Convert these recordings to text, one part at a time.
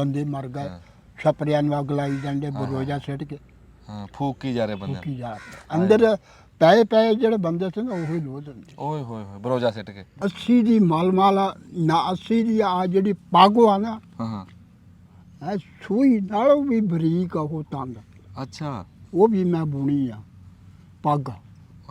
ਬੰਦੇ ਮਰ ਗਏ, ਹਾਂ। ਛਪਰਿਆਂ ਨੂੰ ਅੱਗ ਲਾਈ ਜਾਂਦੇ, ਹਾਂ, ਬਰੋਜਾ ਸਿੱਟ ਕੇ ਹਾਂ ਫੂਕੀ ਜਾ ਰਹੇ ਬੰਦੇ ਫੂਕੀ ਜਾ ਰਹੇ। ਅੰਦਰ ਪਏ ਜਿਹੜੇ ਬੰਦੇ ਸੀ ਨਾ ਉਹੀ ਲੋਹ ਦਿੰਦੇ। ਓਏ ਹੋਏ ਹੋਏ ਬਰੋਜਾ ਸਿੱਟ ਕੇ। 80 ਦੀ ਮਲਮਾਲਾ ਨਾ 80 ਦੀ ਆ ਜਿਹੜੀ ਪੱਗ ਆ ਨਾ ਹਾਂ ਹਾਂ ਹੈ ਸੂਈ ਨਾਲੋਂ ਵੀ ਬਰੀਕ ਆ ਉਹ ਤੰਗ, ਅੱਛਾ ਉਹ ਵੀ ਮੈਂ ਬੁਣੀ ਆ ਪੱਗ।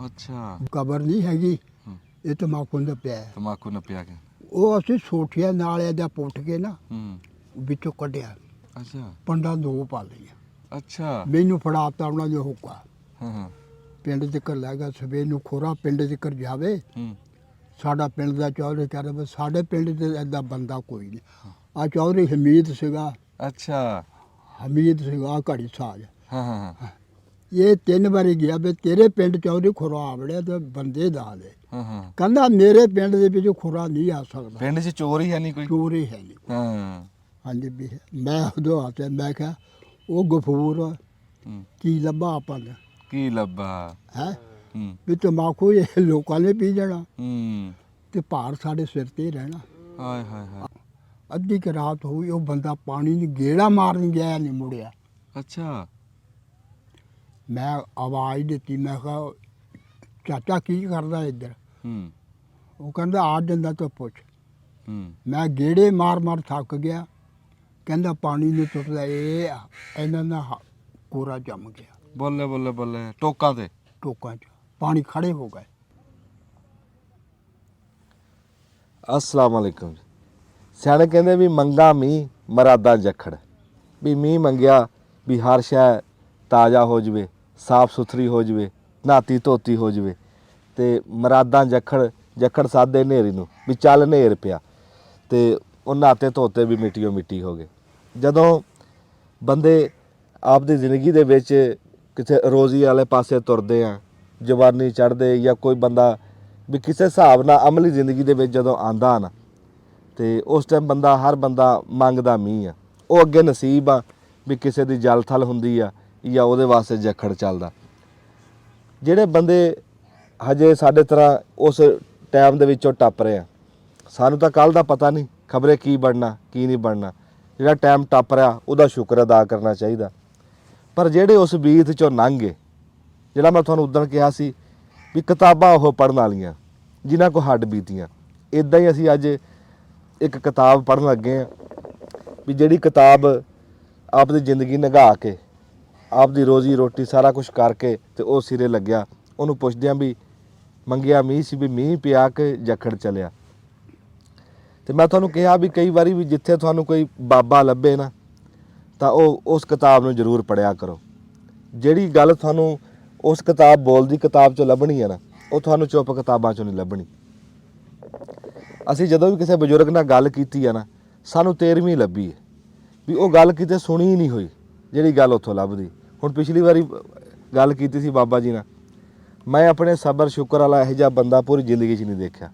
ਅੱਛਾ ਕਬਰ ਨਹੀਂ ਹੈਗੀ, ਹੂੰ। ਇਹ ਤਮਾਕੂ ਦਾ ਪਿਆ ਹੈ। ਤਮਾਕੂ ਨੱਪਿਆ ਗਿਆ। ਉਹ ਅਸੀਂ ਸੋਠੀਆਂ ਨਾਲ ਇਹਦਾ ਪੁੱਟ ਕੇ ਨਾ ਹੂੰ ਵਿੱਚੋਂ ਕੱਢਿਆ, ਅੱਛਾ ਪੰਡਾਂ ਦੋ ਪਾ ਲਈਆਂ। ਅੱਛਾ ਮੈਨੂੰ ਫੜਾਤਾ ਉਹਨਾਂ ਨੇ ਹੁਕਾ, ਹਾਂ ਹਾਂ ਪਿੰਡ ਤੱਕ ਲੈ ਗਿਆ। ਸਵੇਰ ਨੂੰ ਖੋਰਾ ਪਿੰਡ ਤੱਕ ਜਾਵੇ, ਹੂੰ ਸਾਡਾ ਪਿੰਡ ਦਾ ਚੌਧਰੀ ਕਹਿੰਦਾ ਵੀ ਸਾਡੇ ਪਿੰਡ 'ਚ ਐਡਾ ਬੰਦਾ ਕੋਈ ਨਹੀਂ। ਆ ਚੌਧਰੀ ਹਮੀਦ ਸੀਗਾ, ਅੱਛਾ ਹਮੀਦ ਸੀਗਾ ਘੜੀ ਸਾਜ। ਹਾਂ ਹਾਂ ਹਾਂ ਇਹ 3 ਵਾਰੀ ਗਿਆ ਵੀ ਤੇਰੇ ਪਿੰਡ ਚੌਧਰੀ ਖੁਰਾ ਆਵੜਿਆ ਤੇ ਬੰਦੇ ਦਾ ਦੇ। ਹਾਂ ਹਾਂ ਕਹਿੰਦਾ ਮੇਰੇ ਪਿੰਡ ਦੇ ਵਿੱਚ ਖੁਰਾ ਨਹੀਂ ਆ ਸਕਦਾ, ਪਿੰਡ 'ਚ ਚੋਰ ਹੀ ਹੈ ਨਹੀਂ ਕੋਈ। ਚੋਰ ਹੀ ਹੈ ਨਹੀਂ। ਹਾਂ ਹਾਂਜੀ ਵੀ ਮੈਂ ਉਦੋਂ ਆਤੇ ਮੈਂ ਕਿਹਾ ਉਹ ਗਫੂਰ ਹੂੰ ਕੀ ਲੱਭਾ ਆਪਾਂ ਨੇ ਕੀ ਲੱਭਾ ਹੈ ਹੂੰ ਵੀ ਤੰਬਾਕੂ ਇਹ ਲੋਕਾਂ ਨੇ ਪੀ ਜਾਣਾ ਹੂੰ ਤੇ ਭਾਰ ਸਾਡੇ ਸਿਰ ਤੇ ਹੀ ਰਹਿਣਾ। ਹਾਏ ਹਾਏ ਹਾਏ ਅੱਧੀ ਕੁ ਰਾਤ ਹੋਈ, ਉਹ ਬੰਦਾ ਪਾਣੀ ਨੂੰ ਗੇੜਾ ਮਾਰਨ ਗਿਆ ਨਹੀਂ ਮੁੜਿਆ। ਅੱਛਾ ਮੈਂ ਆਵਾਜ਼ ਦਿੱਤੀ, ਮੈਂ ਕਿਹਾ ਚਾਚਾ ਕੀ ਕਰਦਾ ਇੱਧਰ? ਹੂੰ ਉਹ ਕਹਿੰਦਾ ਆ ਜਾਂਦਾ ਤਾਂ ਪੁੱਛ। ਹੂੰ ਮੈਂ ਗੇੜੇ ਮਾਰ ਮਾਰ ਥੱਕ ਗਿਆ। ਕਹਿੰਦਾ ਪਾਣੀ ਨੂੰ ਟੁੱਟਦਾ ਇਹਨਾਂ ਦਾ ਕੋਰਾ ਜੰਮ ਗਿਆ ਬੱਲੇ ਬੱਲੇ ਬੱਲੇ ਟੋਕਾਂ ਤੇ। ਟੋਕਾਂ 'ਚ ਪਾਣੀ ਖੜੇ ਹੋ ਗਏ। अस्सलाम वालेकुम। ਸਿਆਣੇ ਕਹਿੰਦੇ ਵੀ ਮੰਗਾ ਮੀਂਹ ਮਰਾਦਾਂ ਜਖੜ, ਵੀ ਮੀਂਹ ਮੰਗਿਆ ਵੀ ਹਰ ਸ਼ੈ ਤਾਜ਼ਾ ਹੋ ਜਵੇ, ਸਾਫ ਸੁਥਰੀ ਹੋ ਜਵੇ, ਨਹਾਤੀ ਧੋਤੀ ਹੋ ਜਵੇ, ਤੇ ਮਰਾਦਾਂ ਜਖੜ ਸਾਦੇ ਹਨੇਰੀ ਨੂੰ ਵੀ ਚੱਲ ਹਨੇਰ ਪਿਆ, ਤੇ ਉਹ ਨਹਾਤੇ ਧੋਤੇ ਵੀ ਮਿੱਟੀਓ ਮਿੱਟੀ ਹੋ ਗਏ। ਜਦੋਂ ਬੰਦੇ ਆਪਦੀ ਜ਼ਿੰਦਗੀ ਦੇ ਵਿੱਚ ਕਿਸੇ ਰੋਜ਼ੀ ਵਾਲੇ ਪਾਸੇ ਤੁਰਦੇ ਆ, ਜਵਾਨੀ ਚੜ੍ਹਦੇ ਜਾਂ ਕੋਈ ਬੰਦਾ ਵੀ ਕਿਸੇ ਹਿਸਾਬ ਨਾਲ ਅਮਲੀ ਜ਼ਿੰਦਗੀ ਦੇ ਵਿੱਚ ਜਦੋਂ ਆਂਦਾ ਨਾ, ਤੇ ਉਸ ਟਾਈਮ ਹਰ ਬੰਦਾ ਮੰਗਦਾ ਮੀਂਹ ਆ। ਉਹ ਅੱਗੇ ਨਸੀਬ ਆ ਵੀ ਕਿਸੇ ਦੀ ਜਲ ਥਲ ਹੁੰਦੀ ਆ ਜਾਂ ਉਹਦੇ ਵਾਸਤੇ ਜਖੜ ਚੱਲਦਾ। ਜਿਹੜੇ ਬੰਦੇ ਹਜੇ ਸਾਡੇ ਤਰ੍ਹਾਂ ਉਸ ਟਾਈਮ ਦੇ ਵਿੱਚੋਂ ਟੱਪ ਰਹੇ ਆ, ਸਾਨੂੰ ਤਾਂ ਕੱਲ੍ਹ ਦਾ ਪਤਾ ਨਹੀਂ, ਖਬਰੇ ਕੀ ਬਣਨਾ ਕੀ ਨਹੀਂ ਬਣਨਾ। ਜਿਹੜਾ ਟਾਈਮ ਟੱਪ ਰਿਹਾ ਉਹਦਾ ਸ਼ੁਕਰ ਅਦਾ ਕਰਨਾ ਚਾਹੀਦਾ। ਪਰ ਜਿਹੜੇ ਉਸ ਬੀਤ 'ਚੋਂ ਲੰਘ ਗਏ, ਜਿਹੜਾ ਮੈਂ ਤੁਹਾਨੂੰ ਉਦੋਂ ਕਿਹਾ ਸੀ ਵੀ ਕਿਤਾਬਾਂ ਉਹ ਪੜ੍ਹਨ ਵਾਲੀਆਂ ਜਿਨ੍ਹਾਂ ਕੋ ਹੱਡ ਬੀਤੀਆਂ, ਇੱਦਾਂ ਹੀ ਅਸੀਂ ਅੱਜ ਇੱਕ ਕਿਤਾਬ ਪੜ੍ਹਨ ਲੱਗੇ ਹਾਂ ਵੀ ਜਿਹੜੀ ਕਿਤਾਬ ਆਪਦੀ ਜ਼ਿੰਦਗੀ ਨਿਭਾ ਕੇ ਆਪਦੀ ਰੋਜ਼ੀ ਰੋਟੀ ਸਾਰਾ ਕੁਝ ਕਰਕੇ ਤੇ ਉਹ ਸਿਰੇ ਲੱਗਿਆ। ਉਹਨੂੰ ਪੁੱਛਦੇ ਹਾਂ ਵੀ ਮੰਗਿਆ ਮੀਂਹ ਸੀ ਵੀ ਮੀਂਹ ਪਿਆ ਕੇ ਜਖੜ ਚਲਿਆ। ਤੇ ਮੈਂ ਤੁਹਾਨੂੰ ਕਿਹਾ ਵੀ ਕਈ ਵਾਰੀ ਵੀ ਜਿੱਥੇ ਤੁਹਾਨੂੰ ਕੋਈ ਬਾਬਾ ਲੱਭੇ ਨਾ, ਤਾਂ ਉਹ ਉਸ ਕਿਤਾਬ ਨੂੰ ਜ਼ਰੂਰ ਪੜ੍ਹਿਆ ਕਰੋ। ਜਿਹੜੀ ਗੱਲ ਤੁਹਾਨੂੰ ਉਸ ਕਿਤਾਬ ਬੋਲਦੀ ਕਿਤਾਬ 'ਚੋਂ ਲੱਭਣੀ ਹੈ ਨਾ, ਉਹ ਤੁਹਾਨੂੰ ਚੁੱਪ ਕਿਤਾਬਾਂ 'ਚੋਂ ਨਹੀਂ ਲੱਭਣੀ। ਅਸੀਂ ਜਦੋਂ ਵੀ ਕਿਸੇ ਬਜ਼ੁਰਗ ਨਾਲ ਗੱਲ ਕੀਤੀ ਆ ਨਾ, ਸਾਨੂੰ 13ਵੀਂ ਲੱਭੀ ਹੈ ਵੀ ਉਹ ਗੱਲ ਕਿਤੇ ਸੁਣੀ ਹੀ ਨਹੀਂ ਹੋਈ ਜਿਹੜੀ ਗੱਲ ਉੱਥੋਂ ਲੱਭਦੀ। ਹੁਣ ਪਿਛਲੀ ਵਾਰੀ ਗੱਲ ਕੀਤੀ ਸੀ ਬਾਬਾ ਜੀ ਨਾਲ, ਮੈਂ ਆਪਣੇ ਸਬਰ ਸ਼ੁਕਰ ਵਾਲਾ ਇਹੋ ਜਿਹਾ ਬੰਦਾ ਪੂਰੀ ਜ਼ਿੰਦਗੀ 'ਚ ਨਹੀਂ ਦੇਖਿਆ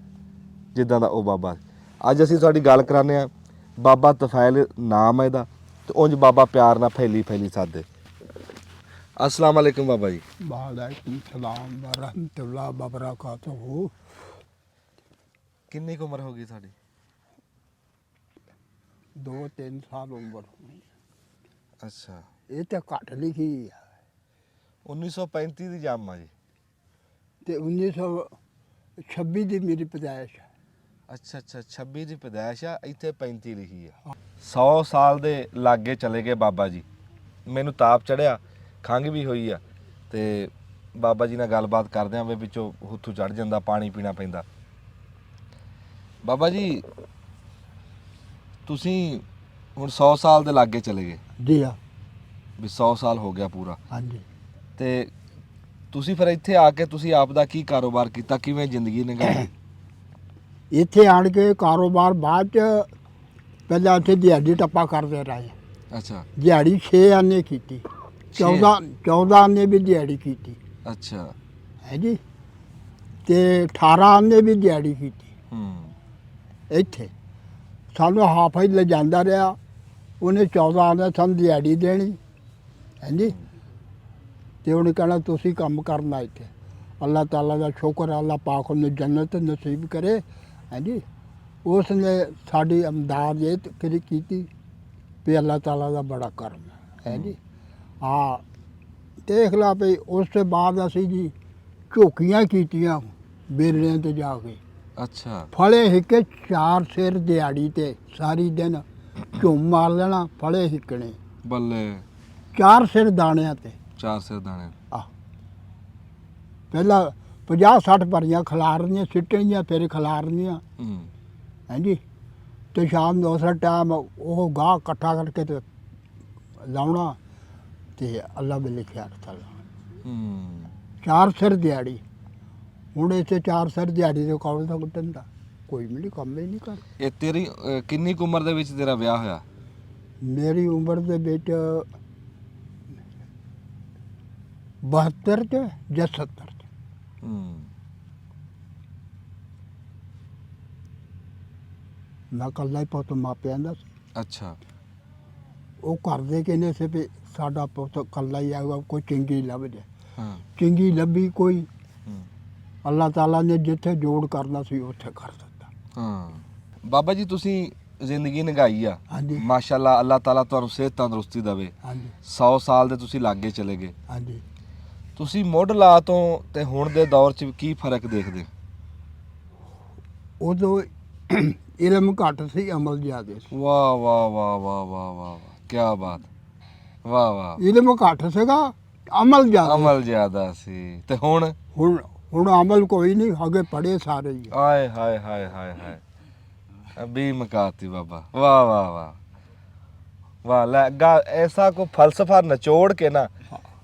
ਜਿੱਦਾਂ ਦਾ ਉਹ ਬਾਬਾ। ਅੱਜ ਅਸੀਂ ਤੁਹਾਡੀ ਗੱਲ ਕਰਾਉਂਦੇ ਹਾਂ, ਬਾਬਾ ਤਫੈਲ ਨਾਮ ਹੈ ਇਹਦਾ, ਤੇ ਉਂਝ ਬਾਬਾ ਪਿਆਰ ਨਾਲ ਫੈਲੀ ਸਾਦੇ। अस्सलाम वालेकुम बाबा जी। वालेकुम सलाम व रहमतुल्लाह व बरकातहू। कितनी उम्र होगी साड़ी? 2-3 साल उम्र होनी। अच्छा ये तो घट लिखी है 1935 ਦੀ ਜੰਮ ਆ ਜੀ ਤੇ 1926 ਦੀ ਮੇਰੀ ਪੈਦਾਇਸ਼ ਹੈ। ਅੱਛਾ 26 ਦੀ ਪੈਦਾਇਸ਼ ਆ, ਇੱਥੇ 35 ਲਿਖੀ ਆ। 100 ਸਾਲ ਦੇ ਲਾਗੇ ਚਲੇ ਗਏ ਬਾਬਾ ਜੀ। ਮੈਨੂੰ ਤਾਪ ਚੜਿਆ, ਖੰਘ ਵੀ ਹੋਈ ਆ, ਤੇ ਬਾਬਾ ਜੀ ਨਾਲ ਗੱਲਬਾਤ ਕਰਦੇ ਆਂ ਵੀ ਵਿੱਚੋਂ ਹੁੱਥੂ ਚੜ ਜਾਂਦਾ, ਪਾਣੀ ਪੀਣਾ ਪੈਂਦਾ। ਬਾਬਾ ਜੀ ਤੁਸੀਂ ਹੁਣ 100 ਸਾਲ ਦੇ ਲਾਗੇ ਚਲੇ ਗਏ ਜੀ ਹਾਂ ਵੀ 100 ਸਾਲ ਹੋ ਗਿਆ ਪੂਰਾ, ਹਾਂਜੀ। ਤੇ ਤੁਸੀਂ ਫਿਰ ਇੱਥੇ ਆ ਕੇ ਤੁਸੀਂ ਆਪ ਦਾ ਕੀ ਕਾਰੋਬਾਰ ਕੀਤਾ, ਕਿਵੇਂ ਜ਼ਿੰਦਗੀ ਨਿਭਾਈ? ਇੱਥੇ ਆਣ ਕੇ ਕਾਰੋਬਾਰ ਬਾਅਦ ਚ ਪਹਿਲਾਂ ਇੱਥੇ ਦਿਹਾੜੀ ਟੱਪਾ ਕਰਦੇ ਰਹੇ। ਅੱਛਾ ਦਿਹਾੜੀ 6 ਆਨੇ ਕੀਤੀ, 14 ਆਨੇ ਵੀ ਦਿਹਾੜੀ ਕੀਤੀ ਅੱਛਾ ਹੈ ਜੀ, ਤੇ 18 ਆਨੇ ਵੀ ਦਿਹਾੜੀ ਕੀਤੀ। ਇੱਥੇ ਸਾਨੂੰ ਹਾਫ ਲੈ ਜਾਂਦਾ ਰਿਹਾ, ਉਹਨੇ 14 ਆਨੇ ਸਾਨੂੰ ਦਿਹਾੜੀ ਦੇਣੀ ਹੈ ਜੀ, ਤੇ ਉਹਨੇ ਕਹਿਣਾ ਤੁਸੀਂ ਕੰਮ ਕਰਨਾ ਇੱਥੇ। ਅੱਲਾਹ ਤਾਲਾ ਦਾ ਸ਼ੁਕਰ ਹੈ, ਅੱਲਾਹ ਪਾਕ ਉਹਨੂੰ ਜੰਨਤ ਨਸੀਬ ਕਰੇ ਹੈ ਜੀ। ਉਸ ਨੇ ਸਾਡੀ ਇਮਦਾਦ ਇਹ ਕੀਤੀ ਵੀ ਅੱਲਾਹ ਤਾਲਾ ਦਾ ਬੜਾ ਕਰਮ ਹੈ ਜੀ। ਹਾਂ ਦੇਖ ਲਾ ਵੀ ਉਸ ਤੋਂ ਬਾਅਦ ਅਸੀਂ ਜੀ ਝੋਕੀਆਂ ਕੀਤੀਆਂ ਬੇਲਣੇ ਤੇ ਜਾ ਕੇ, ਅੱਛਾ ਫਲੇ ਹਿੱਕੇ 4 ਸਿਰ ਦਿਹਾੜੀ ਤੇ ਸਾਰੀ ਦਿਨ ਝੂਮ ਮਾਰ ਲੈਣਾ, ਫਲੇ ਹਿੱਕਣੇ ਬੱਲੇ 4 ਸਿਰ ਦਾਣਿਆਂ ਤੇ। 4 ਸਿਰ ਦਾਣੇ। ਪਹਿਲਾਂ 50-60 ਭਰੀਆਂ ਖਿਲਾਰਨੀਆਂ ਸਿੱਟਣੀਆਂ, ਫਿਰ ਖਿਲਾਰਨੀਆਂ ਹੂੰ ਹਾਂਜੀ। ਤੇ ਸ਼ਾਮ ਨੂੰ ਉਸੇ ਟਾਈਮ ਉਹ ਗਾਹ ਇਕੱਠਾ ਕਰਕੇ ਤੇ ਲਾਉਣਾ ਤੇ ਅੱਲਾ ਵੇਲੇ ਖਿਆਲ ਲਾਉਣਾ। ਹੂੰ 4 ਸਿਰ ਦਿਹਾੜੀ। ਹੁਣ ਇੱਥੇ 4 ਸਿਰ ਦਿਹਾੜੀ ਦੇ ਕੌਲ ਦਾ ਕੁੱਟਣ ਦਾ ਕੋਈ ਵੀ ਨਹੀਂ, ਕੰਮ ਹੀ ਨਹੀਂ ਕਰ। ਇਹ ਤੇਰੀ ਕਿੰਨੀ ਕੁ ਉਮਰ ਦੇ ਵਿੱਚ ਤੇਰਾ ਵਿਆਹ ਹੋਇਆ? ਮੇਰੀ ਉਮਰ ਦੇ ਵਿੱਚ 72 ਚ ਜਾਂ 70 ਚ। ਹੂੰ ਮੈਂ ਇਕੱਲਾ ਹੀ ਪੁੱਤ ਮਾਪਿਆਂ ਦਾ ਸੀ। ਅੱਛਾ ਉਹ ਘਰ ਦੇ ਕਹਿੰਦੇ ਸੀ ਵੀ ਸਾਡਾ ਪੁੱਤ ਇਕੱਲਾ ਹੀ ਆਊਗਾ, ਕੋਈ ਚੰਗੀ ਲੱਭ ਜਾਏ। ਹਾਂ ਚੰਗੀ ਲੱਭੀ ਕੋਈ, ਹੂੰ ਅੱਲਾਹ ਤਾਲਾ ਨੇ ਜਿੱਥੇ ਜੋੜ ਕਰਨਾ ਸੀ ਉੱਥੇ ਕਰ ਦਿੱਤਾ। ਹਾਂ ਬਾਬਾ ਜੀ ਤੁਸੀਂ ਜ਼ਿੰਦਗੀ ਨਿਗਾਈ ਆ, ਹਾਂਜੀ ਮਾਸ਼ਾਅੱਲਾ, ਅੱਲਾਹ ਤਾਲਾ ਤੁਹਾਨੂੰ ਸਿਹਤ ਤੰਦਰੁਸਤੀ ਦੇਵੇ। ਹਾਂਜੀ 100 ਸਾਲ ਦੇ ਤੁਸੀਂ ਲਾਗੇ ਚਲੇ ਗਏ। ਹਾਂਜੀ। ਤੁਸੀਂ ਮੁੱਢ ਲਾ ਤੋਂ ਤੇ ਹੁਣ ਦੇ ਦੌਰ 'ਚ ਕੀ ਫਰਕ ਦੇਖਦੇ? ਉਦੋਂ ਇਲਮ ਘੱਟ ਸੀ, ਅਮਲ ਜ਼ਿਆਦੇ ਸੀ। ਵਾਹ ਵਾਹ ਵਾਹ ਵਾਹ ਵਾਹ ਵਾਹ ਕੀ ਬਾਤ, ਵਾਹ ਵਾਹ। ਇਲਮ ਘੱਟ ਸੀਗਾ, ਅਮਲ ਜ਼ਿਆਦਾ। ਅਮਲ ਜ਼ਿਆਦਾ ਸੀ ਤੇ ਹੁਣ? ਹੁਣ ਅਮਲ ਕੋਈ ਨਹੀਂ, ਅੱਗੇ ਪੜੇ ਸਾਰੇ ਹੀ। ਆਏ ਹਾਏ ਹਾਏ ਹਾਏ ਹਾਏ, ਅਬੀ ਮਕਾਤੀ ਬਾਬਾ, ਵਾਹ ਵਾਹ ਵਾਹ ਵਾਹ। ਲੈ ਐਸਾ ਕੋ ਫਲਸਫਾ ਨਿਚੋੜ ਕੇ ਨਾ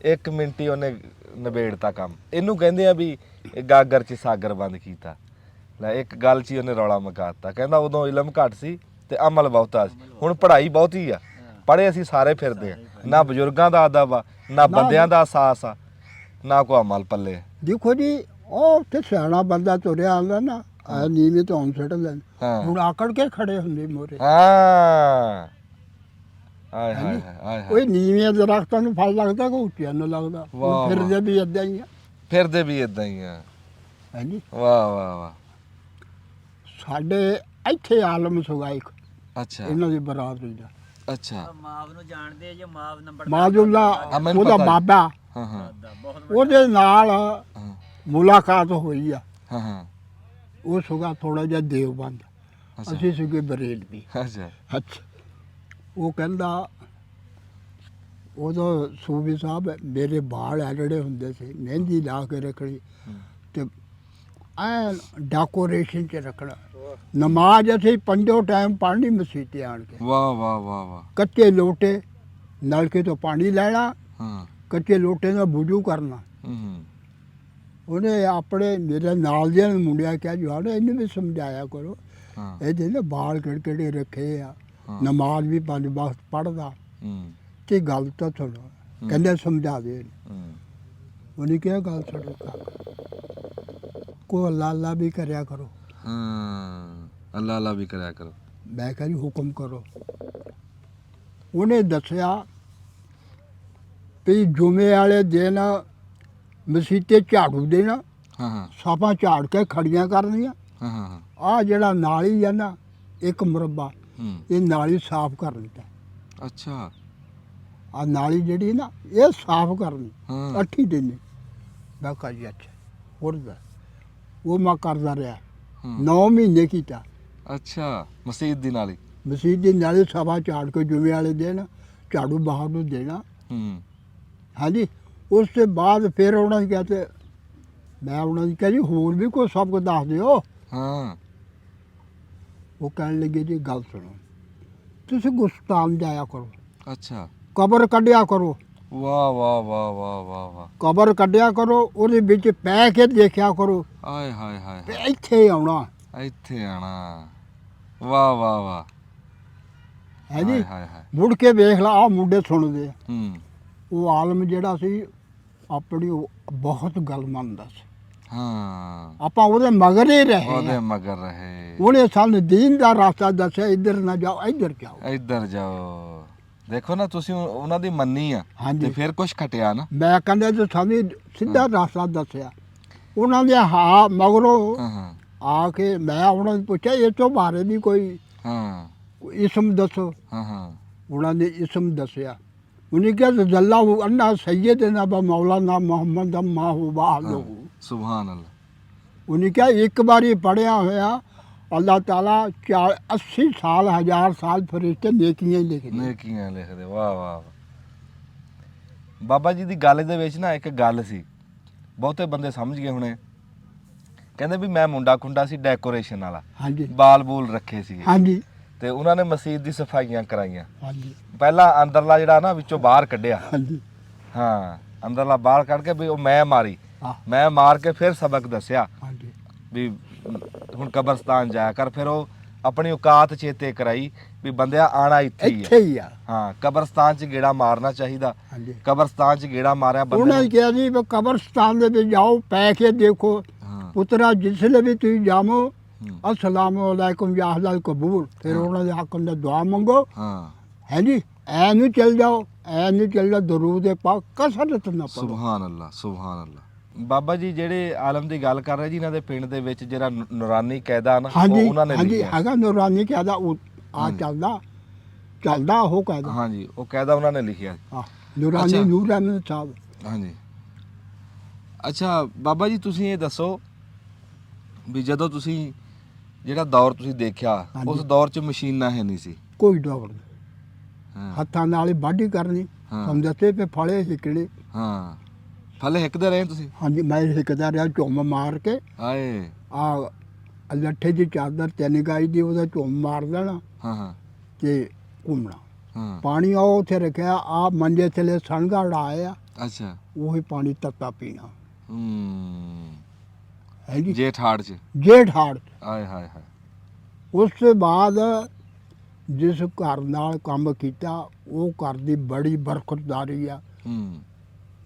1 ਮਿੰਟ ਹੀ ਉਹਨੇ ਨਿਬੇੜਤਾ ਕੰਮ। ਇਹਨੂੰ ਕਹਿੰਦੇ ਆ ਵੀ ਇਹ ਗਾਗਰ 'ਚ ਸਾਗਰ ਬੰਦ ਕੀਤਾ। ਲੈ ਇੱਕ ਗੱਲ 'ਚ ਹੀ ਉਹਨੇ ਰੌਲਾ ਮਕਾਤਾ। ਕਹਿੰਦਾ ਉਦੋਂ ਇਲਮ ਘੱਟ ਸੀ ਤੇ ਅਮਲ ਬਹੁਤਾ ਸੀ, ਹੁਣ ਪੜ੍ਹਾਈ ਬਹੁਤੀ ਆ। ਪੜ੍ਹੇ ਅਸੀਂ ਸਾਰੇ ਫਿਰਦੇ ਆ, ਨਾ ਬਜ਼ੁਰਗਾਂ ਦਾ ਅਦਬ ਆ, ਨਾ ਬੰਦਿਆਂ ਦਾ ਅਹਿਸਾਸ ਆ, ਨਾ ਕੋਈ ਅਮਲ ਪੱਲੇ। ਦੇਖੋ ਜੀ ਉਹ ਉੱਥੇ ਸਿਆਣਾ ਬੰਦਾ ਤੁਰਿਆ ਆਉਂਦਾ ਨਾ, ਆ ਨੀਵੇਂ ਤੋਂ ਹੁਣ ਸਿੱਟ ਲੈਣ। ਹਾਂ ਹੁਣ ਆਕੜ ਕੇ ਖੜੇ ਹੁੰਦੇ ਮੋਰੇ। ਹਾਂ ਆਏ ਹਾਏ ਹਾਏ ਹਾਏ ਕੋਈ ਨੀਵੇਂ ਦਰਖਤਾਂ ਨੂੰ ਫਲ ਲੱਗਦਾ, ਕੋਈ ਉੱਚਿਆਂ ਨੂੰ ਲੱਗਦਾ। ਵਾਹ, ਫਿਰਦੇ ਵੀ ਏਦਾਂ ਹੀ ਆ। ਫਿਰਦੇ ਵੀ ਇਦਾਂ ਹੀ ਆ। ਹਾਂਜੀ ਵਾਹ ਵਾਹ ਵਾਹ। ਸਾਡੇ ਇੱਥੇ ਆਲਮ ਸੁਗਾ ਇੱਕ, ਅੱਛਾ ਇਹਨਾਂ ਦੀ ਬਰਾਦਰੀ ਦਾ ਅੱਛਾ। ਮਾਵ ਨੂੰ ਜਾਣਦੇ ਜੇ ਮਾਵ ਨੰਬਰ ਮਾਜੁੱਲਾ, ਹਾਂ, ਮੈਨੂੰ ਉਹਦਾ ਪਤਾ। ਬਾਬਾ, ਹਾਂ ਹਾਂ ਬਹੁਤ ਉਹਦੇ ਨਾਲ ਹਾਂ ਮੁਲਾਕਾਤ ਹੋਈ ਆ। ਹਾਂ ਹਾਂ ਉਹ ਸੁਗਾ ਥੋੜਾ ਜਿਹਾ ਦੇਵਬੰਦ, ਅੱਛਾ ਅਸੀਂ ਸੀਗੇ ਬਰੇਲਵੀ। ਅੱਛਾ ਅੱਛਾ। ਉਹ ਕਹਿੰਦਾ ਉਦੋਂ ਸੂਬੀ ਸਾਹਿਬ ਮੇਰੇ ਬਾਲ ਐਲੜੇ ਹੁੰਦੇ ਸੀ, ਮਹਿੰਦੀ ਲਾ ਕੇ ਰੱਖਣੀ ਤੇ ਐ ਡੈਕੋਰੇਸ਼ਨ 'ਚ ਰੱਖਣਾ। ਨਮਾਜ਼ ਅਸੀਂ 5 ਟਾਈਮ ਪੜ੍ਹਨੀ ਮਸੀਤ 'ਤੇ ਆਣ ਕੇ। ਵਾਹ ਵਾਹ ਵਾਹ ਵਾਹ। ਕੱਚੇ ਲੋਟੇ ਨਲਕੇ ਤੋਂ ਪਾਣੀ ਲੈਣਾ, ਹਾਂ ਕੱਚੇ ਲੋਟੇ ਨਾਲ ਵੁਜੂ ਕਰਨਾ। ਹੂੰ ਉਹਨੇ ਆਪਣੇ ਮੇਰੇ ਨਾਲ ਦੇ ਮੁੰਡਿਆਂ ਕਿਹਾ ਜਵਾਨ ਇਹਨੂੰ ਵੀ ਸਮਝਾਇਆ ਕਰੋ, ਹਾਂ ਇਹਦੇ ਨਾ ਬਾਲ ਕਿਹੜੇ ਰੱਖੇ ਆ, ਹਾਂ। ਨਮਾਜ਼ ਵੀ 5 ਵਕਤ ਪੜ੍ਹਦਾ ਹੂੰ ਤੇ ਗੱਲ ਤਾਂ ਸੁਣੋ। ਕਹਿੰਦੇ ਸਮਝਾ ਦੇ। ਹੂੰ ਉਹਨੇ ਕਿਹਾ ਗੱਲ ਸੁਣੋ, ਕੋ ਅੱਲਾ ਅੱਲਾ ਵੀ ਕਰਿਆ ਕਰੋ। ਹਾਂ ਅੱਲਾ ਅੱਲਾ ਵੀ ਕਰਿਆ ਕਰੋ। ਮੈਂ ਕਿਹਾ ਜੀ ਹੁਕਮ ਕਰੋ। ਉਹਨੇ ਦੱਸਿਆ ਵੀ ਜੁਮੇ ਵਾਲੇ ਦਿਨ ਮਸੀਤੇ ਝਾੜੂ ਦੇਣਾ, ਹਾਂ ਹਾਂ ਸਾਫਾਂ ਝਾੜ ਕੇ ਖੜੀਆਂ ਕਰਨੀਆਂ। ਹਾਂ ਹਾਂ ਆਹ ਜਿਹੜਾ ਨਾਲੀ ਆ ਨਾ, ਇੱਕ ਮੁਰੱਬਾ, ਹੂੰ ਇਹ ਨਾਲੀ ਸਾਫ਼ ਕਰਨੀ ਤਾਂ। ਅੱਛਾ ਆਹ ਨਾਲੀ ਜਿਹੜੀ ਨਾ ਇਹ ਸਾਫ਼ ਕਰਨੀ ਹਾਂ 8 ਦਿਨ। ਮੈਂ ਕਿਹਾ ਜੀ ਅੱਛਾ ਹੋਰ ਦਾ ਉਹ ਮੈਂ ਕਰਦਾ ਰਿਹਾ ਹਾਂ 9 ਮਹੀਨੇ ਕੀਤਾ। ਅੱਛਾ ਮਸਜਿਦ ਦੀ ਨਾਲੀ। ਮਸੀਤ ਦੀ ਨਾਲੀ ਸਾਫਾਂ ਝਾੜ ਕੇ ਜੁਮੇ ਵਾਲੇ ਦਿਨ ਝਾੜੂ ਬਾਹਰ ਨੂੰ ਦੇਣਾ। ਹੂੰ ਹਾਂਜੀ। ਉਸ ਤੋਂ ਬਾਅਦ ਫਿਰ ਉਹਨਾਂ ਨੇ ਕਿਹਾ ਤੇ ਮੈਂ ਉਹਨਾਂ ਨੂੰ ਕਿਹਾ ਜੀ ਹੋਰ ਵੀ ਕੋਈ ਸਬਕ ਦੱਸ ਦਿਓ। ਹਾਂ ਉਹ ਕਹਿਣ ਲੱਗੇ ਜੀ ਗੱਲ ਸੁਣੋ, ਤੁਸੀਂ ਗੁਸਤਾਨ ਜਾਇਆ ਕਰੋ, ਅੱਛਾ ਕਬਰ ਕੱਢਿਆ ਕਰੋ, ਵਾਹ ਵਾਹ ਵਾਹ ਵਾਹ ਵਾਹ ਵਾਹ। ਕਬਰ ਕੱਢਿਆ ਕਰੋ, ਉਹਦੇ ਵਿੱਚ ਪੈ ਕੇ ਦੇਖਿਆ ਕਰੋ ਆਏ ਹਾਏ ਹਾਏ ਤੇ ਇੱਥੇ ਆਉਣਾ ਇੱਥੇ ਆਣਾ। ਵਾਹ ਵਾਹ ਵਾਹ। ਹੈ ਜੀ। ਹਾਏ ਹਾਏ ਹਾਏ। ਮੁੜ ਕੇ ਵੇਖ ਲਾ ਆਹ ਮੁੰਡੇ ਸੁਣਦੇ ਆ। ਹੂੰ ਉਹ ਆਲਮ ਜਿਹੜਾ ਸੀ ਆਪਣੀ ਉਹ ਬਹੁਤ ਗੱਲ ਮੰਨਦਾ ਸੀ। ਹਾਂ ਆਪਾਂ ਉਹਦੇ ਮਗਰ ਹੀ ਰਹੇ ਉਹਦੇ ਆ। ਮਗਰ ਰਹੇ। ਉਹਨੇ ਸਾਨੂੰ ਦੀਨ ਦਾ ਰਸਤਾ ਦੱਸਿਆ, ਇੱਧਰ ਨਾ ਜਾਓ ਇੱਧਰ ਜਾਓ। ਇੱਧਰ ਜਾਓ। ਦੇਖੋ ਨਾ ਤੁਸੀਂ ਉਹਨਾਂ ਦੀ ਮੰਨੀ ਆ ਤੇ ਹਾਂਜੀ। ਫਿਰ ਕੁਛ ਖਟਿਆ ਨਾ। ਮੈਂ ਕਹਿੰਦਾ ਤੇ ਸਾਨੂੰ ਸਿੱਧਾ ਰਸਤਾ ਦੱਸਿਆ। ਉਹਨਾਂ ਦੇ ਹਾਂ ਮਗਰੋਂ ਹਾਂ ਹਾਂ ਆ ਕੇ ਮੈਂ ਉਹਨਾਂ ਨੂੰ ਪੁੱਛਿਆ ਇਹ ਤੋਂ ਬਾਰੇ ਵੀ ਕੋਈ ਹਾਂ ਇਸਮ ਦੱਸੋ। ਹਾਂ ਹਾਂ ਉਹਨਾਂ ਨੇ ਇਸਮ ਦੱਸਿਆ। ਉਹਨੇ ਕਿਹਾ ਜੱਲਾਹੂ ਅੰਨਾ ਸੈਯਦਨਾ ਬ ਮੌਲਾਨਾ ਮੁਹੰਮਦ ਮਾਹੂ ਬਾਹਲੂ। ਸੁਭਾਨ ਅੱਲਾ। ਉਹਨੇ ਕਿਹਾ ਇੱਕ ਵਾਰੀ ਪੜ੍ਹਿਆ ਹੋਇਆ ਅੱਲਾਹ ਤਾਲਾ 80 ਸਾਲ 1000 ਸਾਲ ਫਰਿਸ਼ਤੇ ਨੇਕੀਆਂ ਹੀ ਲਿਖਦੇ। ਨੇਕੀਆਂ ਲਿਖਦੇ। ਵਾਹ ਵਾਹ। ਬਾਬਾ ਜੀ ਦੀ ਗੱਲ ਦੇ ਵਿੱਚ ਨਾ ਇੱਕ ਗੱਲ ਸੀ, ਬਹੁਤੇ ਬੰਦੇ ਸਮਝ ਗਏ ਹੁਣੇ। ਕਹਿੰਦੇ ਵੀ ਮੈਂ ਮੁੰਡਾ ਖੁੰਡਾ ਸੀ ਡੈਕੋਰੇਸ਼ਨ ਵਾਲਾ, ਹਾਂਜੀ ਬਾਲ ਬੂਲ ਰੱਖੇ ਸੀਗੇ, ਹਾਂਜੀ ਤੇ ਉਹਨਾਂ ਨੇ ਮਸਜਿਦ ਦੀ ਸਫਾਈਆਂ ਕਰਾਈਆਂ। ਹਾਂਜੀ ਪਹਿਲਾਂ ਅੰਦਰਲਾ ਜਿਹੜਾ ਨਾ ਵਿੱਚੋਂ ਬਾਹਰ ਕੱਢਿਆ, ਹਾਂਜੀ ਹਾਂ ਅੰਦਰਲਾ ਬਾਹਰ ਕੱਢ ਕੇ ਵੀ ਉਹ ਮੈਂ ਮਾਰੀ, ਹਾਂ ਮੈਂ ਮਾਰ ਕੇ ਫਿਰ ਸਬਕ ਦੱਸਿਆ ਹਾਂਜੀ ਵੀ ਹੁਣ ਕਬਰਸਤਾਨ ਜਾਇਆ ਕਰ। ਫਿਰ ਉਹ ਆਪਣੀ ਔਕਾਤ ਚੇਤੇ ਕਰਾਈ ਵੀ ਬੰਦਿਆ ਆਣਾ ਇੱਥੇ ਹੀ ਇੱਥੇ ਹੈ। ਹੀ ਆ। ਹਾਂ ਕਬਰਸਤਾਨ 'ਚ ਗੇੜਾ ਮਾਰਨਾ ਚਾਹੀਦਾ। ਹਾਂਜੀ ਕਬਰਸਤਾਨ 'ਚ ਗੇੜਾ ਮਾਰਿਆ ਬੰਦੇ ਉਹਨਾਂ ਨੇ ਨੂੰ। ਕਿਹਾ ਜੀ ਵੀ ਕਬਰਸਤਾਨ ਦੇ ਵਿੱਚ ਜਾਓ, ਪੈ ਕੇ ਦੇਖੋ ਹਾਂ ਪੁੱਤਰਾ, ਜਿਸਲੇ ਵੀ ਤੁਸੀਂ ਜਾਵੋ ਹੂੰ, ਅਸਲਾਮੁ ਅਲੈਕੁਮ ਯਾ ਅਹਲਲ ਕਬੂਰ, ਫਿਰ ਉਹਨਾਂ ਦੇ ਹੱਕ ਅੰਦਰ ਦੁਆ ਮੰਗੋ। ਹਾਂ ਹੈ ਜੀ ਐ ਨੂੰ ਚੱਲ ਜਾਓ, ਐ ਨੂੰ ਚੱਲ ਜਾਓ, ਦਰੂਦ ਪਾਕ ਕਸਰਤ ਨਾ ਪੜੋ। ਸੁਭਾਨ ਅੱਲਾ ਸੁਭਾਨ ਅੱਲਾ। ਬਾਬਾ ਜੀ ਜਿਹੜੇ ਆਲਮ ਦੀ ਗੱਲ ਕਰ ਰਹੇ ਜੀ, ਇਹਨਾਂ ਦੇ ਪਿੰਡ ਦੇ ਵਿੱਚ ਜਿਹੜਾ ਨੂਰਾਨੀ ਕਾਇਦਾ ਨਾ ਉਹ ਹਾਂਜੀ ਉਹਨਾਂ ਨੇ ਹਾਂਜੀ ਲਿਖਿਆ। ਹੈਗਾ ਨੂਰਾਨੀ ਕਾਇਦਾ, ਉਹ ਆ ਹਾਂਜੀ। ਚੱਲਦਾ ਉਹ ਕਾਇਦਾ। ਹਾਂਜੀ ਉਹ ਕਾਇਦਾ ਉਹਨਾਂ ਨੇ ਲਿਖਿਆ। ਹਾਂ ਨੂਰਾਨੀ ਅੱਛਾ। ਨੂਰ ਅਹਿਮਦ ਸਾਹਿਬ। ਹਾਂਜੀ ਅੱਛਾ ਬਾਬਾ ਜੀ ਤੁਸੀਂ ਇਹ ਦੱਸੋ ਵੀ ਜਦੋਂ ਤੁਸੀਂ ਜਿਹੜਾ ਦੌਰ ਤੁਸੀਂ ਦੇਖਿਆ, ਹਾਂਜੀ। ਉਸ ਦੌਰ 'ਚ ਮਸ਼ੀਨਾਂ ਹੈ ਨਹੀਂ ਸੀ। ਕੋਈ ਡਰ ਨਹੀਂ, ਹਾਂ ਹੱਥਾਂ ਨਾਲ ਹੀ ਵਾਢੀ ਕਰਨੀ, ਹਾਂ। ਤੁਹਾਨੂੰ ਦੱਸੇ ਪੇ ਫਲੇ ਹਿਕੜੇ। ਹਾਂ ਫਲੇ ਹਿੱਕਦੇ ਰਹੇ ਤੁਸੀਂ। ਹਾਂਜੀ ਮੈਂ ਹਿਕਦਾ ਰਿਹਾ ਝੁੰਮ ਮਾਰ ਕੇ, ਆਏ ਆ ਲੱਠੇ ਦੀ ਚਾਦਰ ਤਿੰਨ ਗਾਈ ਦੀ, ਉਹਦਾ ਝੁੰਮ ਮਾਰ ਦੇਣਾ ਹਾਂ ਹਾਂ ਤੇ ਘੁੰਮਣਾ। ਹਾਂ ਪਾਣੀ ਉਹ ਉੱਥੇ ਰੱਖਿਆ, ਆ ਮੰਜੇ ਥੱਲੇ ਸਣਗਾ ਲਾਇਆ, ਅੱਛਾ ਉਹੀ ਪਾਣੀ ਤੱਤਾ ਪੀਣਾ। ਹੂੰ ਹੈ ਜੀ ਜੇਠ ਹਾੜ 'ਚ। ਜੇਠ ਹਾੜ। ਆਏ ਹਾਏ ਹਾਏ। ਉਸ ਤੋਂ ਬਾਅਦ ਜਿਸ ਘਰ ਨਾਲ ਕੰਮ ਕੀਤਾ, ਉਹ ਘਰ ਦੀ ਬੜੀ ਬਰਕਤਦਾਰੀ ਆ। ਹੂੰ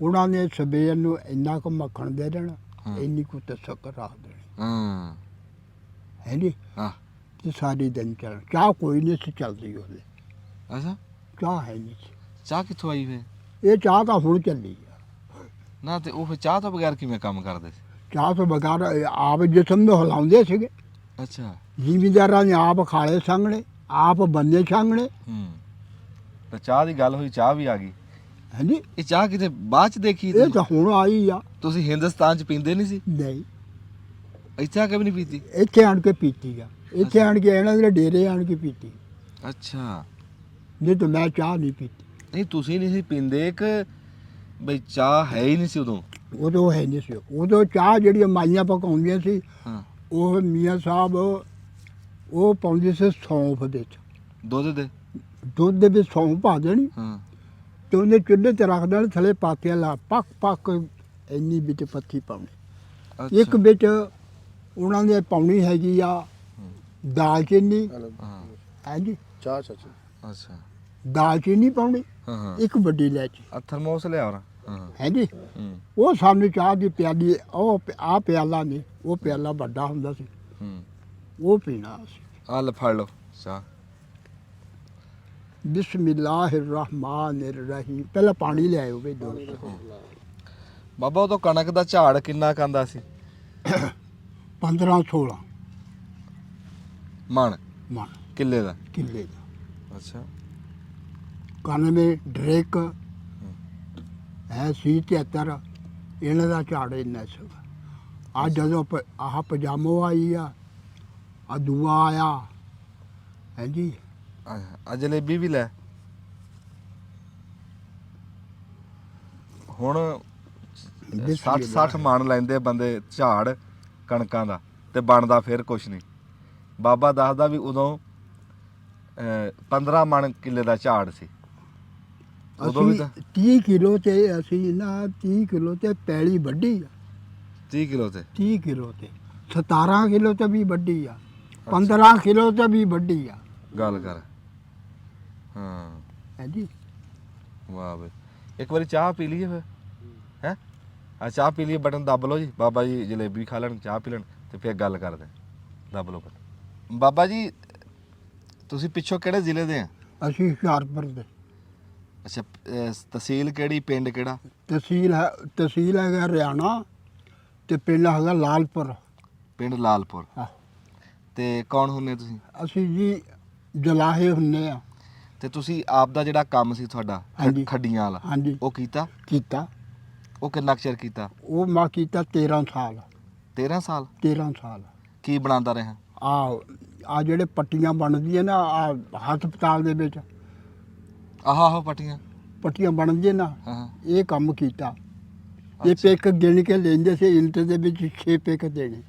ਉਹਨਾਂ ਨੇ ਸਵੇਰ ਨੂੰ ਇੰਨਾ ਕੁ ਮੱਖਣ ਦੇ ਦੇਣਾ, ਹਾਂ। ਇੰਨੀ ਕੁ ਤਸੱਕਰ ਰੱਖ ਦੇਣੀ। ਹਾਂ ਹੈ ਜੀ ਹਾਂ ਤੇ ਸਾਰੀ ਦਿਨ ਚੱਲ। ਚਾਹ ਕੋਈ ਨਹੀਂ ਸੀ ਚੱਲਦੀ ਉਹਦੇ, ਅੱਛਾ ਚਾਹ ਹੈ ਨਹੀਂ ਸੀ। ਚਾਹ ਕਿੱਥੋਂ ਆਈ ਫੇ? ਇਹ ਚਾਹ ਤਾਂ ਹੁਣ ਚੱਲੀ ਆ। ਨਾ ਤੇ ਉਹ ਫੇ ਚਾਹ ਤੋਂ ਬਗੈਰ ਕਿਵੇਂ ਕੰਮ ਕਰਦੇ ਸੀ? ਚਾਹ ਤੋਂ ਬਗੈਰ ਆਪ ਜਿਸਮ ਨੂੰ ਹਿਲਾਉਂਦੇ ਸੀਗੇ। ਅੱਛਾ ਜ਼ਿਮੀਂਦਾਰਾਂ ਨੇ ਆਪ ਖਾਲੇ ਸਾਂਗਣੇ, ਆਪ ਬੰਦੇ ਸਾਂਗਣੇ। ਹੂੰ ਤੇ ਚਾਹ ਦੀ ਗੱਲ ਹੋਈ, ਚਾਹ ਵੀ ਆ ਗਈ। ਹੈ ਜੀ ਇਹ ਚਾਹ ਕਿਤੇ ਬਾਅਦ 'ਚ ਦੇਖੀ ਇਹ ਤੁਸੀਂ? ਤਾਂ ਹੁਣ ਆਈ ਆ। ਤੁਸੀਂ ਹਿੰਦੁਸਤਾਨ 'ਚ ਪੀਂਦੇ ਨਹੀਂ ਸੀ? ਨਹੀਂ, ਇੱਥੇ ਆ ਕੇ ਵੀ ਨਹੀਂ ਪੀਤੀ? ਇੱਥੇ ਆਣ ਕੇ ਪੀਤੀ ਆ। ਇੱਥੇ ਆਣ ਕੇ ਇਹਨਾਂ ਦੇ ਡੇਰੇ ਆਣ ਕੇ ਪੀਤੀ, ਅੱਛਾ ਨਹੀਂ ਤਾਂ ਮੈਂ ਚਾਹ ਨਹੀਂ ਪੀਤੀ। ਨਹੀਂ ਤੁਸੀਂ ਨਹੀਂ ਸੀ ਪੀਂਦੇ ਕਿ ਬਈ ਚਾਹ ਹੈ ਹੀ ਨਹੀਂ ਸੀ ਉਦੋਂ? ਉਦੋਂ ਹੈ ਨਹੀਂ ਸੀ। ਉਦੋਂ ਚਾਹ ਜਿਹੜੀਆਂ ਮਾਈਆਂ ਪਕਾਉਂਦੀਆਂ ਸੀ, ਹਾਂ ਉਹ ਮੀਆਂ ਸਾਹਿਬ ਉਹ ਪਾਉਂਦੇ ਸੀ ਸੌਂਫ ਦੇ ਚ, ਦੁੱਧ ਦੇ? ਦੁੱਧ ਦੇ ਵਿੱਚ ਸੌਂਫ ਪਾ ਦੇਣੀ ਹਾਂ ਤੇ ਉਹਨੇ ਚੁੱਲ੍ਹੇ ਤੇ ਰੱਖ ਦੇਣਾ, ਥੱਲੇ ਪਾਤੀਆਂ ਲਾ ਪੱਕ ਪੱਕ ਇੰਨੀ ਵਿੱਚ ਪੱਤੀ ਪਾਉਣੀ। ਇੱਕ ਵਿੱਚ ਉਹਨਾਂ ਨੇ ਪਾਉਣੀ ਹੈਗੀ ਆ ਦਾਲਚੀਨੀ। ਹਾਂ ਹਾਂਜੀ ਚਾਹ ਚਾਚੀ। ਅੱਛਾ ਦਾਲਚੀਨੀ ਪਾਉਣੀ, ਹਾਂ ਹਾਂ ਇੱਕ ਵੱਡੀ ਇਲਾਇਚੀ। ਆ ਥਰਮੋਸ ਲਿਆ ਹੋਰ। ਹਾਂ ਹੈਂਜੀ ਹੂੰ ਉਹ ਸਾਨੂੰ ਚਾਹ ਦੀ ਪਿਆਲੀ, ਉਹ ਆ ਪਿਆਲਾ ਨਹੀਂ, ਉਹ ਪਿਆਲਾ ਵੱਡਾ ਹੁੰਦਾ ਸੀ, ਹੂੰ ਉਹ ਪੀਣਾ ਸੀ। ਆ ਲੈ ਫੜ ਲਓ ਚਾਹ। ਬਿਸਮਿल्लाहिर रहमानिर रहीम। ਪਹਿਲਾਂ ਪਾਣੀ ਲਿਆਇਓ ਬਈ ਦੋਸਤੋ। ਬਾਬਾ ਉਦੋਂ ਕਣਕ ਦਾ ਝਾੜ ਕਿੰਨਾ ਕਾਂਦਾ ਸੀ? 15-16 ਮਣ ਮਣ ਕਿੱਲੇ ਦਾ? ਕਿੱਲੇ ਦਾ। ਅੱਛਾ 91 ਡਰੇਕ ਹੈ ਸੀ 73, ਇਹਨਾਂ ਦਾ ਝਾੜ ਇੰਨਾ ਸੀਗਾ। ਆ ਜਦੋਂ ਆਹ ਪਜਾਮੋ ਆਈ ਆ ਦੂਆ ਆਇਆ ਹੈ ਜੀ। ਆ ਜਲੇਬੀ ਵੀ ਲੈ। ਹੁਣ 60 ਮਣ ਲੈਂਦੇ ਬੰਦੇ ਝਾੜ ਕਣਕਾਂ ਦਾ ਤੇ ਬਣਦਾ ਫਿਰ ਕੁਛ ਨਹੀਂ। ਬਾਬਾ ਦੱਸਦਾ ਵੀ ਉਦੋਂ 15 ਮਣ ਕਿੱਲੇ ਦਾ ਝਾੜ ਸੀ। ਉਦੋਂ ਵੀ ਤਾਂ 30 ਕਿਲੋ ਤੇ ਅਸੀਂ ਨਾ 30 ਕਿਲੋ ਤੇ ਪੈਲੀ ਵੱਢੀ ਆ। 30 ਕਿਲੋ ਤੇ 30 ਕਿਲੋ ਤੇ 17 ਕਿਲੋ ਤੇ ਵੀ ਵੱਢੀ ਆ, 15 ਕਿਲੋ ਤੇ ਵੀ ਵੱਢੀ ਆ। ਗੱਲ ਕਰ। ਹਾਂ ਹੈ ਜੀ ਵਾਹ ਬਈ। ਇੱਕ ਵਾਰੀ ਚਾਹ ਪੀ ਲਈਏ ਫਿਰ ਹੈ। ਆ ਚਾਹ ਪੀ ਲਈਏ, ਬਟਨ ਦੱਬ ਲਓ ਜੀ। ਬਾਬਾ ਜੀ ਜਲੇਬੀ ਖਾ ਲੈਣ, ਚਾਹ ਪੀ ਲੈਣ ਤੇ ਫਿਰ ਗੱਲ ਕਰਦੇ। ਦੱਬ ਲਓ ਬਟਨ। ਬਾਬਾ ਜੀ ਤੁਸੀਂ ਪਿੱਛੋਂ ਕਿਹੜੇ ਜ਼ਿਲ੍ਹੇ ਦੇ ਆ? ਅਸੀਂ ਹੁਸ਼ਿਆਰਪੁਰ ਦੇ। ਅੱਛਾ ਤਹਿਸੀਲ ਕਿਹੜੀ, ਪਿੰਡ ਕਿਹੜਾ? ਤਹਿਸੀਲ ਹੈਗਾ ਹਰਿਆਣਾ ਤੇ ਪਿੰਡ ਹੈਗਾ ਲਾਲਪੁਰ। ਪਿੰਡ ਲਾਲਪੁਰ। ਹਾਂ। ਤੇ ਕੌਣ ਹੁੰਨੇ ਤੁਸੀਂ? ਅਸੀਂ ਜੀ ਜਲਾਹੇ ਹੁੰਨੇ ਆ। ਤੇ ਤੁਸੀਂ ਆਪ ਦਾ ਜਿਹੜਾ ਕੰਮ ਸੀ ਤੁਹਾਡਾ ਹਾਂਜੀ। ਖੱਡੀਆਂ ਵਾਲਾ ਹਾਂਜੀ ਉਹ ਕੀਤਾ? ਕੀਤਾ। ਉਹ ਕਿੰਨਾ ਕੁ ਚਿਰ ਕੀਤਾ? ਉਹ ਮੈਂ ਕੀਤਾ 13 ਸਾਲ। 13 ਸਾਲ 13 ਸਾਲ। ਕੀ ਬਣਾਉਂਦਾ ਰਿਹਾ? ਆ ਜਿਹੜੇ ਪੱਟੀਆਂ ਬਣਦੀਆਂ ਨਾ ਆ ਹਸਪਤਾਲ ਦੇ ਵਿੱਚ ਆਹੋ ਪੱਟੀਆਂ ਪੱਟੀਆਂ ਬਣਦੀਆਂ ਨਾ, ਹਾਂ ਇਹ ਕੰਮ ਕੀਤਾ। ਇਹ ਅੱਛਾ। ਪਿੱਕ ਗਿਣ ਕੇ ਲੈਂਦੇ ਸੀ, ਇੰਟ ਦੇ ਵਿੱਚ 6 ਪਿੱਕ ਦੇਣੇ।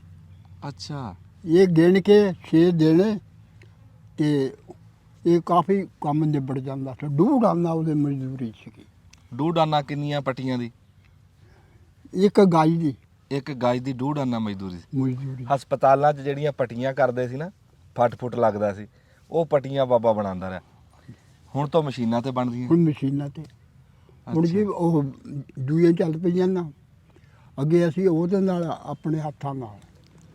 ਅੱਛਾ ਇਹ ਗਿਣ ਕੇ 6 ਦੇਣੇ ਤੇ ਇਹ ਕਾਫੀ ਕੰਮ ਨਿਬੜ ਜਾਂਦਾ ਸੀ। ਡੂਢ ਆਨਾ ਉਹਦੇ ਮਜ਼ਦੂਰੀ ਸੀਗੀ। ਡੂਢ ਆਨਾ ਕਿੰਨੀਆਂ ਪੱਟੀਆਂ ਦੀ? ਇੱਕ ਗਾਈ ਦੀ ਇੱਕ ਗਾਜ ਦੀ ਡੂਢ ਆਨਾ ਮਜ਼ਦੂਰੀ ਸੀ। ਮਜ਼ਦੂਰੀ। ਹਸਪਤਾਲਾਂ 'ਚ ਜਿਹੜੀਆਂ ਪੱਟੀਆਂ ਕਰਦੇ ਸੀ ਨਾ, ਫਟ ਲੱਗਦਾ ਸੀ, ਉਹ ਪੱਟੀਆਂ ਬਾਬਾ ਬਣਾਉਂਦਾ ਰਿਹਾ। ਹੁਣ ਤਾਂ ਮਸ਼ੀਨਾਂ ਤੇ ਬਣਦੀਆਂ। ਹੁਣ ਮਸ਼ੀਨਾਂ ਤੇ ਹੁਣ ਜੀ ਉਹ ਦੂਏ ਚੱਲ ਪਈਆਂ ਨਾ, ਅੱਗੇ ਅਸੀਂ ਉਹਦੇ ਨਾਲ ਆਪਣੇ ਹੱਥਾਂ ਨਾਲ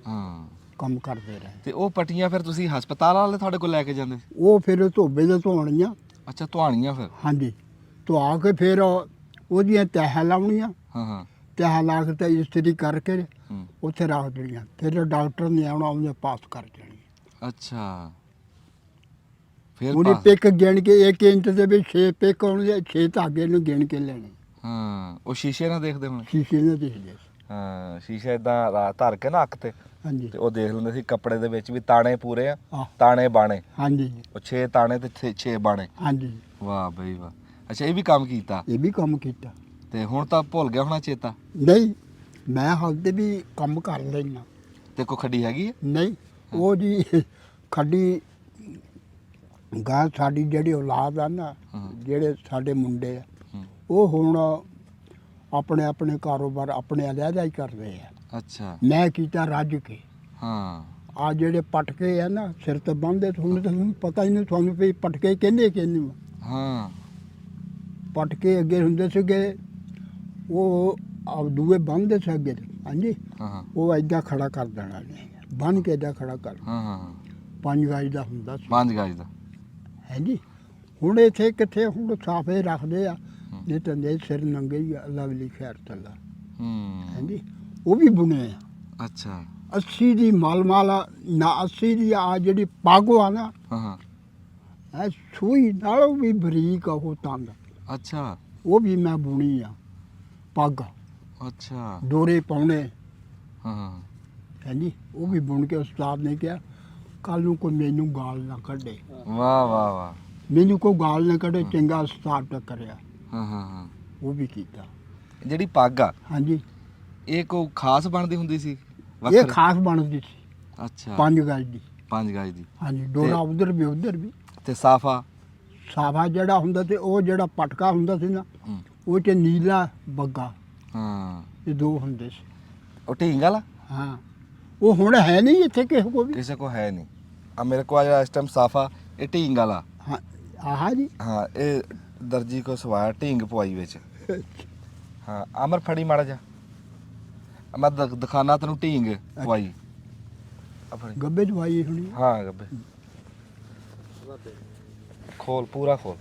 ਹਾਂ ਕੰਮ ਕਰਦੇ ਰਹੇ। ਤੇ ਉਹ ਪੱਟੀਆਂ ਫਿਰ ਤੁਸੀਂ ਹਸਪਤਾਲ ਵਾਲੇ ਤੁਹਾਡੇ ਕੋਲ ਲੈ ਕੇ ਜਾਂਦੇ ਸੀ? ਉਹ ਫਿਰ ਧੋਬੇ ਦੇ ਧੋਣੀਆਂ। ਅੱਛਾ ਧੁਆਣੀਆਂ ਫਿਰ? ਹਾਂਜੀ ਧਵਾ ਕੇ ਫਿਰ ਉਹਦੀਆਂ ਤਹਿ ਲਾਉਣੀਆਂ। ਹਾਂ ਤਹਿ ਲਾ ਕੇ ਤੇ ਇਸਤਰੀ ਕਰਕੇ ਹੂੰ। ਉੱਥੇ ਰੱਖ ਦੇਣੀਆਂ। ਫਿਰ ਡਾਕਟਰ ਨੇ ਆਉਣਾ, ਉਹਨੇ ਪਾਸ ਕਰ ਦੇਣੀ। ਅੱਛਾ ਫਿਰ ਉਹਨੇ ਪਿੱਕ ਗਿਣ ਕੇ 1 ਇੰਚ ਦੇ ਵਿੱਚ 6 ਪਿੱਕ ਆਉਣਗੇ, 6 ਧਾਗੇ ਨੂੰ ਗਿਣ ਕੇ ਲੈਣੇ। ਹਾਂ ਉਹ ਸ਼ੀਸ਼ੇ ਨਾਲ ਦੇਖਦੇ ਹੁਣ? ਸ਼ੀਸ਼ੇ ਨਾਲ ਦੇਖਦੇ ਸੀ। ਹਾਂ ਸ਼ੀਸ਼ਾ ਇਦਾਂ ਧਰ ਕੇ ਨਾ ਅੱਖ ਤੇ ਹਾਂਜੀ ਤੇ ਉਹ ਦੇਖ ਲੈਂਦੇ ਸੀ ਕੱਪੜੇ ਦੇ ਵਿੱਚ ਵੀ ਤਾਣੇ ਪੂਰੇ ਆ, ਆਹ, ਤਾਣੇ ਬਾਣੇ। ਹਾਂਜੀ ਉਹ 6 ਤਾਣੇ ਤੇ 6 ਬਾਣੇ। ਹਾਂਜੀ ਵਾਹ ਬਈ ਵਾਹ। ਅੱਛਾ ਇਹ ਵੀ ਕੰਮ ਕੀਤਾ ਇਹ ਵੀ ਕੰਮ ਕੀਤਾ। ਤੇ ਹੁਣ ਤਾਂ ਭੁੱਲ ਗਿਆ ਹੋਣਾ ਚੇਤਾ? ਨਹੀਂ ਮੈਂ ਹਾਲੇ ਵੀ ਕੰਮ ਕਰ ਲੈਣਾ। ਤੇ ਕੋ ਖੱਡੀ ਹੈਗੀ ਹੈ? ਨਹੀਂ ਉਹ ਜੀ ਖੱਡੀ ਗਾਂ ਸਾਡੀ ਜਿਹੜੀ ਔਲਾਦ ਆ ਨਾ, ਹਾਂ। ਜਿਹੜੇ ਸਾਡੇ ਮੁੰਡੇ ਆ, ਹੂੰ। ਉਹ ਹੁਣ ਆਪਣੇ ਆਪਣੇ ਕਾਰੋਬਾਰ ਆਪਣੇ ਅਲੱਗਾ ਹੀ ਕਰ ਰਹੇ ਆ। ਅੱਛਾ ਮੈਂ ਕੀਤਾ ਰੱਜ ਕੇ। ਹਾਂ ਆ ਜਿਹੜੇ ਪਟਕੇ ਆ ਨਾ ਸਿਰ ਤੇ ਬੰਨ੍ਹਦੇ, ਤੁਹਾਨੂੰ ਪਤਾ ਹੀ ਨਹੀਂ ਤੁਹਾਨੂੰ ਵੀ ਪਟਕੇ ਕਹਿੰਦੇ ਕਿਹਨੂੰ। ਹਾਂ ਪਟਕੇ ਅੱਗੇ ਹੁੰਦੇ ਸੀਗੇ, ਉਹ ਦੂਏ ਬੰਨ੍ਹਦੇ ਸੀ ਅੱਗੇ। ਹਾਂਜੀ ਹਾਂ ਉਹ ਐਦਾਂ ਖੜਾ ਕਰ ਦੇਣਾ ਨੇ, ਬੰਨ੍ਹ ਕੇ ਐਦਾਂ ਖੜਾ ਕਰ। ਹਾਂ ਹਾਂ 5 ਗਜ ਦਾ ਹੁੰਦਾ ਸੀ। 5 ਗਜ ਦਾ। ਹਾਂਜੀ ਹੁਣ ਇੱਥੇ ਕਿੱਥੇ, ਹੁਣ ਸਾਫੇ ਰੱਖਦੇ ਆ, ਨਹੀਂ ਤਾਂ ਦੇ ਸਿਰ ਨੰਗੇ ਹੀ ਆ, ਲਵਲੀ ਖੈਰ ਤੱਲਾ। ਹੂੰ ਹਾਂਜੀ ਉਹ ਵੀ ਬੁਣੇ ਆ। ਅੱਛਾ 80 ਦੀ ਮਲਮਲ ਨਾ, 80 ਦੀ ਆ ਜਿਹੜੀ ਪਾਗੋ ਆ ਨਾ, ਹਾਂ ਇਹ ਸੂਈ ਨਾਲੋਂ ਵੀ ਬਰੀਕ ਆ ਉਹ ਤੰਦ, ਅੱਛਾ ਉਹ ਵੀ ਮੈਂ ਬੁਣੀ ਆ ਪੱਗ। ਅੱਛਾ ਡੋਰੇ ਪਾਉਣੇ। ਹਾਂ ਹਾਂਜੀ ਉਹ ਵੀ ਬੁਣ ਕੇ ਉਸਤਾਦ ਨੇ ਕਿਹਾ ਕੱਲ ਨੂੰ ਕੋਈ ਮੈਨੂੰ ਗਾਲ ਨਾ ਕੱਢੇ, ਵਾਹ ਵਾਹ ਵਾਹ। ਮੈਨੂੰ ਕੋਈ ਗਾਲ ਨਾ ਕੱਢੇ, ਚੰਗਾ ਉਸਤਾਦ ਟੱਕਰਿਆ। ਹਾਂ ਹਾਂ ਹਾਂ ਉਹ ਵੀ ਕੀਤਾ। ਜਿਹੜੀ ਪੱਗ ਆ ਹਾਂਜੀ ਇਹ ਕੋ ਖਾਸ ਬਣਦੀ ਹੁੰਦੀ ਸੀ? ਇਹ ਵੱਖਰੀ? ਖਾਸ ਬਣਦੀ ਸੀ ਅੱਛਾ 5 ਗਜ ਦੀ। 5 ਗਜ ਦੀ। ਹਾਂਜੀ ਡੋਰਾ ਉਧਰ ਵੀ ਉਧਰ ਵੀ। ਤੇ ਸਾਫਾ? ਸਾਫਾ ਜਿਹੜਾ ਹੁੰਦਾ ਤੇ ਉਹ ਜਿਹੜਾ ਪਟਕਾ ਹੁੰਦਾ ਸੀ ਨਾ, ਹੂੰ। ਉਹ 'ਚ ਨੀਲਾ ਬੱਗਾ, ਹਾਂ ਇਹ 2 ਹੁੰਦੇ ਸੀ। ਉਹ ਢੀਂਗ ਵਾਲਾ? ਹਾਂ ਉਹ ਹੁਣ ਹੈ ਨਹੀਂ ਇੱਥੇ ਕਿਸੇ ਕੋਲ ਵੀ। ਕਿਸੇ ਕੋ ਹੈ ਨਹੀਂ। ਆ ਮੇਰੇ ਕੋਲ ਆ ਜਿਹੜਾ ਇਸ ਟਾਈਮ ਸਾਫਾ, ਇਹ ਢੀਂਗ ਵਾਲਾ। ਹਾਂ ਆਹ ਜੀ ਹਾਂ ਇਹ ਦਰਜੀ ਕੋ ਸਵਾਇਆ, ਢੀਂਗ ਪਵਾਈ ਵਿੱਚ। ਹਾਂ ਅਮਰ ਫੜੀ ਮਾੜਾ ਜਾ, ਮੈਂ ਦਿਖਾਣਾ ਤੈਨੂੰ ਢੀਂਗ ਪਵਾਈ। ਆ ਫੜੀ। ਗੱਬੇ ਦਵਾਈ ਹੋਣੀ। ਹਾਂ ਗੱਬੇ ਖੋਲ, ਪੂਰਾ ਖੋਲ।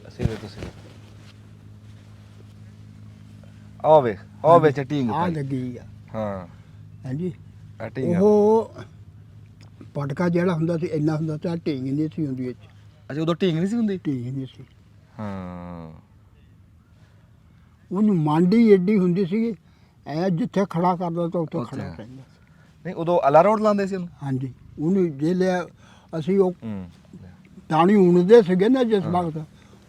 ਸਿਰੇ ਤੋਂ ਸਿਰੇ। ਆ ਵੇ ਆ ਵਿੱਚ ਢੀਂਗ ਆ ਪਾਈ। ਲੱਗੀ ਆ। ਹਾਂ ਹਾਂਜੀ ਆ ਢੀਂਗ। ਉਹ ਪਟਕਾ ਜਿਹੜਾ ਹੁੰਦਾ ਸੀ ਇੰਨਾ ਹੁੰਦਾ ਸੀ, ਢੀਂਗ ਨਹੀਂ ਸੀ ਹੁੰਦੀ ਵਿੱਚ। ਅੱਛਾ ਉਦੋਂ ਢੀਂਗ ਨਹੀਂ ਸੀ ਹੁੰਦੀ? ਢੀਂਗ ਨਹੀਂ ਸੀ। ਹਾਂ ਉਹਨੂੰ ਮਾਂਡੀ ਏਡੀ ਹੁੰਦੀ ਸੀ, ਐ ਜਿੱਥੇ ਖੜਾ ਕਰਦਾ ਤਾਂ ਉੱਥੇ ਉੱਥੇ। ਖੜਾ ਰਹਿੰਦਾ। ਨਹੀਂ ਉਦੋਂ ਅਲਾ ਰੋਡ ਲਾਉਂਦੇ ਸੀ ਉਹਨੂੰ? ਹਾਂਜੀ ਉਹਨੂੰ ਜੇ ਲਿਆ ਅਸੀਂ ਉਹ ਹੂੰ ਟਾਣੀ ਉਣਦੇ ਸੀਗੇ ਨਾ ਜਿਸ ਹਾਂ। ਵਕਤ,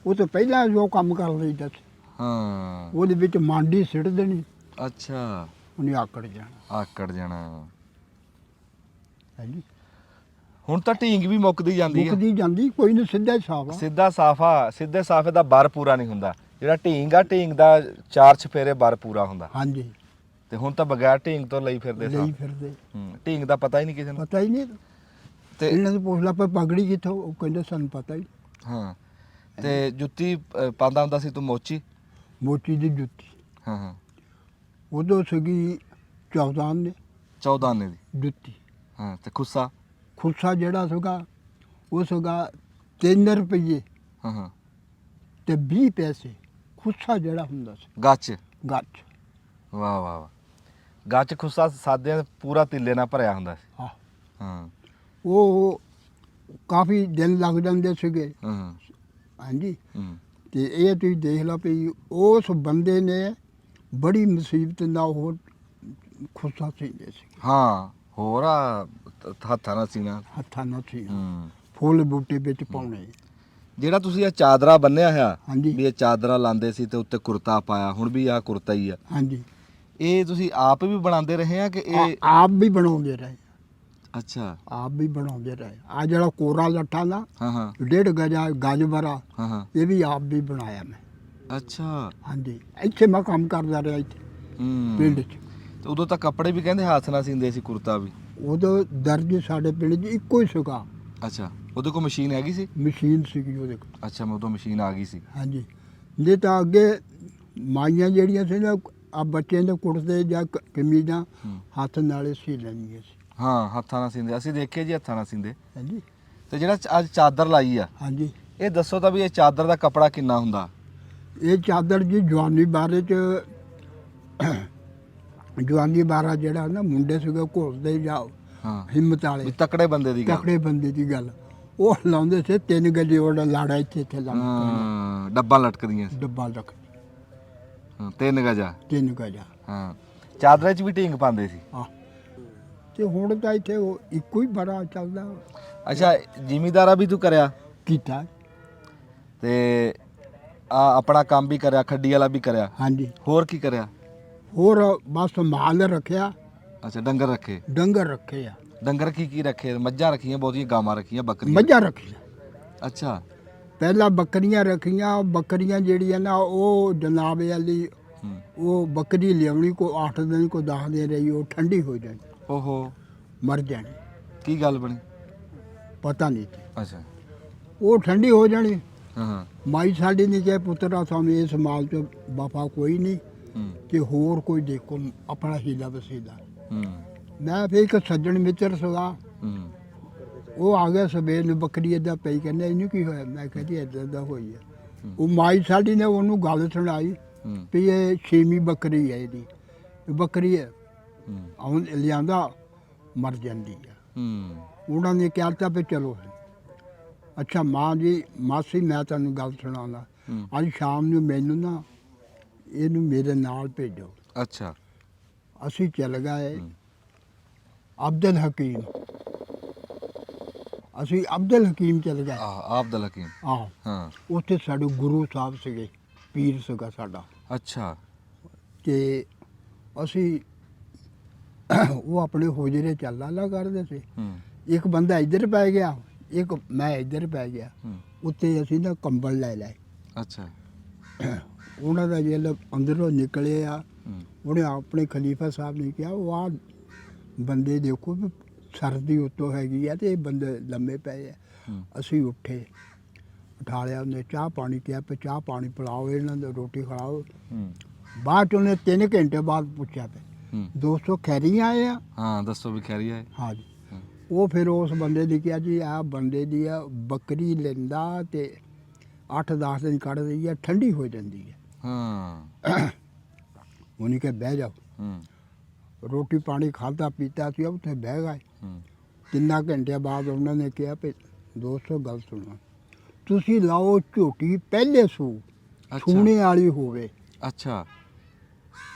ਉਹ ਤੋਂ ਪਹਿਲਾਂ ਜੋ ਕੰਮ ਕਰ ਲਈਦਾ ਸੀ, ਹਾਂ ਉਹਦੇ ਵਿੱਚ ਮਾਂਡੀ ਸਿੱਟ ਦੇਣੀ, ਅੱਛਾ ਉਹਨੇ ਆਕੜ ਜਾਣਾ। ਆਕੜ ਜਾਣਾ। ਹਾਂਜੀ ਹੁਣ ਤਾਂ ਢੀਂਗ ਵੀ ਮੁੱਕਦੀ ਜਾਂਦੀ ਹੈ। ਮੁੱਕਦੀ ਜਾਂਦੀ, ਕੋਈ ਨਹੀਂ ਸਿੱਧਾ ਹੀ ਸਾਫ ਆ। ਸਿੱਧਾ ਸਾਫਾ, ਸਿੱਧੇ ਸਾਫੇ ਦਾ ਬਰ ਪੂਰਾ ਨਹੀਂ ਹੁੰਦਾ। ਜਿਹੜਾ ਢੀਂਗ ਆ, ਢੀਂਗ ਦਾ 4 ਚਫੇਰੇ ਬਰ ਪੂਰਾ ਹੁੰਦਾ। ਹਾਂਜੀ ਤੇ ਹੁਣ ਤਾਂ ਬਗੈਰ ਢੀਂਗ ਤੋਂ ਲਈ ਫਿਰਦੇ ਸਾਂ। ਲਈ ਫਿਰਦੇ, ਢੀਂਗ ਦਾ ਪਤਾ ਹੀ ਨਹੀਂ ਕਿਸੇ ਨੂੰ। ਪਤਾ ਹੀ ਨਹੀਂ। ਤੇ ਇਹਨਾਂ ਨੂੰ ਪੁੱਛ ਲਾ ਪਰ ਪਗੜੀ ਕਿੱਥੋਂ, ਉਹ ਕਹਿੰਦੇ ਸਾਨੂੰ ਪਤਾ ਹੀ। ਹਾਂ ਤੇ ਜੁੱਤੀ ਪਾਉਂਦਾ ਹੁੰਦਾ ਸੀ ਤੂੰ ਮੋਚੀ? ਮੋਚੀ ਦੀ ਜੁੱਤੀ ਹਾਂ ਹਾਂ ਉਦੋਂ ਸੀਗੀ 14 ਨੇ 14 ਆਨੇ ਦੀ। ਜੁੱਤੀ। ਹਾਂ ਤੇ ਖੁੱਸਾ? ਖੁੱਸਾ ਜਿਹੜਾ ਸੀਗਾ ਉਹ ਸੀਗਾ 3 ਰੁਪਏ ਹਾਂ ਹਾਂ ਤੇ 20 ਪੈਸੇ। ਖੁੱਸਾ ਜਿਹੜਾ ਹੁੰਦਾ ਸੀ ਗੱਚ? ਗੱਚ। ਵਾਹ ਵਾਹ ਵਾਹ। ਗੱਚ ਖੁੱਸਾ ਸਾਦਿਆਂ ਪੂਰਾ ਤਿੱਲੇ ਨਾਲ ਭਰਿਆ ਹੁੰਦਾ ਸੀ। ਆਹ ਹਾਂ ਉਹ ਕਾਫੀ ਦਿਨ ਲੱਗ ਜਾਂਦੇ ਸੀਗੇ। ਹਾਂ ਹਾਂਜੀ ਹੂੰ ਤੇ ਇਹ ਤੁਸੀਂ ਦੇਖ ਲਓ ਵੀ ਉਸ ਬੰਦੇ ਨੇ ਬੜੀ ਮੁਸੀਬਤ ਨਾਲ ਉਹ ਖੁੱਸਾ ਸੀਂਦੇ ਸੀ, ਹਾਂ ਹੋਰ ਆ ਹੱਥਾਂ ਨਾਲ ਸੀਣਾ। ਹੱਥਾਂ ਨਾਲ ਸੀ ਹੂੰ ਫੁੱਲ ਬੂਟੇ ਵਿੱਚ ਪਾਉਣੇ। ਜਿਹੜਾ ਤੁਸੀਂ ਇਹ ਚਾਦਰਾ ਬੰਨਿਆ ਹੋਇਆ ਹਾਂਜੀ ਵੀ ਇਹ ਚਾਦਰਾ ਲਾਉਂਦੇ ਸੀ ਤੇ ਉੱਤੇ ਕੁਰਤਾ ਪਾਇਆ, ਹੁਣ ਵੀ ਆ ਕੁਰਤਾ ਹੀ ਆ, ਹਾਂਜੀ ਇਹ ਤੁਸੀਂ ਆਪ ਵੀ ਬਣਾਉਂਦੇ ਰਹੇ ਆ ਕਿ ਇਹ? ਆਪ ਵੀ ਬਣਾਉਂਦੇ ਰਹੇ, ਅੱਛਾ ਆਪ ਵੀ ਬਣਾਉਂਦੇ ਰਹੇ। ਆ ਜਿਹੜਾ ਕੋਰਾ ਲੱਠਾ ਨਾ ਹਾਂ ਹਾਂ 1.5 ਗਜ ਭਰਾ, ਹਾਂ ਹਾਂ ਇਹ ਵੀ ਆਪ ਵੀ ਬਣਾਇਆ ਮੈਂ। ਅੱਛਾ ਹਾਂਜੀ ਇੱਥੇ ਮੈਂ ਕੰਮ ਕਰਦਾ ਰਿਹਾ ਇੱਥੇ ਪਿੰਡ 'ਚ। ਤੇ ਉਦੋਂ ਤਾਂ ਕੱਪੜੇ ਵੀ ਕਹਿੰਦੇ ਹੱਥ ਨਾਲ ਸੀਂਦੇ ਸੀ, ਕੁਰਤਾ ਵੀ। ਉਦੋਂ ਦਰਜੀ ਸਾਡੇ ਪਿੰਡ 'ਚ ਇੱਕੋ ਹੀ ਸੀਗਾ, ਅੱਛਾ ਉਹਦੇ ਕੋਲ ਮਸ਼ੀਨ ਹੈਗੀ ਸੀ? ਮਸ਼ੀਨ ਸੀਗੀ ਉਹਦੇ ਕੋਲ। ਅੱਛਾ ਮੈਂ ਉਦੋਂ ਮਸ਼ੀਨ ਆ ਗਈ ਸੀ। ਹਾਂਜੀ ਨਹੀਂ ਤਾਂ ਅੱਗੇ ਮਾਈਆਂ ਜਿਹੜੀਆਂ ਸੀ ਨਾ ਆ ਬੱਚਿਆਂ ਦੇ ਕੁੜਤੇ ਜਾਂ ਕਮੀਜ਼ਾਂ ਹੂੰ। ਹੱਥ ਨਾਲੇ ਸੀ ਲੈਂਦੀਆਂ ਸੀ। ਹਾਂ ਹੱਥਾਂ ਨਾਲ ਸੀਂਦੇ, ਅਸੀਂ ਦੇਖੇ ਜੀ ਹੱਥਾਂ ਨਾਲ ਸੀਂਦੇ। ਹਾਂਜੀ ਤੇ ਜਿਹੜਾ ਅੱਜ ਚਾਦਰ ਲਾਈ ਆ, ਹਾਂਜੀ ਇਹ ਦੱਸੋ ਤਾਂ ਵੀ ਇਹ ਚਾਦਰ ਦਾ ਕੱਪੜਾ ਕਿੰਨਾ ਹੁੰਦਾ? ਇਹ ਚਾਦਰ ਜੀ ਜਵਾਨੀ ਬਾਰੇ 'ਚ ਜਵਾਨੀ ਬਾਰਾ ਜਿਹੜਾ ਨਾ ਮੁੰਡੇ ਸੀਗੇ ਘੋਲਦੇ ਜਾਂ ਹਾਂ ਹਿੰਮਤ ਵਾਲੇ ਵੀ ਤਕੜੇ ਬੰਦੇ ਦੀ ਗੱਲ। ਤਕੜੇ ਬੰਦੇ ਦੀ ਗੱਲ, ਉਹ ਲਾਉਂਦੇ ਸੀ 3 ਗੱਜੇ ਉਹਦਾ ਲਾੜਾ ਇੱਥੇ ਲਾਉਂਦੇ ਹਾਂ ਡੱਬਾਂ ਲਟਕਦੀਆਂ ਸੀ। ਡੱਬਾ ਰੱਖ ਹਾਂ 3 ਗਜਾ। 3 ਗਜਾ। ਹਾਂ ਚਾਦਰਾਂ 'ਚ ਵੀ ਢੀਂਗ ਪਾਉਂਦੇ ਸੀ। ਹਾਂ ਤੇ ਹੁਣ ਤਾਂ ਇੱਥੇ ਉਹ ਇੱਕੋ ਹੀ ਬੜਾ ਚੱਲਦਾ ਅੱਛਾ ਜ਼ਿਮੀਦਾਰਾ ਵੀ ਤੂੰ ਕਰਿਆ ਕੀਤਾ। ਤੇ ਆ ਆਪਣਾ ਕੰਮ ਵੀ ਕਰਿਆ, ਖੱਡੀ ਵਾਲਾ ਵੀ ਕਰਿਆ, ਹਾਂਜੀ ਹੋਰ ਕੀ ਕਰਿਆ? ਹੋਰ ਬਸ ਮਾਲ ਰੱਖਿਆ, ਅੱਛਾ ਡੰਗਰ ਰੱਖੇ। ਡੰਗਰ ਰੱਖੇ ਆ, ਡੰਗਰ ਕੀ ਰੱਖੇ? ਮੱਝਾਂ ਰੱਖੀਆਂ ਬਹੁਤੀਆਂ, ਗਾਵਾਂ ਰੱਖੀਆਂ, ਬੱਕਰੀਆਂ? ਮੱਝਾਂ ਰੱਖੀਆਂ। ਅੱਛਾ ਪਹਿਲਾਂ ਬੱਕਰੀਆਂ ਰੱਖੀਆਂ, ਬੱਕਰੀਆਂ ਜਿਹੜੀਆਂ ਨਾ ਉਹ ਜਨਾਬ ਵਾਲੀ ਹੂੰ। ਉਹ ਬੱਕਰੀ ਲਿਆਉਣੀ ਕੋ 8 ਦਿਨ ਕੋ 10 ਦਿਨ ਰਹੀ, ਉਹ ਠੰਡੀ ਹੋ ਜਾਣੀ, ਓਹੋ ਮਰ ਜਾਣੀ, ਕੀ ਗੱਲ ਬਣੀ? ਪਤਾ ਨਹੀਂ ਸੀ। ਅੱਛਾ ਉਹ ਠੰਡੀ ਹੋ ਜਾਣੀ। ਹਾਂ ਹਾਂ ਮਾਈ ਸਾਡੀ ਨੇ ਕਿਹਾ ਪੁੱਤਰਾ ਸਾਨੂੰ ਇਸ ਮਾਲ 'ਚ ਵਫਾ ਕੋਈ ਨਹੀਂ ਹੂੰ ਕਿ ਹੋਰ ਕੋਈ ਦੇਖੋ ਆਪਣਾ ਹੀਲਾ ਵਸੀਲਾ। ਹੂੰ ਮੈਂ ਫਿਰ ਇੱਕ ਸੱਜਣ ਮਿੱਤਰ ਸੀਗਾ, ਹੂੰ ਉਹ ਆ ਗਿਆ ਸਵੇਰ ਨੂੰ, ਬੱਕਰੀ ਏਦਾਂ ਪਈ, ਕਹਿੰਦਾ ਇਹਨੂੰ ਕੀ ਹੋਇਆ? ਮੈਂ ਕਿਹਾ ਜੀ ਏਦਾਂ ਦਾ ਹੋਈ ਹੈ। ਉਹ ਮਾਈ ਸਾਡੀ ਨੇ ਉਹਨੂੰ ਗੱਲ ਸੁਣਾਈ ਹੂੰ ਵੀ ਇਹ 6ਵੀਂ ਬੱਕਰੀ ਹੈ ਇਹਦੀ, ਇਹ ਬੱਕਰੀ ਹੈ ਹੂੰ ਹੁਣ ਲਿਆਂਦਾ ਮਰ ਜਾਂਦੀ ਹੈ। ਹੂੰ ਉਹਨਾਂ ਨੇ ਕਿਹਾ ਤਾਂ ਵੀ ਚਲੋ। ਅੱਛਾ ਮਾਂ ਜੀ ਮਾਸੀ ਮੈਂ ਤੁਹਾਨੂੰ ਗੱਲ ਸੁਣਾਉਂਦਾ, ਹੂੰ। ਅੱਜ ਸ਼ਾਮ ਨੂੰ ਮੈਨੂੰ ਨਾ ਇਹਨੂੰ ਮੇਰੇ ਨਾਲ ਭੇਜੋ। ਅੱਛਾ ਅਸੀਂ ਚੱਲ ਗਏ ਅਬਦੁਲ ਹਕੀਮ, ਅਸੀਂ ਅਬਦੁਲ ਹਕੀਮ ਚੱਲ ਗਏ। ਆਪ ਦਾ ਲਕੀਮ। ਆਹੋ ਹਾਂ ਉੱਥੇ ਸਾਡੇ ਗੁਰੂ ਸਾਹਿਬ ਸੀਗੇ, ਪੀਰ ਸੀਗਾ ਸਾਡਾ। ਅੱਛਾ ਤੇ ਅਸੀਂ ਉਹ ਆਪਣੇ ਹੋਜਰੇ ਚੱਲਾ ਕਰਦੇ ਸੀ। ਹੂੰ ਇੱਕ ਬੰਦਾ ਇੱਧਰ ਪੈ ਗਿਆ, ਇੱਕ ਮੈਂ ਇੱਧਰ ਪੈ ਗਿਆ। ਹੂੰ ਉੱਤੇ ਅਸੀਂ ਨਾ ਕੰਬਲ ਲੈ ਲਏ। ਅੱਛਾ ਉਹਨਾਂ ਦਾ ਜਿਹੜਾ ਅੰਦਰੋਂ ਨਿਕਲੇ ਆ, ਹੂੰ ਉਹਨੇ ਆਪਣੇ ਖਲੀਫਾ ਸਾਹਿਬ ਨੇ ਕਿਹਾ ਉਹ ਆ ਬੰਦੇ ਦੇਖੋ ਵੀ ਸਰਦੀ ਉੱਤੋਂ ਹੈਗੀ ਆ ਤੇ ਇਹ ਬੰਦੇ ਲੰਮੇ ਪਏ ਆ। ਹੂੰ ਅਸੀਂ ਉੱਠੇ, ਉਠਾ ਲਿਆ, ਉਹਨੇ ਚਾਹ ਪਾਣੀ ਕਿਹਾ ਵੀ ਚਾਹ ਪਾਣੀ ਪਿਲਾਓ ਇਹਨਾਂ ਨੂੰ, ਰੋਟੀ ਖਿਲਾਓ। ਹੂੰ ਬਾਅਦ 'ਚ ਉਹਨੇ 3 ਘੰਟੇ ਬਾਅਦ ਪੁੱਛਿਆ ਪਿਆ ਹੂੰ 200 ਖੈਰੀ ਆਏ ਆ? ਹਾਂ ਦੱਸੋ ਵੀ ਖੈਰੀ ਹੈ? ਹਾਂ ਜੀ। ਹੂੰ। ਉਹ ਫਿਰ ਉਸ ਬੰਦੇ ਨੇ ਕਿਹਾ ਜੀ ਆਹ ਬੰਦੇ ਦੀ ਆ ਬੱਕਰੀ ਲੈਂਦਾ ਤੇ 8-10 ਦਿਨ ਕੱਢ ਦਈ ਆ, ਠੰਡੀ ਹੋ ਜਾਂਦੀ ਹੈ। ਹਾਂ ਉਹਨੇ ਕਿਹਾ ਬਹਿ ਜਾਓ। ਹੂੰ ਰੋਟੀ ਪਾਣੀ ਖਾਧਾ ਪੀਤਾ ਸੀ, ਉੱਥੇ ਬਹਿ ਗਏ। ਹੂੰ 3 ਘੰਟਿਆਂ ਬਾਅਦ ਉਹਨਾਂ ਨੇ ਕਿਹਾ ਵੀ ਦੋਸਤੋ ਗੱਲ ਸੁਣੋ, ਤੁਸੀਂ ਲਾਓ ਝੋਟੀ ਪਹਿਲੇ ਸੂਣੇ ਵਾਲੀ ਹੋਵੇ। ਅੱਛਾ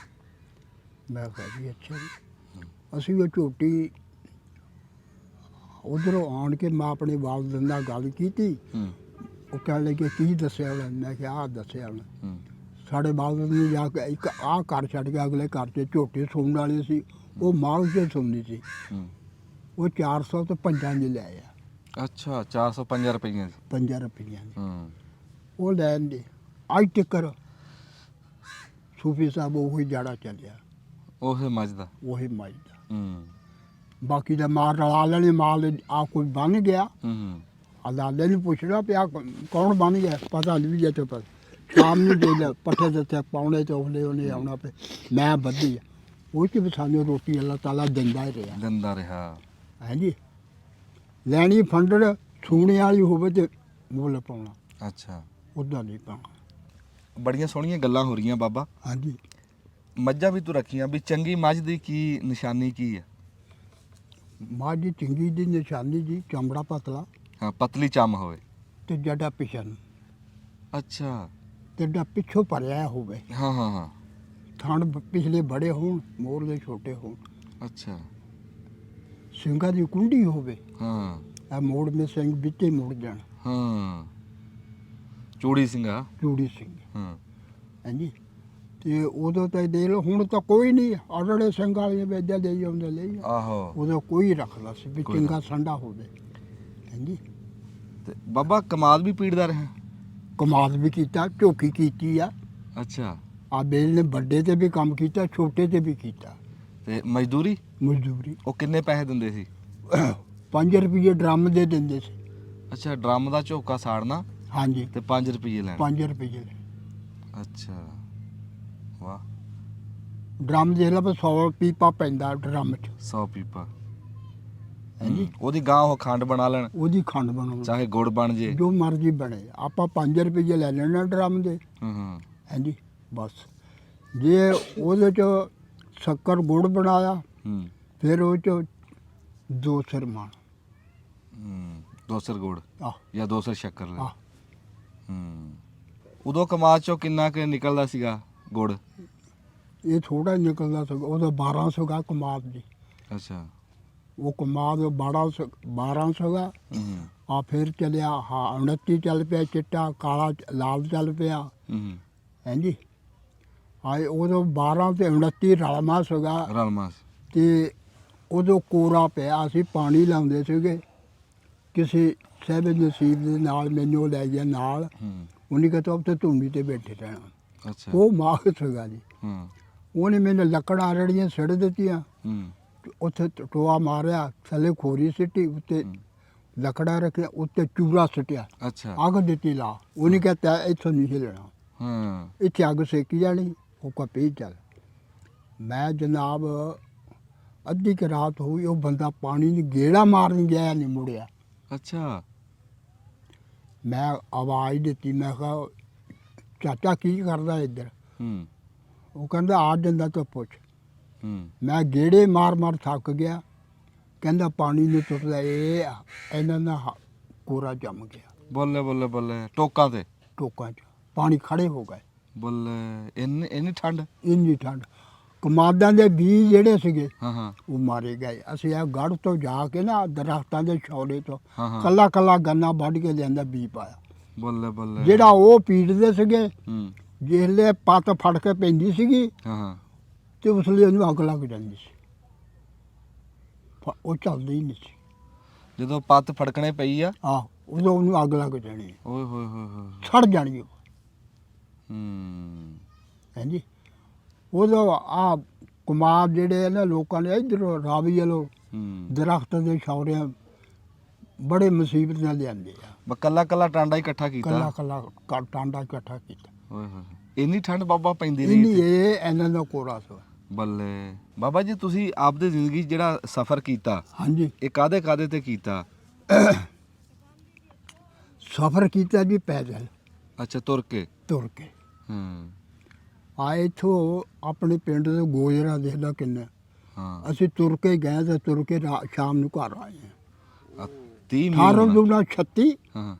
ਮੈਂ ਕਿਹਾ ਜੀ ਅੱਛਾ ਜੀ। ਅਸੀਂ ਉਹ ਝੋਟੀ ਉਧਰੋਂ ਆਣ ਕੇ ਮੈਂ ਆਪਣੇ ਵਾਲਦ ਨਾਲ ਗੱਲ ਕੀਤੀ। ਹੂੰ ਉਹ ਕਹਿਣ ਲੱਗੇ ਕੀ ਦੱਸਿਆ ਉਹਨੇ? ਮੈਂ ਕਿਹਾ ਆਹ ਦੱਸਿਆ ਉਹਨੇ। ਹੂੰ ਸਾਡੇ ਵਾਲਦ ਨੇ ਜਾ ਕੇ ਇੱਕ ਆਹ ਘਰ ਛੱਡ ਕੇ ਅਗਲੇ ਘਰ 'ਚ ਝੋਟੀ ਸੁਣਨ ਵਾਲੀ ਸੀ, ਉਹ ਮਾਲ 'ਚ ਸੁਣਨੀ ਸੀ। ਹੂੰ ਉਹ 400 ਤੋਂ 5 ਦੀ ਲੈ ਆ। ਅੱਛਾ 405 ਰੁਪਈਆਂ ਦੀ। 5 ਰੁਪਈਆਂ ਦੀ ਹੂੰ ਉਹ ਲੈਣ ਦੇ। ਅੱਜ ਤੱਕ ਸੂਫੀ ਸਾਹਿਬ ਉਹੀ ਜਾੜਾ ਚੱਲਿਆ, ਉਹ ਮੱਝ ਦਾ। ਉਹੀ ਮੱਝ ਦਾ। ਹੂੰ ਬਾਕੀ ਦਾ ਮਾਲ ਰਲਾ ਲੈਣੇ, ਮਾਲ ਆ ਕੋਈ ਬਣ ਗਿਆ, ਹੂੰ ਅਦਾਲੇ ਨੂੰ ਪੁੱਛਣਾ ਪਿਆ ਕੌਣ ਬਣ ਗਿਆ, ਪਤਾ ਨਹੀਂ ਜੇ ਤੋਂ ਸ਼ਾਮ ਨੂੰ ਦੇ ਲੈ ਪੱਠੇ ਦਿੱਤੇ ਪਾਉਣੇ ਤੇ ਉਹਨੇ ਆਉਣਾ ਪਏ ਮੈਂ ਬੱਧੀ ਆ। ਉਹ 'ਚ ਵੀ ਸਾਨੂੰ ਰੋਟੀ ਅੱਲਾਹ ਤਾਲਾ ਦਿੰਦਾ ਹੀ ਰਿਹਾ। ਦਿੰਦਾ ਰਿਹਾ। ਹਾਂਜੀ ਲੈਣੀ ਫੰਡੜ ਸੂਣੇ ਵਾਲੀ ਹੋਵੇ ਤੇ ਮੁੱਲ ਪਾਉਣਾ, ਅੱਛਾ ਉੱਦਾਂ ਨਹੀਂ ਪਾਉਣਾ। ਬੜੀਆਂ ਸੋਹਣੀਆਂ ਗੱਲਾਂ ਹੋ ਰਹੀਆਂ ਬਾਬਾ। ਹਾਂਜੀ ਮੱਝਾਂ ਵੀ ਤੂੰ ਰੱਖੀਆਂ, ਵੀ ਚੰਗੀ ਮੱਝ ਦੀ ਕੀ ਨਿਸ਼ਾਨੀ ਕੀ ਹੈ? ਮੱਝ ਚੰਗੀ ਦੀ ਨਿਸ਼ਾਨੀ ਜੀ ਚਮੜਾ ਪਤਲਾ ਹਾਂ ਪਤਲੀ ਚੰਮ ਹੋਵੇ ਤੇ ਜੱਡਾ ਪਿਛਨ। ਅੱਛਾ ਤੇ ਡਾ ਪਿੱਛੋਂ ਭਰਿਆ ਹੋਵੇ, ਹਾਂ ਹਾਂ ਹਾਂ ਥਣ ਪਿਛਲੇ ਬੜੇ ਹੋਣ, ਮੋਰਲੇ ਛੋਟੇ ਹੋਣ, ਅੱਛਾ ਸਿੰਘਾਂ ਦੀ ਕੁੰਡੀ ਹੋਵੇ, ਹਾਂ ਇਹ ਮੋੜ ਮੇ ਸਿੰਘ ਵਿੱਚੇ ਮੁੜ ਜਾਣ, ਹਾਂ ਚੂੜੀ ਸਿੰਘਾ ਚੂੜੀ ਸਿੰਘ। ਹਾਂ ਹਾਂਜੀ, ਤੇ ਉਦੋਂ ਤਾਂ ਦੇਖ ਲਓ, ਹੁਣ ਤਾਂ ਕੋਈ ਨਹੀਂ, ਅੜੜੇ ਸਿੰਘ ਵਾਲੀਆਂ ਵੇਜਾਂ ਦੇਈ ਆਉਂਦੇ ਲਈ, ਆਹੋ ਉਦੋਂ ਕੋਈ ਰੱਖਦਾ ਸੀ ਵੀ ਕੋਈ ਚੰਗਾ ਸੰਡਾ ਹੋਵੇ। ਹਾਂਜੀ, ਤੇ ਬਾਬਾ ਕਮਾਦ ਵੀ ਪੀੜਦਾ ਰਿਹਾ ਕਮਾਦ ਵੀ ਕੀਤਾ, ਝੋਕੀ ਕੀਤੀ ਆ। ਅੱਛਾ ਆ ਬੇਲ ਨੇ ਵੱਡੇ ਤੇ ਵੀ ਕੰਮ ਕੀਤਾ, ਛੋਟੇ ਤੇ ਵੀ ਕੀਤਾ। ਤੇ ਮਜ਼ਦੂਰੀ ਮਜ਼ਦੂਰੀ ਉਹ ਕਿੰਨੇ ਪੈਸੇ ਦਿੰਦੇ ਸੀ 5 ਰੁਪਏ ਡਰਮ ਦੇ ਦਿੰਦੇ ਸੀ। ਅੱਛਾ ਡਰਮ ਦਾ ਝੋਕਾ ਸਾੜਨਾ ਹਾਂਜੀ, ਤੇ 5 ਰੁਪਏ ਲੈਣੇ 5 ਰੁਪਏ ਅੱਛਾ ਵਾਹ ਡਰਮ ਦੇ ਲਾ 100 ਪੀਪਾ ਪੈਂਦਾ ਡਰਮ 'ਚ। 100 ਪੀਪਾ ਹਾਂਜੀ, ਉਹਦੀ ਗਾਂ ਉਹ ਖੰਡ ਬਣਾ ਲੈਣ ਉਹਦੀ ਖੰਡ ਬਣਾਉਣੀ, ਚਾਹੇ ਗੁੜ ਬਣ ਜੇ ਜੋ ਮਰਜ਼ੀ ਬਣੇ, ਆਪਾਂ 5 ਰੁਪਏ ਲੈ ਲੈਣਾ ਡਰਮ ਦੇ। ਹਾਂ ਹਾਂ ਹਾਂਜੀ, ਬਸ ਜੇ ਉਹਦੇ 'ਚ ਸ਼ੱਕਰ ਗੁੜ ਬਣਾਇਆ, ਹੂੰ ਫਿਰ ਉਹ 'ਚ 2 ਸਿਰ ਮਾਣ। ਦੋਸਰ ਗੁੜ ਆਹ ਜਾਂ ਦੋਸਰ ਸ਼ੱਕਰ ਲੈ ਆਹ ਉਦੋਂ ਕਮਾਦ ਚੋਂ ਕਿੰਨਾ ਕੁ ਨਿਕਲਦਾ ਸੀਗਾ ਗੁੜ ਇਹ ਥੋੜਾ ਨਿਕਲਦਾ ਸੀ, ਉਹਦਾ 1200 ਗਾ ਕਮਾਦ ਦੀ। ਅੱਛਾ ਉਹ ਕਮਾਦ 1200 ਗਾ। ਹੂੰ ਆ ਫਿਰ ਚੱਲਿਆ, ਹਾਂ 29 ਚੱਲ ਪਿਆ, ਚਿੱਟਾ ਕਾਲਾ ਲਾਲ ਚੱਲ ਪਿਆ। ਹੂੰ ਹਾਂਜੀ, ਆਏ ਉਦੋਂ 12 ਤੇ 29 ਰਲਮਾ ਸੀਗਾ, ਰਲਮਾਸ ਤੇ ਉਦੋਂ ਕੋਰਾ ਪਿਆ, ਅਸੀਂ ਪਾਣੀ ਲਾਉਂਦੇ ਸੀਗੇ। ਕਿਸੇ ਸਹਿਬ ਨਸੀਬ ਦੇ ਨਾਲ ਮੈਨੂੰ ਉਹ ਲੈ ਗਿਆ ਨਾਲ, ਹੂੰ ਉਹਨੇ ਕਹਿੰਦਾ ਉੱਥੇ ਧੂਮੀ ਤੇ ਬੈਠੇ ਰਹਿਣਾ। ਅੱਛਾ ਉਹ ਮਾਖ ਸੀਗਾ ਜੀ, ਹੂੰ ਉਹਨੇ ਮੈਨੂੰ ਲੱਕੜਾਂ ਰੜੀਆਂ ਸਿੱਟ ਦਿੱਤੀਆਂ, ਹੂੰ ਉੱਥੇ ਟੋਆ ਮਾਰਿਆ, ਥੱਲੇ ਖੋਰੀ ਸਿੱਟੀ, ਉੱਤੇ ਲੱਕੜਾਂ ਰੱਖਿਆ, ਉੱਤੇ ਚੂਰਾ ਸਿੱਟਿਆ, ਅੱਛਾ ਅੱਗ ਦਿੱਤੀ ਲਾ। ਉਹਨੇ ਕਹਿੰਦਾ ਇੱਥੋਂ ਨਹੀਂ ਹਿੱਲਣਾ, ਹਾਂ ਇੱਥੇ ਅੱਗ ਸੇਕੀ ਜਾਣੀ। ਉਹ ਕਾ ਪੀ ਚੱਲ। ਮੈਂ ਜਨਾਬ ਅੱਧੀ ਕੁ ਰਾਤ ਹੋਈ, ਉਹ ਬੰਦਾ ਪਾਣੀ ਨੂੰ ਗੇੜਾ ਮਾਰਨ ਗਿਆ, ਨਹੀਂ ਮੁੜਿਆ। ਅੱਛਾ ਮੈਂ ਆਵਾਜ਼ ਦਿੱਤੀ, ਮੈਂ ਕਿਹਾ ਚਾਚਾ ਕੀ ਕਰਦਾ ਇੱਧਰ? ਹੂੰ ਉਹ ਕਹਿੰਦਾ ਆ ਜਾਂਦਾ ਤਾਂ ਪੁੱਛ। ਹੂੰ ਮੈਂ ਗੇੜੇ ਮਾਰ ਮਾਰ ਥੱਕ ਗਿਆ। ਕਹਿੰਦਾ ਪਾਣੀ ਨਹੀਂ ਟੁੱਟਦਾ, ਇਹਨਾਂ ਦਾ ਕੋਰਾ ਜੰਮ ਗਿਆ ਬੱਲੇ ਬੱਲੇ ਬੱਲੇ ਟੋਕਾਂ ਤੇ ਟੋਕਾਂ 'ਚ, ਪਾਣੀ ਖੜੇ ਹੋ ਗਏ। ਬੱਲੇ ਇੰਨੀ ਠੰਡ ਇੰਨੀ ਠੰਡ। ਕਮਾਦਾਂ ਦੇ ਬੀਜ ਜਿਹੜੇ ਸੀਗੇ ਹਾਂ ਹਾਂ ਉਹ ਮਾਰੇ ਗਏ। ਅਸੀਂ ਇਹ ਗੜ੍ਹ ਤੋਂ ਜਾ ਕੇ ਨਾ ਦਰਖਤਾਂ ਦੇ ਛੌਲੇ ਤੋਂ ਹਾਂ ਹਾਂ ਕੱਲਾ ਕੱਲਾ ਗੰਨਾ ਵੱਢ ਕੇ ਲਿਆਂਦਾ, ਬੀਜ ਪਾਇਆ। ਬੱਲੇ ਬੱਲੇ ਜਿਹੜਾ ਉਹ ਪੀੜਦੇ ਸੀਗੇ, ਹੂੰ ਜਿਹਲੇ ਪੱਤ ਫੜ ਕੇ ਪੈਂਦੀ ਸੀਗੀ, ਹਾਂ ਹਾਂ ਤੇ ਉਸ ਲਈ ਉਹਨੂੰ ਅੱਗ ਲੱਗ ਜਾਂਦੀ ਸੀ। ਉਹ ਚੱਲਦੀ ਹੀ ਨਹੀਂ ਸੀ। ਜਦੋਂ ਪੱਤ ਫੜਕਣੇ ਪਈ ਆ ਉਦੋਂ ਉਹਨੂੰ ਅੱਗ ਲੱਗ ਜਾਣੀ, ਓਏ ਹੋਏ ਹੋਏ ਹੋਏ ਸੜ ਜਾਣੀ ਉਹ। ਹੂੰ ਹਾਂਜੀ, ਉਦੋਂ ਆ ਕਮਾਦ ਜਿਹੜੇ ਆ ਨਾ, ਲੋਕਾਂ ਨੇ ਇੱਧਰੋਂ ਰਾਵੀ ਵੱਲੋਂ ਹੂੰ ਦਰਖਤ ਦੇ ਛੌਰਿਆਂ ਬੜੇ ਮੁਸੀਬਤ ਨਾਲ ਲਿਆਂਦੇ ਆ। ਬਸ ਕੱਲਾ ਕੱਲਾ ਟਾਂਡਾ ਹੀ ਇਕੱਠਾ ਕੀਤਾ ਕੱਲਾ ਕੱਲਾ ਟਾਂਡਾ ਇਕੱਠਾ ਕੀਤਾ। ਓਏ ਹੋਏ ਇੰਨੀ ਠੰਡ ਬਾਬਾ ਪੈਂਦੀ ਰਹੀ ਇੰਨੀ ਇੱਥੇ? ਇਹਨਾਂ ਦਾ ਕੋਰਾ ਸੀ। ਬੱਲੇ ਬਾਬਾ ਜੀ ਤੁਸੀਂ ਆਪਦੀ ਜ਼ਿੰਦਗੀ 'ਚ ਜਿਹੜਾ ਸਫ਼ਰ ਕੀਤਾ ਹਾਂਜੀ, ਇਹ ਕਾਦੇ ਤੇ ਕੀਤਾ ਸਫ਼ਰ ਕੀਤਾ ਜੀ ਪੈਦਲ ਅੱਛਾ ਤੁਰ ਕੇ ਤੁਰ ਕੇ। ਹੂੰ ਆਏ ਇੱਥੋਂ ਆਪਣੇ ਪਿੰਡ ਦੇ ਗੋਜਰਾ ਦੇਖ ਲਾ ਕਿੰਨਾ। ਹਾਂ ਅਸੀਂ ਤੁਰ ਕੇ ਗਏ ਤੇ ਤੁਰ ਕੇ ਸ਼ਾਮ ਨੂੰ ਘਰ ਆਏ ਹਾਂ। 30 ਮੀਲ 18 ਹੋਣਾ। ਦੂਣਾ 36, ਹਾਂ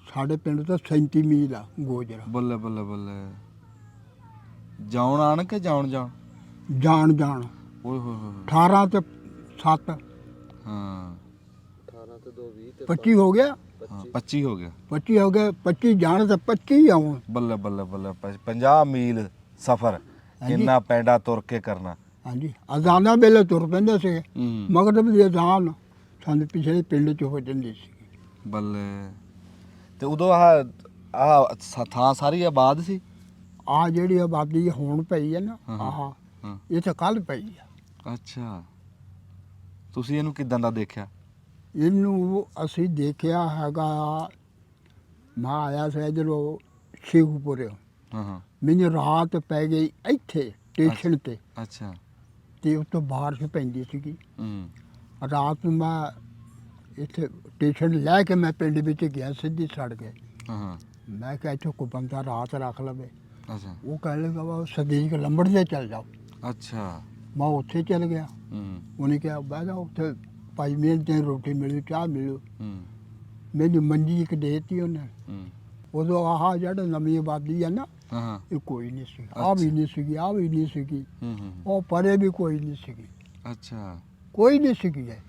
ਸਾਡੇ ਪਿੰਡ ਤੋਂ 37 ਮੀਲ ਆ ਗੋਜਰਾ। ਬੱਲੇ ਬੱਲੇ ਬੱਲੇ ਜਾਉਣ ਆਣ ਕੇ ਜਾਣ ਜਾਣ ਜਾਣ ਜਾਣ ਓਏ ਹੋਏ ਹੋਏ 18 ਤੇ 7 ਹਾਂ 25 ਹੋ ਗਿਆ। ਹਾਂ 25 ਹੋ ਗਿਆ 25 ਹੋ ਗਏ, 25 ਜਾਣ ਤੇ 25 ਆਉਣ। ਬੱਲੇ ਬੱਲੇ ਬੱਲੇ 50 ਮੀਲ ਸਫ਼ਰ ਹਾਂਜੀ। ਇੰਨਾ ਪੈਂਡਾ ਤੁਰ ਕੇ ਕਰਨਾ ਹਾਂਜੀ, ਅਜ਼ਾਨਾਂ ਵੇਲੇ ਤੁਰ ਪੈਂਦੇ ਸੀ। ਹੂੰ ਮਗਰਬ ਦੀ ਅਜ਼ਾਨ ਸਾਨੂੰ ਪਿਛਲੇ ਪਿੰਡ 'ਚ ਹੋ ਜਾਂਦੀ ਸੀ। ਬੱਲੇ ਤੇ ਉਦੋਂ ਆਹ ਥਾਂ ਸਾਰੀ ਆਬਾਦ ਸੀ ਆ ਜਿਹੜੀ ਆਬਾਦੀ ਹੁਣ ਪਈ ਹੈ ਨਾ, ਹਾਂ, ਆਹ ਹਾਂ ਇਹ ਤਾਂ ਕੱਲ ਪਈ ਆ। ਅੱਛਾ ਤੁਸੀਂ ਇਹਨੂੰ ਕਿਦਾਂ ਦਾ ਦੇਖਿਆ ਇਹਨੂੰ ਅਸੀਂ ਦੇਖਿਆ ਹੈਗਾ, ਮੈਂ ਆਇਆ ਸੀ ਇੱਧਰੋਂ ਸ਼ੇਖੂਪੁਰੇ। ਹਾਂ ਹਾਂ ਮੈਨੂੰ ਰਾਤ ਪੈ ਗਈ ਇੱਥੇ ਸਟੇਸ਼ਨ ਤੇ, ਅੱਛਾ ਤੇ ਉੱਤੋਂ ਬਾਰਿਸ਼ ਪੈਂਦੀ ਸੀਗੀ। ਹੂੰ ਰਾਤ ਨੂੰ ਮੈਂ ਇੱਥੇ ਸਟੇਸ਼ਨ ਲੈ ਕੇ ਮੈਂ ਪਿੰਡ ਵਿੱਚ ਗਿਆ, ਸਿੱਧੀ ਸੜਕ ਕੇ। ਹਾਂ ਹਾਂ ਮੈਂ ਕਿਹਾ ਇੱਥੇ ਕੋਈ ਬੰਦਾ ਰਾਤ ਰੱਖ ਲਵੇ। ਅੱਛਾ ਉਹ ਕਹਿ ਲਗਾ ਵਾ ਸਦੀਕ ਲੰਬੜ ਦੇ ਚੱਲ ਜਾਓ। ਅੱਛਾ ਮੈਂ ਉੱਥੇ ਚੱਲ ਗਿਆ। ਹੂੰ ਉਹਨੇ ਕਿਹਾ ਬਹਿ ਜਾ ਉੱਥੇ, ਭਾਈ ਮਿਹਨਤ ਦੀ ਰੋਟੀ ਮਿਲੂ, ਚਾਹ ਮਿਲੂ। ਹੂੰ ਮੈਨੂੰ ਮੰਜੀ ਇੱਕ ਦੇ ਦਿੱਤੀ ਉਹਨੇ। ਹੂੰ ਉਦੋਂ ਆਹ ਜਿਹੜਾ ਨਵੀਂ ਆਬਾਦੀ ਹੈ ਨਾ ਹਾਂ ਹਾਂ ਇਹ ਕੋਈ ਨਹੀਂ ਸੀ, ਆਹ ਵੀ ਨਹੀਂ ਸੀਗੀ, ਆਹ ਵੀ ਨਹੀਂ ਸੀਗੀ, ਉਹ ਪਰੇ ਵੀ ਕੋਈ ਨਹੀਂ ਸੀਗੀ, ਅੱਛਾ ਕੋਈ ਨਹੀਂ ਸੀਗੀ ਹੈ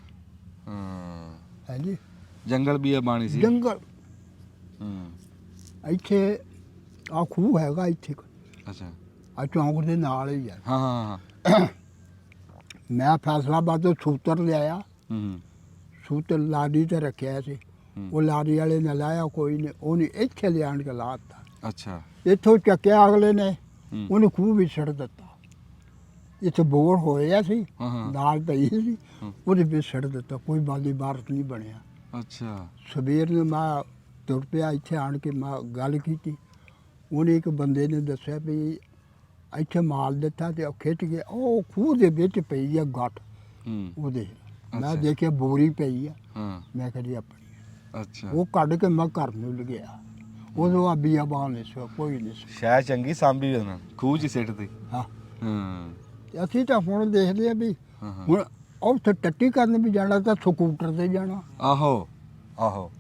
ਹਾਂ ਹਾਂਜੀ। ਜੰਗਲ ਵੀ ਬਾਣੀ ਸੀ ਜੰਗਲ ਹੂੰ ਇੱਥੇ ਆ ਖੂਹ ਹੈਗਾ ਇੱਥੇ, ਅੱਛਾ ਆ ਚੌਂਕ ਦੇ ਨਾਲ ਹੀ ਹੈ। ਹਾਂ ਹਾਂ ਹਾਂ ਮੈਂ ਫੈਸਲਾਬਾਦ ਤੋਂ ਸੂਤਰ ਲਿਆਇਆ, ਹੂੰ ਸੂਤਰ ਲਾਡੀ ਤੇ ਰੱਖਿਆ ਸੀ, ਉਹ ਲਾਡੀ ਵਾਲੇ ਨੇ ਲਾਇਆ ਕੋਈ ਨਹੀਂ, ਉਹਨੇ ਇੱਥੇ ਲਿਆਣ ਕੇ ਲਾਤਾ, ਅੱਛਾ ਇੱਥੋਂ ਚੱਕਿਆ ਅਗਲੇ ਨੇ, ਹੂੰ। ਉਹਨੇ ਖੂਹ ਵੀ ਛੱਡ ਦਿੱਤਾ। ਇੱਥੇ ਬੋਰ ਹੋਇਆ ਸੀ ਹਾਂ ਹਾਂ ਨਾਲ ਪਈ ਸੀ, ਹੂੰ। ਉਹਦੇ ਵਿੱਚ ਛੱਡ ਦਿੱਤਾ, ਕੋਈ ਬਾਲੀ ਬਾਰਤ ਨਹੀਂ ਬਣਿਆ। ਅੱਛਾ ਸਵੇਰ ਨੂੰ ਮੈਂ ਤੁਰ ਪਿਆ, ਇੱਥੇ ਆਣ ਕੇ ਮੈਂ ਗੱਲ ਕੀਤੀ, ਉਹਨੇ ਇੱਕ ਬੰਦੇ ਨੇ ਦੱਸਿਆ ਵੀ ਇੱਥੇ ਮਾਲ ਦਿੱਤਾ ਤੇ ਉਹ ਖਿੱਚ ਕੇ ਉਹ ਖੂਹ ਦੇ ਵਿੱਚ ਪਈ ਆ ਗੱਠ ਹੂੰ ਉਹਦੇ। ਮੈਂ ਅੱਛਾ। ਦੇਖਿਆ ਬੋਰੀ ਪਈ ਆ, ਹਾਂ ਮੈਂ ਕਿਹਾ ਜੀ ਆਪਣੀ। ਅੱਛਾ ਉਹ ਕੱਢ ਕੇ ਮੈਂ ਘਰ ਨੂੰ ਲਗਿਆ, ਉਦੋਂ ਆ ਬੀਆ ਬਾਹ ਨਹੀਂ ਸੀ, ਕੋਈ ਨਹੀਂ ਸੀ। ਸ਼ਾਇ ਚੰਗੀ ਸਾਂਭੀ ਵੀ ਉਹਨਾਂ ਖੂਹ 'ਚ ਹੀ ਸਿੱਟਦੀ ਹਾਂ ਹਾਂ ਤੇ ਅਸੀਂ ਤਾਂ ਹੁਣ ਦੇਖਦੇ ਆ ਵੀ ਹਾਂ ਹਾਂ ਹੁਣ ਉੱਥੇ ਟੱਟੀ ਕਰਨ ਵੀ ਜਾਣਾ ਤਾਂ ਸਕੂਟਰ ਤੇ ਜਾਣਾ, ਆਹੋ ਆਹੋ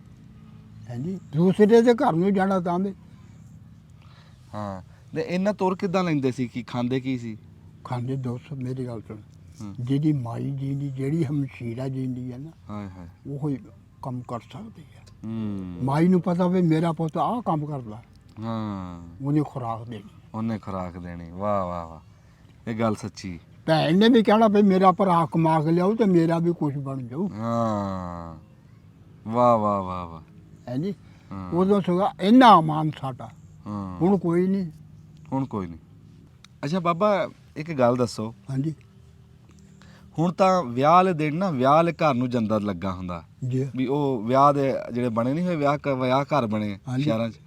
ਹਾਂਜੀ, ਦੂਸਰੇ ਦੇ ਘਰ ਨੂੰ ਜਾਣਾ ਤਾਂ ਵੀ ਹਾਂ ਤੇ ਇਹਨਾਂ ਤੁਰ ਕਿੱਦਾਂ ਲੈਂਦੇ ਸੀ, ਕੀ ਖਾਂਦੇ ਕੀ ਸੀ ਖਾਂਦੇ। ਦੋਸਤ ਮੇਰੀ ਗੱਲ ਸੁਣ, ਹੂੰ। ਜਿਹਦੀ ਮਾਈ ਜੀਂਦੀ, ਜਿਹੜੀ ਹਮਸ਼ੀਰਾ ਜੀਂਦੀ ਹੈ ਨਾ, ਹਾਏ ਹਾਏ ਉਹ ਹੀ ਕੰਮ ਕਰ ਸਕਦੀ ਹੈ। ਹੂੰ ਮਾਈ ਨੂੰ ਪਤਾ ਵੀ ਮੇਰਾ ਪੁੱਤ ਆਹ ਕੰਮ ਕਰਦਾ, ਹਾਂ ਉਹਨੇ ਖੁਰਾਕ ਦੇਣੀ। ਉਹਨੇ ਖੁਰਾਕ ਦੇਣੀ, ਵਾਹ ਵਾਹ ਵਾਹ ਇਹ ਗੱਲ ਸੱਚੀ ਭੈਣ ਨੇ ਵੀ ਕਹਿਣਾ ਵੀ ਮੇਰਾ ਭਰਾ ਕਮਾ ਕੇ ਲਿਆਓ ਤੇ ਮੇਰਾ ਵੀ ਕੁਝ ਬਣ ਜਾਊ, ਹਾਂ ਵਾਹ ਵਾਹ ਵਾਹ ਵਾਹ ਹਾਂਜੀ। ਹਾਂ ਉਦੋਂ ਸੀਗਾ ਇੰਨਾ ਮਾਨ ਸਾਡਾ, ਹਾਂ ਹੁਣ ਕੋਈ ਨਹੀਂ। ਹੁਣ ਕੋਈ ਨਹੀਂ। ਅੱਛਾ ਬਾਬਾ ਇੱਕ ਗੱਲ ਦੱਸੋ, ਹਾਂਜੀ ਹੁਣ ਤਾਂ ਵਿਆਹ ਵਾਲੇ ਦਿਨ ਨਾ ਵਿਆਹ ਵਾਲੇ ਘਰ ਨੂੰ ਜੰਦਰ ਲੱਗਾ ਹੁੰਦਾ ਜੀ ਵੀ ਉਹ ਵਿਆਹ ਦੇ ਜਿਹੜੇ ਬਣੇ ਨਹੀਂ ਹੋਏ ਵਿਆਹ ਘਰ ਬਣੇ ਹਾਂਜੀ। ਸ਼ਹਿਰਾਂ 'ਚ,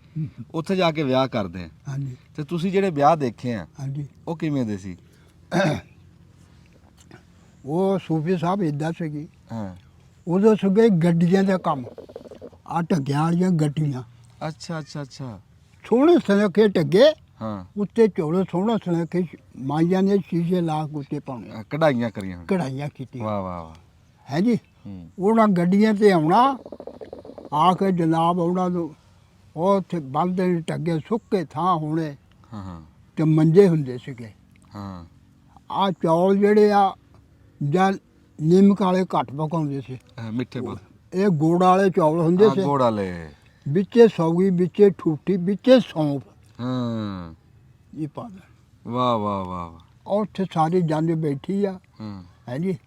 ਉੱਥੇ ਜਾ ਕੇ ਵਿਆਹ ਕਰਦੇ ਆ। ਹਾਂਜੀ ਤੇ ਤੁਸੀਂ ਜਿਹੜੇ ਵਿਆਹ ਦੇਖੇ ਆ ਹਾਂਜੀ। ਉਹ ਕਿਵੇਂ ਦੇ ਸੀ? ਉਹ ਸੂਫੀ ਸਾਹਿਬ ਇਦਾਂ ਸੀਗੀ, ਹਾਂ ਉਦੋਂ ਸੀਗੇ ਗੱਡੀਆਂ ਦਾ ਕੰਮ, ਆ ਢੱਗਿਆਂ ਵਾਲੀਆਂ ਗੱਡੀਆਂ, ਅੱਛਾ ਅੱਛਾ ਅੱਛਾ ਸੋਹਣੇ ਸੁਨੱਖੇ ਢੱਗੇ, ਹਾਂ ਉੱਤੇ ਚੌੜੇ ਸੋਹਣੇ ਸੁਨੱਖੇ ਮਾਈਆਂ ਨੇ ਸ਼ੀਸ਼ੇ ਲਾ ਕੇ ਉੱਤੇ ਪਾਉਣੇ, ਕਢਾਈਆਂ ਕਰੀਆਂ ਹੋਈਆਂ। ਕਢਾਈਆਂ ਕੀਤੀਆਂ, ਵਾਹ ਵਾਹ ਵਾਹ ਹੈ ਜੀ। ਹੂੰ ਉਹਨਾਂ ਗੱਡੀਆਂ ਤੇ ਆਉਣਾ, ਆ ਕੇ ਜਨਾਬ ਉਹਨਾਂ ਨੂੰ ਉਹ ਉੱਥੇ ਬੰਦੇ ਨੇ ਢੱਗੇ ਸੁੱਕੇ ਥਾਂ ਹੋਣੇ ਹਾਂ ਹਾਂ ਤੇ ਮੰਜੇ ਹੁੰਦੇ ਸੀਗੇ। ਹਾਂ ਆ ਚੌਲ ਜਿਹੜੇ ਆ ਜਾਂ ਨਿੰਮਕ ਵਾਲੇ ਘੱਟ ਪਕਾਉਂਦੇ ਸੀ, ਮਿੱਠੇ ਬੋਲ ਇਹ ਗੁੜ ਵਾਲੇ ਚੌਲ ਹੁੰਦੇ ਸੀ, ਗੋੜ ਵਾਲੇ ਵਿੱਚੇ ਸੌਗੀ, ਵਿੱਚੇ ਠੂਠੀ, ਵਿੱਚੇ ਸੌਂਫ, ਹਾਂ ਇਹ ਪਾ ਦੇ। ਵਾਹ ਵਾਹ ਵਾਹ ਵਾਹ ਉੱਥੇ ਸਾਰੀ ਜੰਜ ਬੈਠੀ ਆ, ਹਾਂ ਹੈ ਜੀ।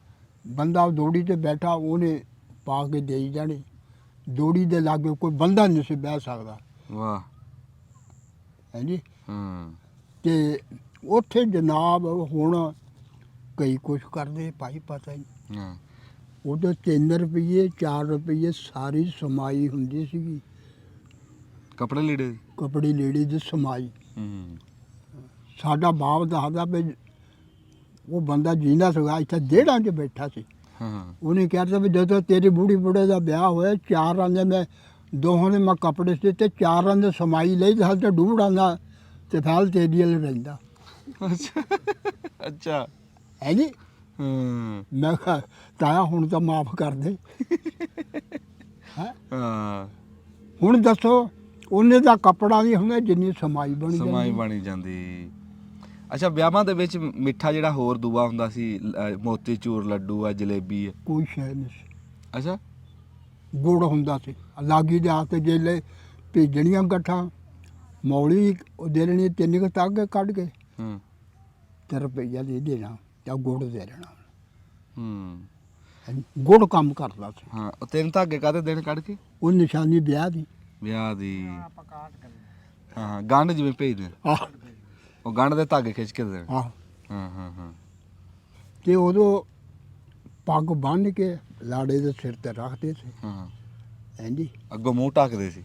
ਬੰਦਾ ਦੋੜੀ ਤੇ ਬੈਠਾ, ਉਹਨੇ ਪਾ ਕੇ ਦੇਈ ਜਾਣੀ, ਦੋੜੀ ਦੇ ਲਾਗੇ ਕੋਈ ਬੰਦਾ ਨਹੀਂ ਸੀ ਬਹਿ ਸਕਦਾ, ਵਾਹ ਹੈ ਜੀ। ਹਾਂ ਤੇ ਉੱਥੇ ਜਨਾਬ ਹੁਣ ਕਈ ਕੁਛ ਕਰਦੇ ਭਾਈ, ਪਤਾ ਹੀ ਹਾਂ ਉਦੋਂ 3 ਰੁਪਏ 4 ਰੁਪਏ ਸਾਰੀ ਸਮਾਈ ਹੁੰਦੀ ਸੀਗੀ, ਕੱਪੜੇ ਲੀੜੇ ਕੱਪੜੇ ਲੀੜੇ ਦੀ ਸਮਾਈ। ਹੂੰ ਸਾਡਾ ਬਾਪ ਦੱਸਦਾ ਵੀ ਉਹ ਬੰਦਾ ਜੀਂਦਾ ਸੀਗਾ, ਇੱਥੇ ਡੇਢਾਂ 'ਚ ਬੈਠਾ ਸੀ, ਹਾਂ ਉਹਨੇ ਕਹਿਤਾ ਵੀ ਜਦੋਂ ਤੇਰੀ ਬੂढ़ी ਬੁੜੇ ਦਾ ਵਿਆਹ ਹੋਇਆ, 4 ਆਂਦੇ ਮੈਂ ਦੋਹਾਂ ਨੇ ਮੈਂ ਕੱਪੜੇ ਸੀ ਤੇ 4 ਆਂਦੇ ਸਮਾਈ ਲਈ ਤੇ ਹਾਲ ਤੇ ਡੂੜ ਆਂਦਾ ਤੇ ਫਾਲ ਤੇਰੀ ਵਾਲ ਰਹਿੰਦਾ, ਅੱਛਾ ਅੱਛਾ ਹੈ ਜੀ। ਹਾਂ ਮੈਂ ਕਿਹਾ ਤਾਇਆ ਹੁਣ ਤਾਂ ਮਾਫ ਕਰ ਦੇ। ਹੈਂ? ਹਾਂ ਹੁਣ ਦੱਸੋ, ਉਹਨੇ ਦਾ ਕੱਪੜਾ ਨਹੀਂ ਹੁੰਦਾ ਜਿੰਨੀ ਸਮਾਈ ਬਣੀ ਸਮਾਈ ਜਾਂਦੀ। ਬਣੀ ਜਾਂਦੀ। ਅੱਛਾ ਵਿਆਹਾਂ ਦੇ ਵਿੱਚ ਮਿੱਠਾ ਜਿਹੜਾ ਹੋਰ ਦੂਆ ਹੁੰਦਾ ਸੀ, ਮੋਤੀ ਚੂਰ ਲੱਡੂ ਆ, ਜਲੇਬੀ ਆ, ਕੋਈ ਸ਼ੈ ਨਹੀਂ ਸੀ, ਅੱਛਾ ਗੁੜ ਹੁੰਦਾ ਸੀ ਲਾਗੀ ਦੇ ਹੱਥ ਜੇਲੇ ਭੇਜਣੀਆਂ ਗੱਠਾਂ, ਮੌਲੀ ਉਹ ਦੇ ਦੇਣੀ 3 ਕੁ ਤਾਗੇ ਕੱਢ ਕੇ ਹੂੰ ਤੇ ਰੁਪਈਆ ਦੇ ਦੇਣਾ ਜਾਂ ਗੁੜ ਦੇ ਦੇਣਾ, ਹੂੰ ਗੁੜ ਕੰਮ ਕਰਦਾ ਸੀ। ਹਾਂ ਉਹ 3 ਧਾਗੇ ਕਾਹਦੇ ਦਿਨ ਕੱਢ ਕੇ? ਉਹ ਨਿਸ਼ਾਨੀ ਵਿਆਹ ਦੀ। ਵਿਆਹ ਦੀ। ਹਾਂ ਹਾਂ ਗੰਢ ਜਿਵੇਂ ਭੇਜਦੇ ਆ, ਆਹ ਉਹ ਗੰਢ ਦੇ ਧਾਗੇ ਖਿੱਚ ਕੇ ਦੇਣ। ਆਹ ਹਾਂ ਹਾਂ ਹਾਂ ਤੇ ਉਦੋਂ ਪੱਗ ਬੰਨ੍ਹ ਕੇ ਲਾੜੇ ਦੇ ਸਿਰ ਤੇ ਰੱਖਦੇ ਸੀ, ਹਾਂ ਹਾਂਜੀ। ਅੱਗੋਂ ਮੂੰਹ ਢੱਕਦੇ ਸੀ।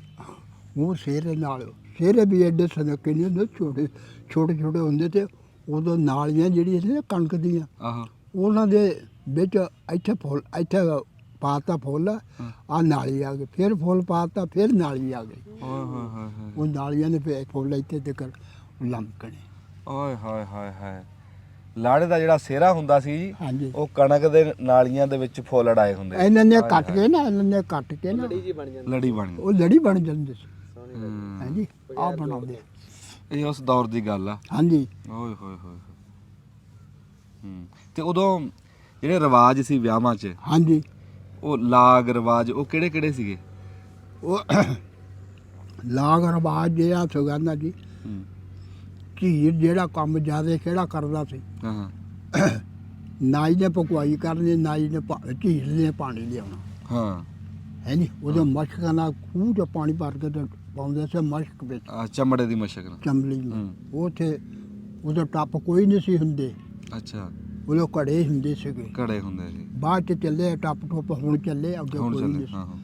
ਉਹ ਸਿਹਰੇ ਨਾਲ, ਸਿਹਰੇ ਵੀ ਐਡੇ ਸਨੱਕੇ ਨਹੀਂ ਹੁੰਦੇ, ਛੋਟੇ ਛੋਟੇ ਛੋਟੇ ਹੁੰਦੇ ਤੇ ਉਦੋਂ ਨਾਲੀਆਂ ਜਿਹੜੀਆਂ ਸੀ ਨਾ ਕਣਕ ਦੀਆਂ, ਆਹੋ ਉਹਨਾਂ ਦੇ ਵਿੱਚ ਇੱਥੇ ਫੁੱਲ, ਇੱਥੇ ਪਾਤਾ ਫੁੱਲ, ਆ ਨਾਲੀ ਆ ਗਈ, ਫਿਰ ਫੁੱਲ ਪਾਤਾ, ਫਿਰ ਨਾਲੀ ਆ ਗਈ, ਓਏ ਹੋਏ ਹੋਏ ਹੋਏ ਉਹ ਨਾਲੀਆਂ ਦੇ ਫਿਰ ਫੁੱਲ ਇੱਥੇ ਤੱਕ ਲੰਮਕਣੇ। ਓਏ ਹੋਏ ਹੋਏ ਹੋਏ। ਲਾੜੇ ਦਾ ਜਿਹੜਾ ਸਿਹਰਾ ਹੁੰਦਾ ਸੀ ਜੀ, ਹਾਂਜੀ, ਉਹ ਕਣਕ ਦੇ ਨਾਲੀਆਂ ਦੇ ਵਿੱਚ ਫੁੱਲ ਅੜਾਏ ਹੁੰਦੇ। ਇਹਨਾਂ ਨੇ ਕੱਟ ਕੇ ਨਾ, ਇਹਨਾਂ ਨੇ ਕੱਟ ਕੇ ਨਾ ਲੜੀ ਬਣ ਜਾਂਦੀ। ਉਹ ਲੜੀ ਬਣ ਜਾਂਦੀ ਸੀ। ਹਾਂਜੀ ਆ ਬਣਾਉਂਦੇ ਇਹ ਉਸ ਦੌਰ ਦੀ ਗੱਲ ਆ। ਹਾਂਜੀ। ਓਏ ਹੋਏ ਹੋਏ। ਤੇ ਉਦੋਂ ਜਿਹੜੇ ਰਿਵਾਜ ਸੀ ਵਿਆਹਾਂ 'ਚ, ਹਾਂਜੀ ਉਹ ਲਾਗ ਰਿਵਾਜ ਉਹ ਕਿਹੜੇ ਕਿਹੜੇ ਸੀਗੇ? ਉਹ ਲਾਗ ਰਿਵਾਜ ਜਿਹੜਾ ਸੀਗਾ ਨਾ ਜੀ, ਝੀਰ ਜਿਹੜਾ ਕੰਮ ਜ਼ਿਆਦਾ ਕਿਹੜਾ ਕਰਦਾ ਸੀ, ਹਾਂ ਹਾਂ ਨਾਈ ਨੇ ਪਕਵਾਈ ਕਰਨੀ, ਨਾਈ ਨੇ ਝੀਰ ਨੇ ਪਾਣੀ ਲਿਆਉਣਾ ਹਾਂ। ਹੈ ਜੀ। ਉਹਦੇ ਮਸ਼ਕਾਂ ਨਾਲ ਖੂਹ 'ਚ ਪਾਣੀ ਭਰ ਕੇ ਤੇ ਪਾਉਂਦੇ ਸੀ ਮਸ਼ਕ ਵਿੱਚ, ਚਮੜੇ ਦੀ ਮਸ਼ਕ ਨਾਲ। ਚਮੜੀ ਨੂੰ। ਉੱਥੇ ਉਹਦੇ ਟੱਪ ਕੋਈ ਨਹੀਂ ਸੀ ਹੁੰਦੇ, ਅੱਛਾ, ਉਹਦੇ ਘੜੇ ਹੁੰਦੇ ਸੀਗੇ। ਘੜੇ ਹੁੰਦੇ ਸੀ। ਬਾਅਦ 'ਚ ਚੱਲੇ ਟੱਪ ਟੁੱਪ, ਹੁਣ ਚੱਲੇ, ਅੱਗੇ ਹੁਣ ਕੋਈ ਚੱਲੇ। ਨਹੀਂ ਸੀ। ਹਾਂ ਹਾਂ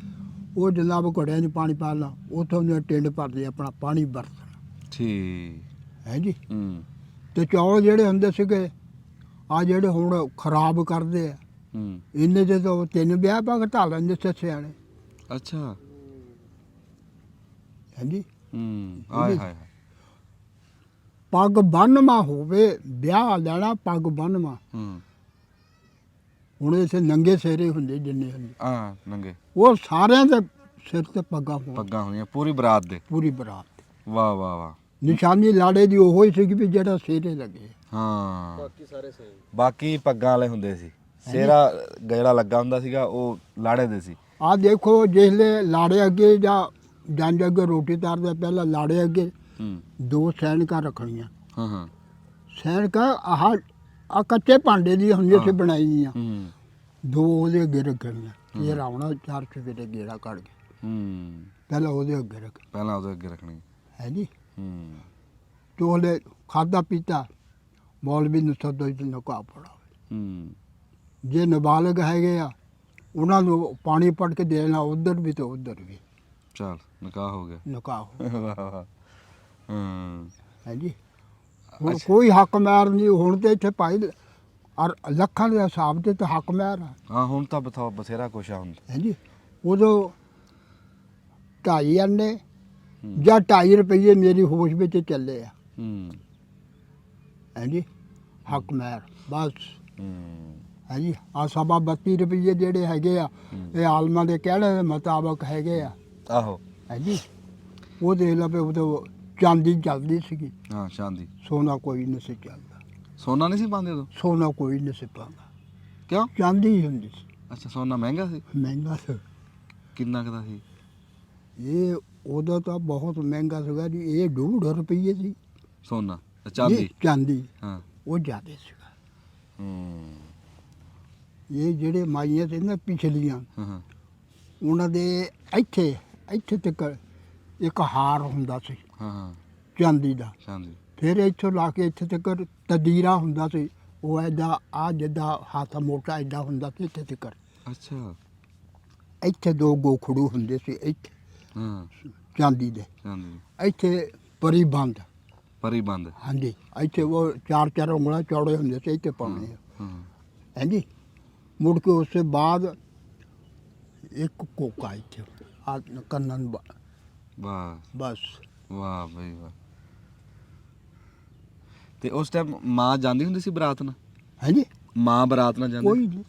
ਉਹ ਜਨਾਬ ਘੜਿਆਂ 'ਚ ਪਾਣੀ ਪਾ ਲਾ, ਉੱਥੋਂ ਉਹਨੇ ਟਿੰਡ ਭਰਦੇ ਆਪਣਾ ਪਾਣੀ ਵਰਤਣਾ। ਠੀਕ। ਹੈ ਜੀ। ਹੂੰ ਤੇ ਚੌਲ ਜਿਹੜੇ ਹੁੰਦੇ ਸੀਗੇ, ਆ ਜਿਹੜੇ ਹੁਣ ਖਰਾਬ ਕਰਦੇ ਆ, ਹੂੰ। ਇੰਨੇ ਦੇ ਤਾਂ 3 ਵਿਆਹ ਪਾ ਕੇ ਢਾ ਲੈਂਦੇ ਸੀ ਸਿਆਣੇ। ਅੱਛਾ। ਹਾਂਜੀ। ਹੂੰ। ਆਏ ਹਾਏ ਹਾਏ। ਪੱਗ ਬੰਨ੍ਹਵਾ ਹੋਵੇ, ਵਿਆਹ ਲੈਣਾ ਪੱਗ ਬੰਨ੍ਹਵਾ। ਹੂੰ। ਹੁਣ ਇੱਥੇ ਨੰਗੇ ਸਿਰੇ ਹੁੰਦੇ ਜਿੰਨੇ ਹੁੰਦੇ, ਨੰਗੇ ਉਹ ਸਾਰਿਆਂ ਦੇ ਸਿਰ ਤੇ ਪੱਗਾਂ ਹੋਣ, ਪੱਗਾਂ ਹੋਈਆਂ ਪੂਰੀ ਬਰਾਤ ਦੇ। ਪੂਰੀ ਬਰਾਤ ਤੇ। ਵਾਹ ਵਾਹ ਵਾਹ। ਨਿਸ਼ਾਨੀ ਲਾੜੇ ਦੀ ਉਹੋ ਹੀ ਸੀਗੀ ਵੀ ਜਿਹੜਾ ਸਿਰੇ ਲੱਗੇ। ਹਾਂ, ਬਾਕੀ ਸਾਰੇ ਸੇਮ, ਬਾਕੀ ਪੱਗਾਂ ਵਾਲੇ ਹੁੰਦੇ ਸੀ। ਸਿਹਰਾ ਜਿਹੜਾ ਲੱਗਾ ਹੁੰਦਾ ਸੀਗਾ ਉਹ ਲਾੜੇ ਦੇ ਸੀ। ਆਹ ਦੇਖੋ, ਜਿਸਲੇ ਲਾੜੇ ਅੱਗੇ ਜਾਂ ਜੰਜ ਅੱਗੇ ਰੋਟੀ ਤਰਦੇ, ਪਹਿਲਾਂ ਲਾੜੇ ਅੱਗੇ ਹੂੰ। 2 ਸੈਨਿਕਾਂ ਰੱਖਣੀਆਂ। ਹਾਂ ਹਾਂ। ਸੈਨਿਕਾਂ ਆਹ ਕੱਚੇ ਭਾਂਡੇ ਦੀ ਹੁੰਦੀਆਂ ਸੀ ਬਣਾਈਆਂ, ਹੂੰ 2 ਉਹਦੇ ਅੱਗੇ ਰੱਖਣੀਆਂ। ਇਹ ਰਾਵਣਾ 4 ਚਫੇਰੇ ਗੇੜਾ ਕੱਢ ਕੇ ਹੂੰ। ਪਹਿਲਾਂ ਉਹਦੇ ਅੱਗੇ ਰੱਖ, ਪਹਿਲਾਂ ਉਹਦੇ ਅੱਗੇ ਰੱਖਣੀ। ਹੈ ਜੀ। ਹੂੰ। ਚੋਲੇ ਖਾਦਾ ਪੀਤਾ, ਮੌਲਵੀ ਨੂੰ ਸੱਦੋ ਜੀ ਨਕਾ ਪੜਾਵੇ। ਹੂੰ। ਜੇ ਨਾਬਾਲਗ ਹੈਗੇ ਆ, ਉਹਨਾਂ ਨੂੰ ਪਾਣੀ ਪੜ ਕੇ ਦੇਣਾ, ਉਧਰ ਵੀ ਤੇ ਉਧਰ ਵੀ। ਚਲ ਨਿਕਾਹ ਹੋ ਗਿਆ। ਨਿਕਾਹ ਹੋ, ਵਾਹ ਵਾਹ। ਹੂੰ। ਹੈ ਜੀ। ਹੁਣ ਕੋਈ ਹੱਕ ਮੈਰ ਨਹੀਂ। ਹੁਣ ਤੇ ਇੱਥੇ ਭਾਈ ਔਰ ਲੱਖਾਂ ਦੇ ਹਿਸਾਬ ਤੇ ਤਾਂ ਹੱਕ ਮੈਰ ਆ। ਹਾਂ ਹੁਣ ਤਾਂ ਬਥੇਰਾ ਕੁਛ ਆ ਹੁਣ। ਹੈ ਜੀ। ਉਦੋਂ 2.5 ਆਨੇ ਜਾਂ 2.5 ਰੁਪਏ ਮੇਰੀ ਹੋਸ਼ ਵਿੱਚ ਚੱਲੇ ਆ। ਹੂੰ। ਹੈ ਜੀ। ਹੱਕ ਮੈਰ ਬਸ। ਹੂੰ। ਹੈ ਜੀ। ਆ 32 ਰੁਪਏ ਜਿਹੜੇ ਹੈਗੇ ਆ, ਇਹ ਆਲਮਾਂ ਦੇ ਕਹਿਣੇ ਦੇ ਮੁਤਾਬਕ ਹੈਗੇ ਆ। ਆਹੋ। ਹੈ ਜੀ। ਉਹ ਦੇਖ ਲਾ ਵੀ ਉਦੋਂ ਚਾਂਦੀ ਚੱਲਦੀ ਸੀਗੀ, ਹਾਂ ਚਾਂਦੀ। ਸੋਨਾ ਕੋਈ ਨਹੀਂ ਸੀ ਚੱਲਦਾ। ਸੋਨਾ ਨਹੀਂ ਸੀ ਪਾਉਂਦੇ ਉਦੋਂ? ਸੋਨਾ ਕੋਈ ਨਹੀਂ ਸੀ ਪਾਉਂਦਾ, ਕਿਉਂ? ਚਾਂਦੀ ਹੀ ਹੁੰਦੀ ਸੀ। ਅੱਛਾ, ਸੋਨਾ ਮਹਿੰਗਾ ਸੀ? ਮਹਿੰਗਾ ਸੀ ਕਿੰਨਾ ਕੁ ਦਾ ਸੀ? ਇਹ, ਉਦੋਂ ਤਾਂ ਬਹੁਤ ਮਹਿੰਗਾ ਸੀਗਾ ਜੀ। ਇਹ 2.5 ਰੁਪਏ ਸੀ ਸੋਨਾ ਚਾਂਦੀ? ਚਾਂਦੀ ਹਾਂ। ਉਹ ਜ਼ਿਆਦਾ ਸੀਗਾ। ਹੂੰ। ਇਹ ਜਿਹੜੇ ਮਾਈਆਂ ਸੀ ਨਾ ਪਿਛਲੀਆਂ, ਹਾਂ ਹਾਂ। ਉਹਨਾਂ ਦੇ ਇੱਥੇ ਤੱਕ ਇੱਕ ਹਾਰ ਹੁੰਦਾ ਸੀ ਹਾਂ ਹਾਂ। ਚਾਂਦੀ ਦਾ। ਚਾਂਦੀ। ਫਿਰ ਇੱਥੋਂ ਲਾ ਕੇ ਇੱਥੇ ਤੱਕ ਤਦੀਰਾ ਹੁੰਦਾ ਸੀ, ਉਹ ਐਡਾ ਆ ਜਿੱਦਾਂ ਹੱਥ ਮੋਟਾ ਐਡਾ ਹੁੰਦਾ ਸੀ ਇੱਥੇ ਤੱਕ। ਅੱਛਾ। ਇੱਥੇ 2 ਗੋਖੜੂ ਹੁੰਦੇ ਸੀ ਇੱਥੇ ਹਾਂ। ਚਾਂਦੀ ਦੇ। ਚਾਂਦੀ। ਇੱਥੇ ਪਰੀ ਬੰਦ। ਪਰੀ ਬੰਦ। ਹਾਂਜੀ। ਇੱਥੇ ਉਹ 4 ਉਂਗਲਾਂ ਚੌੜੇ ਹੁੰਦੇ ਸੀ, ਇੱਥੇ ਪਾਉਣੇ। ਹਾਂ। ਹਾਂਜੀ। ਮੁੜ ਕੇ ਉਸ ਤੋਂ ਬਾਅਦ ਇੱਕ ਕੋਕਾ ਇੱਥੇ ਆ ਕੰਨਾਂ ਨੂੰ ਵਾਹ। ਬਸ। ਵਾਹ ਬਈ ਵਾਹ। ਤੇ ਉਸ ਟਾਈਮ ਮਾਂ ਜਾਂਦੀ ਹੁੰਦੀ ਸੀ ਬਰਾਤ ਨਾਲ? ਹਾਂਜੀ। ਮਾਂ ਬਰਾਤ ਨਾਲ ਜਾਂਦੀ? ਕੋਈ ਨਹੀਂ,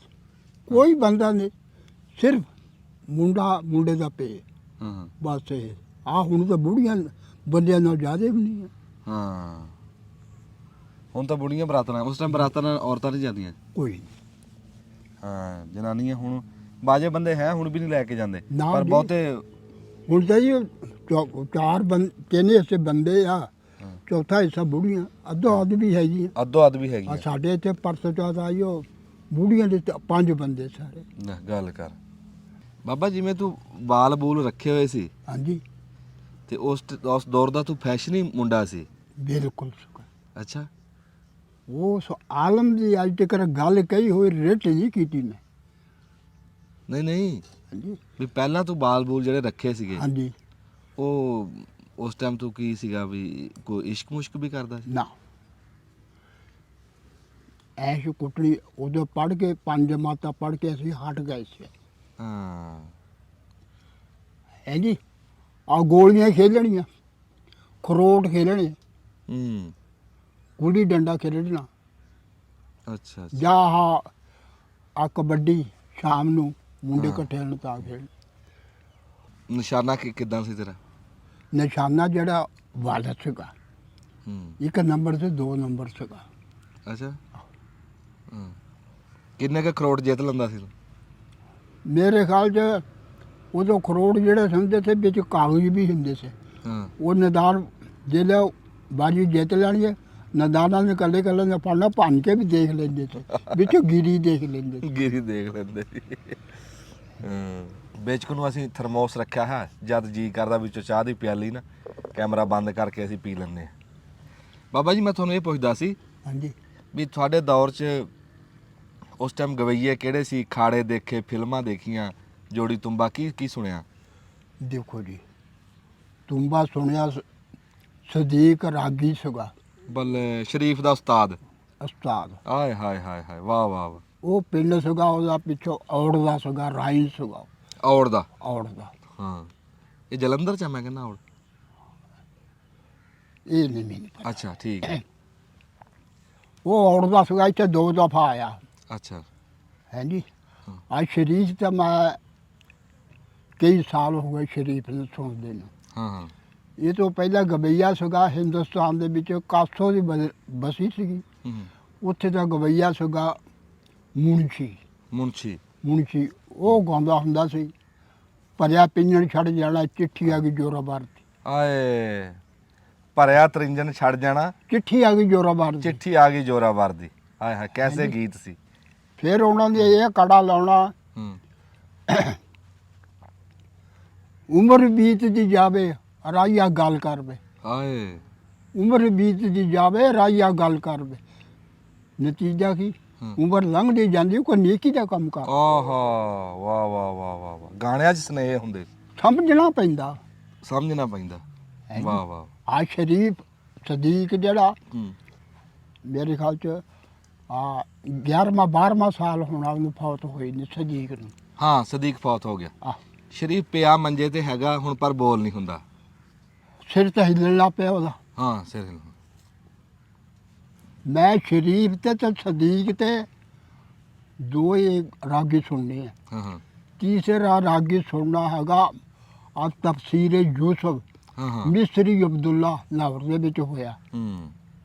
ਕੋਈ ਬੰਦਾ ਨਹੀਂ, ਸਿਰਫ ਮੁੰਡੇ ਦਾ ਪੇ। ਹਾਂ ਹਾਂ। ਬਸ ਇਹ ਆ। ਹੁਣ ਤਾਂ ਬੁੜੀਆਂ ਬੰਦਿਆਂ ਨਾਲ ਜ਼ਿਆਦਾ ਵੀ ਨਹੀਂ ਆ। ਹਾਂ। ਹੁਣ ਤਾਂ ਬੁੜੀਆਂ ਬਰਾਤਾਂ ਨਾਲ, ਉਸ ਟਾਈਮ ਬਰਾਤਾਂ ਨਾਲ ਔਰਤਾਂ ਨਹੀਂ ਜਾਂਦੀਆਂ? ਕੋਈ ਨਹੀਂ। ਹਾਂ, ਜਨਾਨੀਆਂ ਹੁਣ ਬਾਜੇ ਬੰਦੇ ਹੈ ਹੁਣ ਵੀ ਨਹੀਂ ਲੈ ਕੇ ਜਾਂਦੇ, ਨਾ ਪਰ ਜੀ। ਬਹੁਤੇ। ਹੁਣ ਤਾਂ ਜੀ 3 ਹਿੱਸੇ ਬੰਦੇ ਆ, ਹਾਂ। ਚੌਥਾ ਹਿੱਸਾ ਬੁੜੀਆਂ, ਅੱਧੋ ਅੱਧ ਵੀ ਹੈਗੀ ਅੱਧੋ ਅੱਧ ਵੀ ਆ। ਹੈਗੀ। ਸਾਡੇ ਇੱਥੇ ਪਰਸੋਂ ਚੌਥ ਆਈ, ਉਹ ਬੁੜੀਆਂ ਦੇ 5 ਬੰਦੇ ਸਾਰੇ। ਲੈ ਗੱਲ ਕਰ ਬਾਬਾ, ਜਿਵੇਂ ਤੂੰ ਵਾਲ ਬੂਲ ਰੱਖੇ ਹੋਏ ਸੀ, ਹਾਂਜੀ। ਤੇ ਉਸ ਦੌਰ ਦਾ ਤੂੰ ਫੈਸ਼ਨੀ ਮੁੰਡਾ ਸੀ। ਬਿਲਕੁਲ। ਅੱਛਾ। ਉਸ ਆਲਮ ਦੀ ਅੱਜ ਤੱਕ ਗੱਲ ਕਹੀ ਹੋਈ ਰਿਟ ਨਹੀਂ ਕੀਤੀ ਮੈਂ। ਨਹੀਂ ਨਹੀਂ, ਹਾਂਜੀ। ਵੀ ਪਹਿਲਾਂ ਤੂੰ ਵਾਲ ਬੂਲ ਜਿਹੜੇ ਰੱਖੇ ਸੀਗੇ, ਹਾਂਜੀ। ਉਹ ਉਸ ਟਾਈਮ ਤੂੰ ਕੀ ਸੀਗਾ, ਵੀ ਕੋਈ ਇਸ਼ਕ ਮੁਸ਼ਕ ਵੀ ਕਰਦਾ ਸੀ? ਨਾ, ਐਸ਼ ਕੁੱਟਣੀ ਉਦੋਂ ਪੜ੍ਹ ਕੇ 5 ਜਮਾਤਾਂ ਪੜ੍ਹ ਕੇ ਅਸੀਂ ਹਟ ਗਏ ਸੀ। ਹਾਂ। ਹੈ ਜੀ। ਆ ਗੋਲੀਆਂ ਖੇਲਣੀਆਂ, ਖਰੋਟ ਖੇਲਣੇ, ਹੂੰ। ਗੁੱਲੀ ਡੰਡਾ ਖੇਡਣਾ, ਅੱਛਾ। ਜਾਂ ਆ ਕਬੱਡੀ ਸ਼ਾਮ ਨੂੰ ਮੁੰਡੇ ਹਾਂ। ਇਕੱਠੇ ਹੋਣ ਤਾਂ ਖੇਡ। ਨਿਸ਼ਾਨਾ ਕਿੱਦਾਂ ਸੀ ਤੇਰਾ? ਨਿਸ਼ਾਨਾ ਜਿਹੜਾ ਵਾਲਾ ਸੀਗਾ, ਹੂੰ 1 ਨੰਬਰ ਤੇ 2 ਨੰਬਰ ਸੀਗਾ। ਅੱਛਾ ਹਾਂ ਕਿੰਨੇ ਕੁ ਕਰੋੜ ਜਿੱਤ ਲੈਂਦਾ ਸੀ ਤੂੰ? ਮੇਰੇ ਖਿਆਲ 'ਚ ਉਦੋਂ ਖਰੋੜ ਜਿਹੜੇ ਹੁੰਦੇ ਸੀ ਵਿੱਚ ਕਾਗਜ਼ ਵੀ ਹੁੰਦੇ ਸੀ। ਹਾਂ ਉਹ ਨਿਦਾਨ ਜਿਹੜੇ ਬਾਜੀ ਜਿੱਤ ਲੈਣਗੇ, ਨਿਦਾਨਾਂ ਨੇ ਕੱਲੇ ਕੱਲੇ ਨੇ ਫੜਨਾ, ਭੰਨ ਕੇ ਵੀ ਦੇਖ ਲੈਂਦੇ ਸੀ, ਵਿੱਚ ਗਿਰੀ ਦੇਖ ਲੈਂਦੇ ਸੀ। ਗਿਰੀ ਦੇਖ ਲੈਂਦੇ ਸੀ। ਵਿੱਚ ਨੂੰ ਅਸੀਂ ਥਰਮੋਸ ਰੱਖਿਆ ਹੈ, ਜਦ ਜੀ ਕਰਦਾ ਵਿੱਚੋਂ ਚਾਹ ਦੀ ਪਿਆਲੀ ਨਾ ਕੈਮਰਾ ਬੰਦ ਕਰਕੇ ਅਸੀਂ ਪੀ ਲੈਂਦੇ ਹਾਂ। ਬਾਬਾ ਜੀ ਮੈਂ ਤੁਹਾਨੂੰ ਇਹ ਪੁੱਛਦਾ ਸੀ ਹਾਂਜੀ, ਵੀ ਤੁਹਾਡੇ ਦੌਰ 'ਚ ਉਸ ਟਾਈਮ ਗਵਈਏ ਕਿਹੜੇ ਸੀ? ਖਾੜੇ ਦੇਖੇ, ਫਿਲਮਾਂ ਦੇਖੀਆਂ, ਜੋੜੀ ਤੁੰਬਾ, ਕੀ ਸੁਣਿਆ? ਦੇਖੋ ਜੀ, ਤੁੰਬਾ ਸੁਣਿਆ, ਸਦੀਕ ਰਾਗੀ ਸੀਗਾ ਬੱਲੇ ਸ਼ਰੀਫ ਦਾ ਉਸਤਾਦ। ਉਸਤਾਦ। ਆਏ ਹਾਏ ਹਾਏ ਹਾਏ ਵਾਹ ਵਾਹ ਵਾਹ। ਉਹ ਪਿੰਡ ਸੀਗਾ, ਉਹਦਾ ਪਿੱਛੋਂ ਔੜ ਦਾ ਸੀਗਾ, ਰਾਈ ਸੀਗਾ, ਔੜ ਦਾ। ਔੜ ਦਾ। ਹਾਂ ਇਹ ਜਲੰਧਰ 'ਚ ਆ ਮੈਂ ਕਹਿੰਦਾ ਔੜ। ਇਹ ਨਹੀਂ ਮੈਨੂੰ ਪਤਾ। ਅੱਛਾ ਠੀਕ ਹੈ। ਉਹ ਔੜ ਦਾ ਸੀਗਾ, ਇੱਥੇ 2 ਦਫਾ ਆਇਆ। ਅੱਛਾ ਹਾਂਜੀ, ਹਾਂ। ਅੱਜ ਸ਼ਰੀਫ ਤਾਂ ਮੈਂ ਕਈ ਸਾਲ ਹੋ ਗਏ ਸ਼ਰੀਫ ਨੂੰ ਸੁਣਦੇ ਨੂੰ। ਹਾਂ ਹਾਂ ਇਹ ਤੋਂ ਪਹਿਲਾਂ ਗਵਈਆ ਸੀਗਾ, ਹਿੰਦੁਸਤਾਨ ਦੇ ਵਿੱਚ ਕਾਸੋ ਦੀ ਬਸੀ ਸੀਗੀ, ਹੂੰ ਉੱਥੇ ਦਾ ਗਵਈਆ ਸੀਗਾ ਮੁਨਸ਼ੀ। ਮੁਨਸ਼ੀ। ਮੁਨਸ਼ੀ ਉਹ ਗਾਉਂਦਾ ਹੁੰਦਾ ਸੀ, ਭਰਿਆ ਪਿੰਜਣ ਛੱਡ ਜਾਣਾ, ਚਿੱਠੀ ਆ ਗਈ ਜ਼ੋਰਾਬਾਰ ਦੀ। ਆਏ ਭਰਿਆ ਤਰਿੰਜਨ ਛੱਡ ਜਾਣਾ, ਚਿੱਠੀ ਆ ਗਈ ਜ਼ੋਰਾਬਾਰ ਦੀ। ਚਿੱਠੀ ਆ ਗਈ ਜ਼ੋਰਾਵਰ ਦੀ। ਆਏ ਹਾਏ ਕੈਸੇ ਹਾਂਜੀ। ਗੀਤ ਸੀ। ਫਿਰ ਉਹਨਾਂ ਦੇ ਇਹ ਕੜਾ ਲਾਉਣਾ, ਹੂੰ ਉਮਰ ਬੀਤਦੀ ਜਾਵੇ ਰਾਈਆ ਗੱਲ ਕਰਵੇ, ਆਏ ਉਮਰ ਬੀਤਦੀ ਜਾਵੇ ਰਾਈਆ ਗੱਲ ਕਰਵੇ। ਨਤੀਜਾ ਕੀ? ਹੂੰ। ਉਮਰ ਲੰਘਦੀ ਜਾਂਦੀ, ਕੋਈ ਨੇਕੀ ਦਾ ਕੰਮ ਕਰ। ਆਹਾ ਵਾਹ ਵਾਹ ਵਾਹ ਵਾਹ ਵਾਹ। ਗਾਣਿਆਂ 'ਚ ਸਨੇਹ ਹੁੰਦੇ, ਸਮਝਣਾ ਪੈਂਦਾ। ਸਮਝਣਾ ਪੈਂਦਾ। ਹੈਂ। ਵਾਹ ਵਾਹ। ਆ ਸ਼ਰੀਫ ਸਦੀਕ ਜਿਹੜਾ ਹੂੰ ਮੇਰੇ ਖਿਆਲ 'ਚ 11ਵਾਂ 12ਵਾਂ ਸਾਲ ਹੋਣਾ ਉਹਨੂੰ ਫੌਤ ਹੋਈ ਨੇ ਸਦੀਕ ਨੂੰ। ਹਾਂ ਸਦੀਕ ਫੌਤ ਹੋ ਗਿਆ। ਆਹ ਸ਼ਰੀਫ ਪਿਆ ਮੰਜੇ ਤੇ ਹੈਗਾ ਹੁਣ, ਪਰ ਬੋਲ ਨਹੀਂ ਹੁੰਦਾ। ਸਿਰ ਤਾਂ ਹਿੱਲਣ ਲੱਗ ਪਿਆ ਉਹਦਾ। ਹਾਂ ਸਿਰ ਹਿੱਲ- ਮੈਂ ਸ਼ਰੀਫ ਤੇ ਸਦੀਕ ਤੇ 2 ਹੀ ਰਾਗੀ ਸੁਣਨੇ ਆ। ਹਾਂ ਹਾਂ ਤੀਸਰਾ ਰਾਗੀ ਸੁਣਨਾ ਹੈਗਾ ਆ ਤਫਸੀਰ ਯੂਸਫ, ਹਾਂ ਹਾਂ ਮਿਸਰੀ ਅਬਦੁੱਲਾ ਲਾਹੌਰ ਦੇ ਵਿੱਚ ਹੋਇਆ। ਹੂੰ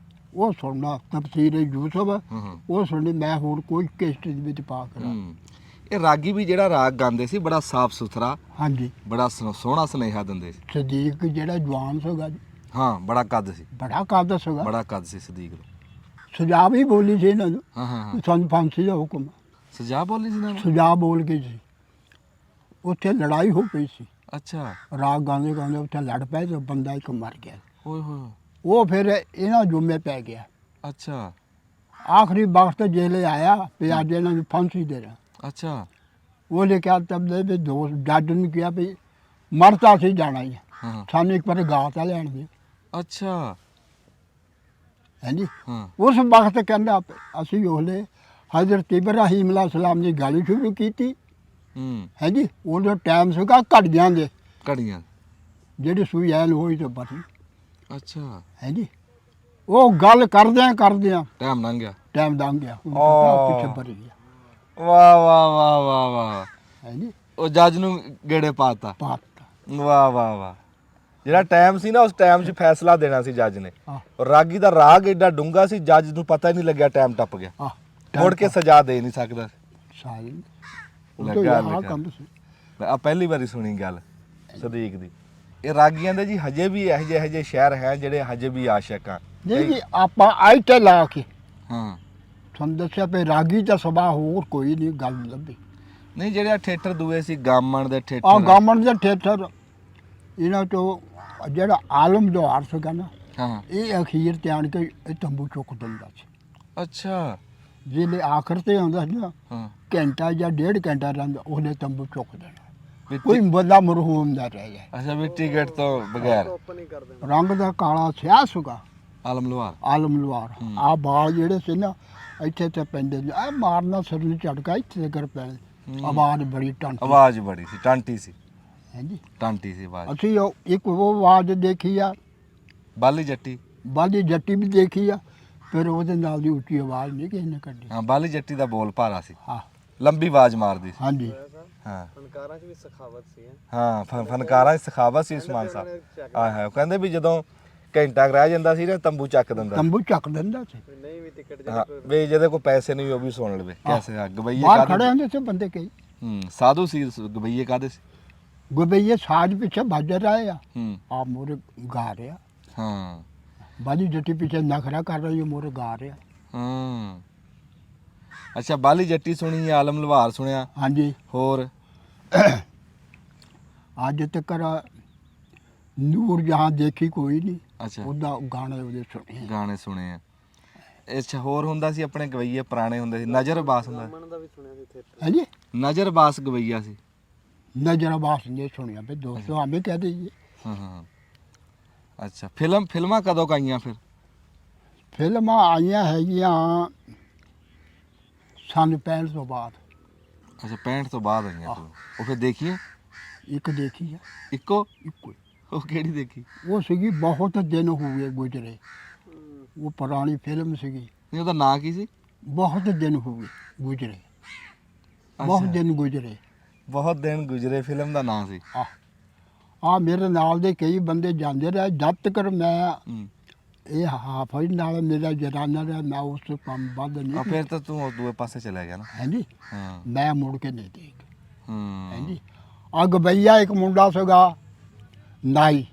ਉਹ ਸੁਣਨਾ ਤਫਸੀਰ ਯੂਸਫ, ਹਾਂ ਹਾਂ ਉਹ ਸੁਣਨੀ ਮੈਂ ਹੋਰ ਕੋਈ ਕਿਸ਼ਤ ਦੇ ਵਿੱਚ ਪਾ ਕਰਾਂ। ਹੂੰ। ਇਹ ਰਾਗੀ ਵੀ ਜਿਹੜਾ ਰਾਗ ਗਾਉਂਦੇ ਸੀ ਬੜਾ ਸਾਫ ਸੁਥਰਾ, ਹਾਂਜੀ, ਬੜਾ ਸੋਹਣਾ ਸੁਨੇਹਾ ਦਿੰਦੇ ਸੀ। ਸਦੀਕ ਜਿਹੜਾ ਜਵਾਨ ਸੀਗਾ ਜੀ, ਹਾਂ ਬੜਾ ਕੱਦ ਸੀ, ਬੜਾ ਕਾਦਾ ਸੀਗਾ। ਬੜਾ ਕੱਦ ਸੀ ਸਦੀਕ ਦਾ। ਸੁਜਾ ਵੀ ਬੋਲੀ ਸੀ ਇਹਨਾਂ ਨੂੰ, ਹਾਂ ਹਾਂ ਹਾਂ ਸਾਨੂੰ ਫਾਂਸੀ ਦਾ ਹੁਕਮ। ਸਜਾ ਬੋਲੀ ਸੀ ਨਾ। ਸੁਜਾ ਬੋਲ ਕੇ ਸੀ, ਉੱਥੇ ਲੜਾਈ ਹੋ ਪਈ ਸੀ। ਅੱਛਾ ਰਾਗ ਗਾਉਂਦੇ ਗਾਉਂਦੇ ਉੱਥੇ ਲੜ ਪਏ ਤੇ ਬੰਦਾ ਇੱਕ ਮਰ ਗਿਆ। ਓਏ ਹੋਏ। ਉਹ ਫਿਰ ਇਹਨਾਂ ਜੁਮੇ ਪੈ ਗਿਆ। ਅੱਛਾ ਆਖਰੀ ਵਕਤ ਜੇਲੇ ਆਇਆ ਵੀ ਅੱਜ ਇਹਨਾਂ ਨੂੰ ਫਾਂਸੀ ਦੇ ਰਿਹਾ। ਅੱਛਾ ਉਹਨੇ ਕਿਹਾ ਤਬ ਦੇ ਵੀ ਦੋਸਤ ਜੱਜ ਨੂੰ ਕਿਹਾ ਵੀ ਮਰਤਾ ਸੀ ਜਾਣਾ ਹੀ ਹੈ, ਹਾਂ ਹਾਂ ਸਾਨੂੰ ਇੱਕ ਵਾਰ ਗਾ ਤਾਂ ਲੈਣ ਦੇ। ਅੱਛਾ ਹਾਂਜੀ, ਹਾਂ ਉਸ ਵਕਤ ਕਹਿੰਦਾ ਅਸੀਂ ਉਹਲੇ ਹਜ਼ਰਤ ਇਬਰਾਹੀਮ ਅਲੈਹਿਸਲਾਮ ਦੀ ਗੱਲ ਸ਼ੁਰੂ ਕੀਤੀ। ਹੂੰ ਹਾਂਜੀ, ਉਦੋਂ ਟਾਈਮ ਸੀਗਾ ਘੜੀਆਂ ਦੇ, ਘੜੀਆਂ। ਜਿਹੜੀ ਸੂਈ ਐਨ ਹੋਈ ਤੇ ਬਣੀ। ਅੱਛਾ ਹਾਂਜੀ, ਉਹ ਗੱਲ ਕਰਦਿਆਂ ਕਰਦਿਆਂ ਟਾਈਮ ਲੰਘ ਗਿਆ। ਟਾਈਮ ਲੰਘ ਗਿਆ, ਹੁਣ ਓ। ਪਿੱਛੇ ਭਰੀ ਗਿਆ। ਵਾਹ ਵਾਹ ਵਾਹ ਵਾਹ ਵਾਹ। ਹਾਂਜੀ, ਉਹ ਜੱਜ ਨੂੰ ਗੇੜੇ ਪਾਤਾ। ਪਾਤਾ। ਵਾਹ ਵਾਹ ਵਾਹ। ਜਿਹੜਾ ਟਾਈਮ ਸੀ ਨਾ ਉਸ ਟਾਈਮ 'ਚ ਫੈਸਲਾ ਦੇਣਾ ਸੀ ਜੱਜ ਨੇ। ਆਹ, ਔਰ ਰਾਗੀ ਦਾ ਰਾਗ ਏਡਾ ਡੂੰਘਾ ਸੀ, ਜੱਜ ਨੂੰ ਪਤਾ ਹੀ ਨਹੀਂ ਲੱਗਿਆ, ਟਾਈਮ ਟੱਪ ਗਿਆ। ਆਹ, ਮੁੜ ਕੇ ਸਜ਼ਾ ਦੇ ਨਹੀਂ ਸਕਦਾ। ਸਾਰੀ ਲੱਗਾ ਲੱਗਾ ਲੱਗਾ। ਕੰਮ ਸੀ। ਆ ਪਹਿਲੀ ਵਾਰੀ ਸੁਣੀ ਗੱਲ ਸਦੀਕ ਦੀ। ਇਹ ਰਾਗੀਆਂ ਦੇ ਜੀ ਹਜੇ ਵੀ ਇਹੋ ਜਿਹੇ ਸ਼ਹਿਰ ਹੈ ਜਿਹੜੇ ਹਜੇ ਵੀ ਆਸ਼ਿਕ ਆ। ਨਹੀਂ ਜੀ, ਆਪਾਂ ਆਈ ਤੇ ਲਾ ਕੇ ਹਾਂ ਤੁਹਾਨੂੰ ਦੱਸਿਆ ਵੀ ਰਾਗੀ ਦਾ ਸੁਭਾਅ ਹੋਰ ਕੋਈ ਨਹੀਂ ਗੱਲ ਲੱਭੀ। ਨਹੀਂ ਜਿਹੜੇ ਥੀਏਟਰ ਦੂਏ ਸੀ ਗਾਮਣ ਦੇ ਆ ਥੀਏਟਰ। ਗਾਮਣ ਦੇ ਥੀਏਟਰ, ਇਹਨਾਂ ਤੋਂ ਜਿਹੜਾ ਆਲਮ ਜਵਾਹਰ ਸੀਗਾ ਨਾ, ਹਾਂ ਇਹ ਅਖੀਰ ਤੇ ਆਣ ਕੇ ਇਹ ਤੰਬੂ ਚੁੱਕ ਦਿੰਦਾ ਸੀ। ਅੱਛਾ ਜਿਹਲੇ ਆਖਰ ਤੇ ਆਉਂਦਾ ਸੀ ਨਾ, ਹਾਂ ਘੰਟਾ ਜਾਂ 1.5 ਘੰਟਾ ਰਹਿੰਦਾ, ਉਹਨੇ ਤੰਬੂ ਚੁੱਕ ਦੇਣਾ। ਵੀ ਕੋਈ ਬੰਦਾ ਮਰਹੂਮ ਨਾ ਰਹਿ ਜਾਏ। ਅੱਛਾ ਵੀ ਟਿਕਟ ਤੋਂ ਬਗੈਰ। ਰੰਗ ਦਾ ਕਾਲਾ ਸਿਆਹ ਸੀਗਾ ਆਲਮ ਲਵਾਰ। ਆਲਮ ਲਵਾਰ। ਆ ਬਾਲ ਜਿਹੜੇ ਸੀ ਨਾ ਇੱਥੇ ਤੇ ਪੈਂਦੇ ਨੇ, ਆ ਮਾਰਨਾ ਸਿਰ ਨੂੰ ਝਟਕਾ ਇੱਥੇ ਤੇ ਕਰ ਪੈਣੇ। ਆਵਾਜ਼ ਬੜੀ ਟੰਟੀ। ਆਵਾਜ਼ ਬੜੀ ਸੀ, ਟਾਂਟੀ ਸੀ। ਹਾਂਜੀ, ਟਾਂਟੀ ਸੀ ਆਵਾਜ਼। ਅਸੀਂ ਇੱਕ ਉਹ ਆਵਾਜ਼ ਦੇਖੀ ਆ, ਬਾਲੀ ਜੱਟੀ। ਬਾਲੀ ਜੱਟੀ ਵੀ ਦੇਖੀ ਆ, ਫਿਰ ਉਹਦੇ ਨਾਲ ਦੀ ਉੱਚੀ ਆਵਾਜ਼ ਨਹੀਂ ਕਿਸੇ ਨੇ ਕੱਢੀ। ਹਾਂ ਬਾਲੀ ਜੱਟੀ ਦਾ ਬੋਲ ਭਾਰਾ ਸੀ, ਹਾਂ, ਲੰਬੀ ਆਵਾਜ਼ ਮਾਰਦੀ ਸੀ। ਹਾਂਜੀ, ਹਾਂ ਫਨਕਾਰਾਂ 'ਚ ਵੀ ਸਖਾਵਤ ਸੀ ਹਾਂ ਫਨਕਾਰਾਂ ਦੀ ਸਖਾਵਤ ਸੀ ਉਸਮਾਨ ਸਾਹਿਬ ਆਹ ਕਹਿੰਦੇ ਵੀ ਜਦੋਂ ਘੰਟਾ ਕੁ ਰਹਿ ਜਾਂਦਾ ਸੀ ਨਾ ਤੰਬੂ ਚੱਕ ਦਿੰਦਾ ਤੰਬੂ ਚੱਕ ਦਿੰਦਾ ਸੀ। ਨਹੀਂ ਵੀ ਟਿਕਟ ਹਾਂ ਵੀ ਜਿਹਦੇ ਕੋਲ ਪੈਸੇ ਨਹੀਂ ਉਹ ਵੀ ਸੁਣ ਲਵੇ ਕੈਸੇ ਗਵਈਏ ਬਾਹਰ ਕਾਹਦੇ ਖੜੇ ਹੁੰਦੇ ਸੀ ਬੰਦੇ ਕਈ। ਸਾਧੂ ਸੀ ਗਵਈਏ ਕਾਹਦੇ ਸੀ ਗੁਬਈਏ ਸਾਜ ਪਿੱਛੇ ਭੱਜ ਰਹੇ ਆ ਹੂੰ ਮੋਰੇ ਗਾ ਰਿਹਾ। ਹਾਂ ਬਾਲੀ ਜੱਟੀ ਪਿੱਛੇ ਨਖਰਾ ਕਰ ਰਹੀ ਮੋਰੇ ਗਾ ਰਿਹਾ। ਹਾਂ ਅੱਛਾ ਬਾਲੀ ਜੱਟੀ ਸੁਣੀ ਆਲਮ ਲਵਾਰ ਸੁਣਿਆ ਹਾਂਜੀ ਹੋਰ ਅੱਜ ਤੱਕ ਨੂਰ ਜਹਾਂ ਦੇਖੀ ਕੋਈ ਨਹੀਂ। ਅੱਛਾ ਉਹਦਾ ਗਾਣੇ ਉਹਦੇ ਸੁਣੇ। ਗਾਣੇ ਸੁਣੇ ਆ ਅੱਛਾ ਹੋਰ ਹੁੰਦਾ ਸੀ ਆਪਣੇ ਗਵਈਏ ਪੁਰਾਣੇ ਹੁੰਦੇ ਸੀ ਨਜ਼ਰ ਬਾਸ ਹੁੰਦਾ ਮਨ ਦਾ ਵੀ ਸੁਣਿਆ ਸੀ ਇੱਥੇ ਹਾਂਜੀ ਨਜ਼ਰ ਬਾਸ ਗਵਈਆ ਸੀ ਨਜ਼ਰ ਆਵਾਸ ਨੇ ਸੁਣਿਆ ਬਈ ਦੋਸਤੋ ਹਮੇ ਕਹਿ ਦਈਏ। ਹਾਂ ਅੱਛਾ ਫਿਲਮਾਂ ਕਦੋਂ ਕੁ ਆਈਆਂ ਫਿਰ ਫਿਲਮਾਂ ਆਈਆਂ ਹੈਗੀਆਂ ਸੰਨ 65 ਤੋਂ ਬਾਅਦ। ਅੱਛਾ 65 ਤੋਂ ਬਾਅਦ ਆਈਆਂ ਫਿਰ ਉਹ ਫਿਰ ਦੇਖੀਏ ਇੱਕ ਦੇਖੀ ਹੈ ਇੱਕੋ ਇੱਕੋ ਹੀ। ਉਹ ਕਿਹੜੀ ਦੇਖੀ ਉਹ ਸੀਗੀ ਬਹੁਤ ਦਿਨ ਹੋਏ ਗੁਜ਼ਰੇ। ਉਹ ਪੁਰਾਣੀ ਫਿਲਮ ਸੀਗੀ। ਨਹੀਂ ਉਹਦਾ ਨਾਂ ਕੀ ਸੀ ਬਹੁਤ ਦਿਨ ਹੋਏ ਗੁਜ਼ਰੇ। ਬਹੁਤ ਦਿਨ ਗੁਜ਼ਰੇ। ਬਹੁਤ ਦਿਨ ਗੁਜ਼ਰੇ ਫਿਲਮ ਦਾ ਨਾਂ ਸੀ ਆ ਮੇਰੇ ਨਾਲ ਦੇ ਕਈ ਬੰਦੇ ਜਾਂਦੇ ਰਹੇ ਜਦ ਤੱਕ ਮੈਂ ਹੂੰ ਇਹ ਹਾਫਿਜ਼ ਨਾਲ ਮੇਰਾ ਜਰਾਨਾ ਰਿਹਾ ਮੈਂ ਉਸ ਤੋਂ ਕੰਮ ਵੱਧ ਆ ਨਹੀਂ ਫਿਰ ਤਾਂ ਤੂੰ ਉਹ ਦੂਏ ਪਾਸੇ ਚਲਾ ਗਿਆ ਨਾ ਹਾਂਜੀ ਹਾਂ ਮੈਂ ਮੁੜ ਕੇ ਨਹੀਂ ਦੇਖ ਹੂੰ ਹਾਂਜੀ ਆ ਗਬਈਆ ਇੱਕ ਮੁੰਡਾ ਸੀਗਾ ਨਾਈ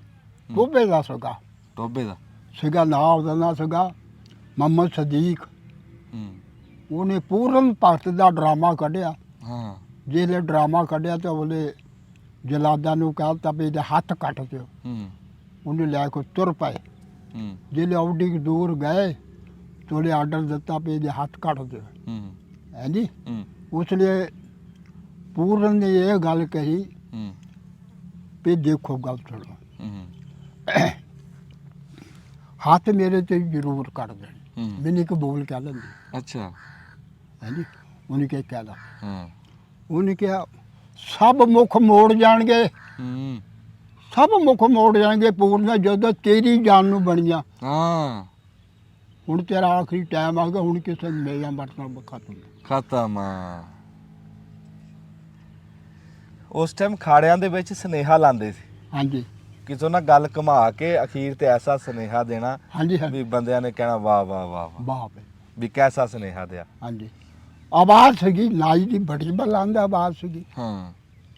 ਟੋਬੇ ਦਾ ਟੋਬੇ ਦਾ ਸੀਗਾ ਨਾਂ ਉਹਦਾ ਨਾਂ ਸੀਗਾ ਮੁਹੰਮਦ ਸਦੀਕ। ਹੂੰ ਉਹਨੇ ਪੂਰਨ ਭਗਤ ਦਾ ਡਰਾਮਾ ਕੱਢਿਆ। ਹਾਂ ਜਿਹਨੇ ਡਰਾਮਾ ਕੱਢਿਆ ਤਾਂ ਉਹਨੇ ਜਲਾਦਾਂ ਨੂੰ ਕਹਿਤਾ ਵੀ ਇਹਦੇ ਹੱਥ ਕੱਟ ਦਿਓ। ਹੂੰ ਉਹਨੇ ਲੈ ਕੇ ਤੁਰ ਪਏ। ਹੂੰ ਜਿਹਨੇ ਔਡੀ ਦੂਰ ਗਏ ਤਾਂ ਉਹਨੇ ਆਰਡਰ ਦਿੱਤਾ ਵੀ ਇਹਦੇ ਹੱਥ ਕੱਟ ਦਿਓ। ਹੂੰ ਹਾਂਜੀ ਹੂੰ ਉਸ ਲਈ ਪੂਰਨ ਨੇ ਇਹ ਗੱਲ ਕਹੀ ਹੂੰ ਵੀ ਦੇਖੋ ਗੱਲ ਸੁਣੋ ਹੂੰ ਹੱਥ ਮੇਰੇ ਤੇ ਜ਼ਰੂਰ ਕੱਟ ਦੇਣ। ਹੂੰ ਮੈਨੂੰ ਇੱਕ ਬੋਲ ਕਹਿ ਲੈਂਦੀ ਅੱਛਾ ਹਾਂਜੀ ਉਹਨੇ ਕੀ ਕਹਿਦਾ ਹਾਂ ਉਹਨੇ ਕਿਹਾ ਸਭ ਮੁਖ ਮੋੜ ਜਾਣਗੇ ਹੂੰ ਸਭ ਮੁਖ ਮੋੜ ਜਾਣਗੇ ਪੂਰਨ ਜਦੋਂ ਤੇਰੀ ਜਾਨ ਨੂੰ ਬਣੀਆਂ। ਹਾਂ ਹੁਣ ਤੇਰਾ ਆਖਰੀ ਟਾਈਮ ਆ ਗਿਆ ਹੁਣ ਕਿਸੇ ਨੂੰ ਮੇਰਾ ਮਰਨਾ ਖਤਮ। ਖਤਮ ਉਸ ਟਾਈਮ ਖਾੜਿਆਂ ਦੇ ਵਿੱਚ ਸੁਨੇਹਾ ਲਾਉਂਦੇ ਸੀ ਹਾਂਜੀ ਕਿਤੋਂ ਨਾ ਗੱਲ ਘੁਮਾ ਕੇ ਅਖੀਰ ਤੇ ਐਸਾ ਸੁਨੇਹਾ ਦੇਣਾ ਹਾਂਜੀ ਹਾਂਜੀ ਵੀ ਬੰਦਿਆਂ ਨੇ ਕਹਿਣਾ ਵਾਹ ਵਾਹ ਵਾਹ ਵਾਹ ਬਾਪ ਵੀ ਕੈਸਾ ਸੁਨੇਹਾ ਦਿਆ ਹਾਂਜੀ ਆਵਾਜ਼ ਸੀਗੀ ਨਾਈ ਦੀ ਬੜੀ ਬੁਲੰਦ ਆਵਾਜ਼ ਸੀਗੀ। ਹਾਂ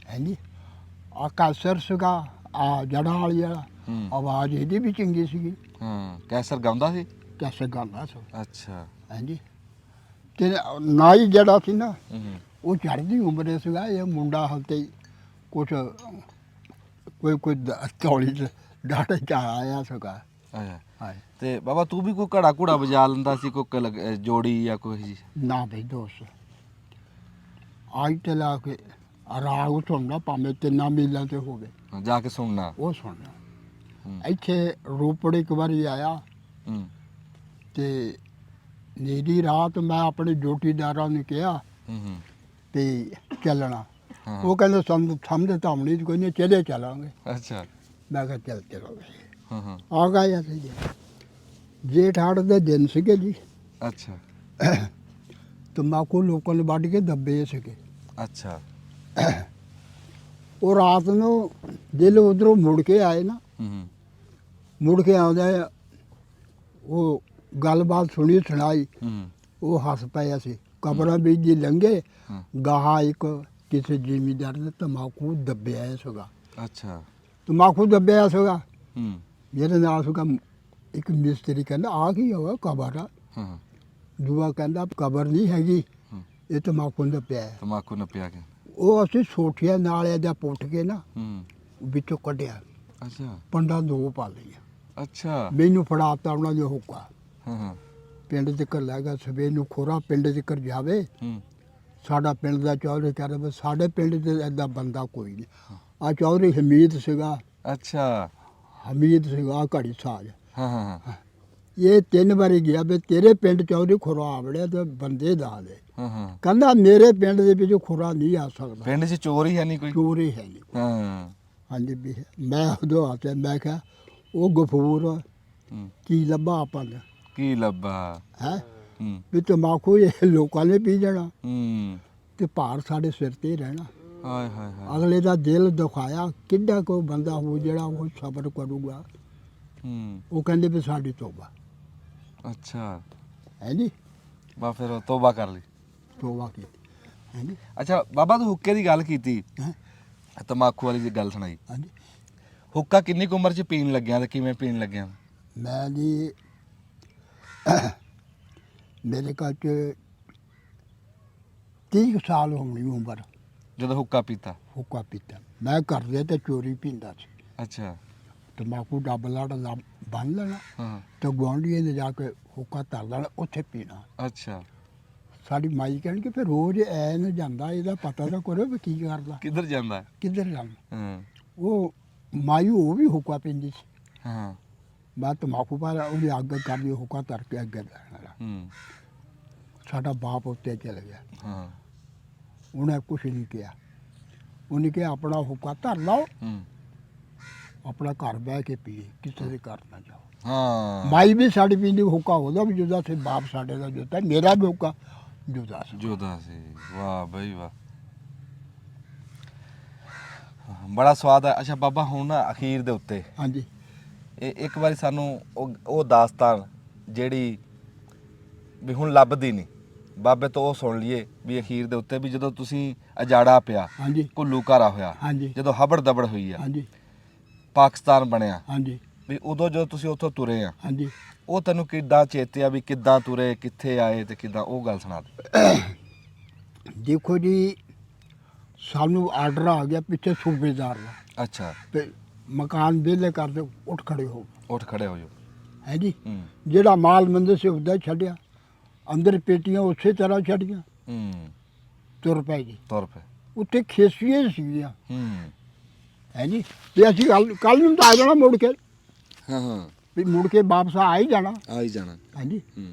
ਹਾਂਜੀ ਆ ਕਾਸਰ ਸੀਗਾ ਆ ਜੜਾਂ ਵਾਲੀ ਵਾਲਾ ਹੂੰ ਆਵਾਜ਼ ਇਹਦੀ ਵੀ ਚੰਗੀ ਸੀਗੀ। ਹਾਂ ਕੈਸਰ ਗਾਉਂਦਾ ਸੀ ਕੈਸੇ ਗਾਉਂਦਾ ਸੀ ਅੱਛਾ ਹਾਂਜੀ ਤੇ ਨਾਈ ਜਿਹੜਾ ਸੀ ਨਾ ਹੂੰ ਉਹ ਚੜ੍ਹਦੀ ਉਮਰੇ ਸੀਗਾ ਇਹ ਮੁੰਡਾ ਹਲਤੇ ਕੁਛ ਕੋਈ ਚੌਲੀ ਡਾਟੇ ਚ ਆਇਆ ਸੀਗਾ। ਅੱਛਾ ਹਾਂ ਤੇ ਬਾਬਾ ਤੂੰ ਵੀ ਕੋਈ ਘੜਾ ਘੂੜਾ ਵਜਾ ਲੈਂਦਾ ਸੀ ਕੋਈ ਜੋੜੀ ਜਾਂ ਕੋਈ ਜੀ ਨਾ ਬਈ ਦੋਸਤ ਅੱਜ ਤੇ ਲਾ ਕੇ ਰਾਗ ਸੁਣਨਾ ਭਾਵੇਂ ਤਿੰਨਾਂ ਮੀਲਾਂ ਤੇ ਹੋਵੇ ਜਾ ਕੇ ਸੁਣਨਾ ਉਹ ਸੁਣਨਾ। ਹੂੰ ਇੱਥੇ ਰੋਪੜ ਇੱਕ ਵਾਰੀ ਆਇਆ ਹੂੰ ਤੇ ਨੇਰੀ ਰਾਤ ਮੈਂ ਆਪਣੇ ਜੋਟੀਦਾਰਾਂ ਨੂੰ ਕਿਹਾ ਹੂੰ ਵੀ ਚੱਲਣਾ। ਹਾਂ ਉਹ ਕਹਿੰਦੇ ਸਮਝ ਤਾਂ ਆਉਣੀ ਕੋਈ ਨਹੀਂ ਚਲੇ ਚੱਲਾਂਗੇ। ਅੱਛਾ ਮੈਂ ਕਿਹਾ ਚੱਲ ਚਲੋ ਹਾਂ ਹਾਂ ਆ ਗਏ ਅਸੀਂ ਜੀ ਜੇਠ ਹਾੜ ਦੇ ਦਿਨ ਸੀਗੇ ਜੀ। ਅੱਛਾ ਤੰਬਾਕੂ ਲੋਕਾਂ ਨੇ ਵੱਢ ਕੇ ਦੱਬੇ ਸੀਗੇ। ਅੱਛਾ ਉਹ ਰਾਤ ਨੂੰ ਜਦੋਂ ਉਧਰੋਂ ਮੁੜ ਕੇ ਆਏ ਨਾ ਹੂੰ ਮੁੜ ਕੇ ਆਉਂਦੇ ਉਹ ਗੱਲਬਾਤ ਸੁਣਾਈ ਹੂੰ ਉਹ ਹੱਸ ਪਏ ਅਸੀਂ ਕਬਰਾਂ ਵਿੱਚ ਜੀ ਲੰਘੇ ਹਾਂ ਗਾਹਾਂ ਇੱਕ ਕਿਸੇ ਜ਼ਿਮੀਦਾਰ ਨੇ ਤੰਬਾਕੂ ਦੱਬਿਆ ਸੀਗਾ। ਅੱਛਾ ਤੰਬਾਕੂ ਦੱਬਿਆ ਸੀਗਾ ਹੂੰ ਮੇਰੇ ਨਾਲ ਸੀਗਾ ਇੱਕ ਮਿਸਤਰੀ ਕਹਿੰਦਾ ਆ ਕੀ ਹੋਇਆ ਕਬਰ ਆ। ਹਾਂ ਦੂਆ ਕਹਿੰਦਾ ਕਬਰ ਨਹੀਂ ਹੈਗੀ ਹੂੰ ਇਹ ਤੰਬਾਕੂ ਦੱਬਿਆ ਹੈ। ਤਮਾਕੂ ਨੱਪਿਆ ਕੇ ਉਹ ਅਸੀਂ ਸੋਠੀਆਂ ਨਾਲ ਇਹਦਾ ਪੁੱਟ ਕੇ ਨਾ ਹੂੰ ਵਿੱਚੋਂ ਕੱਢਿਆ ਅੱਛਾ ਪੰਡਾ ਦੋ ਪਾ ਲਈਆਂ ਅੱਛਾ ਮੈਨੂੰ ਫੜਾਤਾ ਉਹਨਾਂ ਦੇ ਹੁੱਕਾ ਹਾਂ ਹਾਂ ਪਿੰਡ ਤੱਕ ਲੈ ਗਿਆ ਸਵੇਰ ਨੂੰ ਖੋਰਾ ਪਿੰਡ ਤੱਕ ਜਾਵੇ ਹੂੰ ਸਾਡਾ ਪਿੰਡ ਦਾ ਚੌਧਰੀ ਕਹਿੰਦਾ ਵੀ ਸਾਡੇ ਪਿੰਡ 'ਚ ਐਡਾ ਬੰਦਾ ਕੋਈ ਨਹੀਂ। ਆ ਚੌਧਰੀ ਹਮੀਦ ਸੀਗਾ ਅੱਛਾ ਸੀਗਾ ਘੜੀ ਸਾਜ ਹਾਂ ਹਾਂ ਹਾਂ ਇਹ 3 ਵਾਰੀ ਗਿਆ ਵੀ ਤੇਰੇ ਪਿੰਡ ਚੌਧਰੀ ਖੁਰਾ ਆਵੜਿਆ ਤੇ ਬੰਦੇ ਦਾ ਦੇ ਹਾਂ ਹਾਂ ਕਹਿੰਦਾ ਮੇਰੇ ਪਿੰਡ ਦੇ ਵਿੱਚ ਖੁਰਾ ਨਹੀਂ ਆ ਸਕਦਾ ਪਿੰਡ 'ਚ ਚੋਰ ਹੀ ਹੈ ਨਹੀਂ ਕੋਈ ਚੋਰ ਹੀ ਹੈ ਨਹੀਂ। ਹਾਂ ਹਾਂਜੀ ਵੀ ਮੈਂ ਉਦੋਂ ਆਤੇ ਮੈਂ ਕਿਹਾ ਉਹ ਗਫੂਰ ਹੂੰ ਕੀ ਲੱਭਾ ਆਪਾਂ ਨੇ ਕੀ ਲੱਭਾ ਹੈ ਹੂੰ ਵੀ ਤੰਬਾਕੂ ਇਹ ਲੋਕਾਂ ਨੇ ਪੀ ਜਾਣਾ ਹੂੰ ਤੇ ਭਾਰ ਸਾਡੇ ਸਿਰ ਤੇ ਹੀ ਰਹਿਣਾ। ਹਾਏ ਹਾਏ ਹਾਏ ਅਗਲੇ ਦਾ ਦਿਲ ਦੁਖਾਇਆ। ਕਿੱਡਾ ਕੋ ਬੰਦਾ ਹੋ ਜਿਹੜਾ ਉਹ ਸਬਰ ਕਰੂਗਾ। ਉਹ ਕਹਿੰਦੇ ਵੀ ਸਾਡੀ ਤੋਬਾ ਅੱਛਾ ਹੈ ਜੀ, ਬਾ ਫਿਰ ਉਹ ਤੋਬਾ ਕਰ ਲਈ। ਤੋਬਾ ਕੀਤੀ ਹੈ ਜੀ। ਅੱਛਾ ਬਾਬਾ ਤੂੰ ਹੁੱਕੇ ਦੀ ਗੱਲ ਕੀਤੀ, ਹੈਂ? ਤਮਾਕੂ ਵਾਲੀ ਦੀ ਗੱਲ ਸੁਣਾਈ। ਹਾਂਜੀ ਹੁੱਕਾ ਕਿੰਨੀ ਕੁ ਉਮਰ 'ਚ ਪੀਣ ਲੱਗਿਆ ਤੇ ਕਿਵੇਂ ਪੀਣ ਲੱਗਿਆ? ਮੈਂ ਜੀ ਮੇਰੇ ਘਰ 'ਚ 30 ਕੁ ਸਾਲ ਹੋਣੀ ਉਮਰ ਜਦੋਂ ਹੁੱਕਾ ਪੀਤਾ? ਹੁੱਕਾ ਪੀਤਾ। ਮੈਂ ਘਰ ਦੇ ਤੇ ਚੋਰੀ ਪੀਂਦਾ ਸੀ। ਅੱਛਾ ਤੰਬਾਕੂ ਡੱਬ ਲੜ ਬੰਨ ਲੈਣਾ ਹਾਂ ਤੇ ਗੁਆਂਢੀਆਂ ਨੇ ਜਾ ਕੇ ਹੁੱਕਾ ਧਰ ਲੈਣਾ, ਉੱਥੇ ਪੀਣਾ। ਅੱਛਾ ਸਾਡੀ ਮਾਈ ਕਹਿਣਗੇ ਫਿਰ ਰੋਜ਼ ਐ ਨੂੰ ਜਾਂਦਾ, ਇਹਦਾ ਪਤਾ ਤਾਂ ਕਰੋ ਵੀ ਕੀ ਕਰਦਾ, ਕਿੱਧਰ ਜਾਂਦਾ? ਕਿੱਧਰ ਜਾਂਦਾ। ਹਾਂ ਉਹ ਮਾਈ ਉਹ ਵੀ ਹੁੱਕਾ ਪੀਂਦੀ ਸੀ। ਹਾਂ ਮੈਂ ਤੰਬਾਕੂ ਪਾ ਲਿਆ, ਉਹਦੀ ਅੱਗ ਕਰਦੀ ਹੁੱਕਾ ਧਰ ਕੇ ਅੱਗੇ ਲੈਣਾ। ਸਾਡਾ ਬਾਪ ਉੱਤੇ ਚਲ ਗਿਆ। ਹਾਂ ਉਹਨੇ ਕੁਛ ਨਹੀਂ ਕਿਹਾ। ਉਹਨੇ ਕਿਹਾ ਆਪਣਾ ਹੁੱਕਾ ਧਰ ਲਾਓ, ਆਪਣਾ ਘਰ ਬਹਿ ਕੇ ਪੀਏ, ਕਿਸੇ ਦੇ ਘਰ ਨਾ ਜਾਓ। ਹਾਂ ਮਾਈ ਵੀ ਸਾਡੀ ਪੀਂਦੀ, ਹੁੱਕਾ ਉਹਦਾ ਵੀ ਜੁਦਾ ਸੀ, ਬਾਪ ਸਾਡੇ ਦਾ ਜੁਦਾ, ਮੇਰਾ ਵੀ ਹੁੱਕਾ ਜੁਦਾ ਸੀ। ਜੋਦਾ ਸੀ। ਵਾਹ ਬਈ ਵਾਹ, ਬੜਾ ਸਵਾਦ ਹੈ। ਅੱਛਾ ਬਾਬਾ ਹੁਣ ਨਾ ਅਖੀਰ ਦੇ ਉੱਤੇ ਹਾਂਜੀ ਇਹ ਇੱਕ ਵਾਰੀ ਸਾਨੂੰ ਉਹ ਦਾਸਤਾਨ ਜਿਹੜੀ ਵੀ ਹੁਣ ਲੱਭਦੀ ਨਹੀਂ, ਬਾਬੇ ਤੋਂ ਉਹ ਸੁਣ ਲਈਏ ਵੀ ਅਖੀਰ ਦੇ ਉੱਤੇ ਵੀ ਜਦੋਂ ਤੁਸੀਂ ਅਜਾੜਾ ਪਿਆ, ਹਾਂਜੀ ਘੁੱਲੂ ਘਾਰਾ ਹੋਇਆ, ਹਾਂਜੀ ਜਦੋਂ ਹਬੜ ਦਬੜ ਹੋਈ ਆ, ਹਾਂਜੀ ਪਾਕਿਸਤਾਨ ਬਣਿਆ, ਹਾਂਜੀ ਵੀ ਉਦੋਂ ਜਦੋਂ ਤੁਸੀਂ ਉੱਥੋਂ ਤੁਰੇ ਆ, ਹਾਂਜੀ। ਉਹ ਤੈਨੂੰ ਕਿੱਦਾਂ ਚੇਤਿਆ ਵੀ ਕਿੱਦਾਂ ਤੁਰੇ, ਕਿੱਥੇ ਆਏ ਤੇ ਕਿੱਦਾਂ, ਉਹ ਗੱਲ ਸੁਣਾ ਦੇ। ਦੇਖੋ ਜੀ, ਸਾਨੂੰ ਆਰਡਰ ਆ ਗਿਆ ਪਿੱਛੇ ਸੂਬੇਦਾਰ ਦਾ, ਅੱਛਾ ਤੇ ਮਕਾਨ ਵਿਹਲੇ ਕਰਦੇ ਉੱਠ ਖੜੇ ਹੋ ਉੱਠ ਖੜੇ ਹੋ ਜਾਓ। ਹੈ ਜੀ। ਜਿਹੜਾ ਮਾਲ ਮੰਦੇ ਸੀ ਉਹਦਾ ਹੀ ਛੱਡਿਆ, ਅੰਦਰ ਪੇਟੀਆਂ ਉਸੇ ਤਰ੍ਹਾਂ ਛੱਡੀਆਂ, ਤੁਰ ਪਏ ਜੀ। ਤੁਰ ਪਏ। ਉੱਥੇ ਖੇਸੀਆਂ ਸੀਗੀਆਂ ਹੈ ਜੀ। ਤੇ ਅਸੀਂ ਕੱਲ ਨੂੰ ਤਾਂ ਆ ਜਾਣਾ ਮੁੜ ਕੇ, ਹਾਂ ਹਾਂ ਵੀ ਮੁੜ ਕੇ ਵਾਪਸ ਆ ਹੀ ਜਾਣਾ। ਆ ਹੀ ਜਾਣਾ। ਹਾਂਜੀ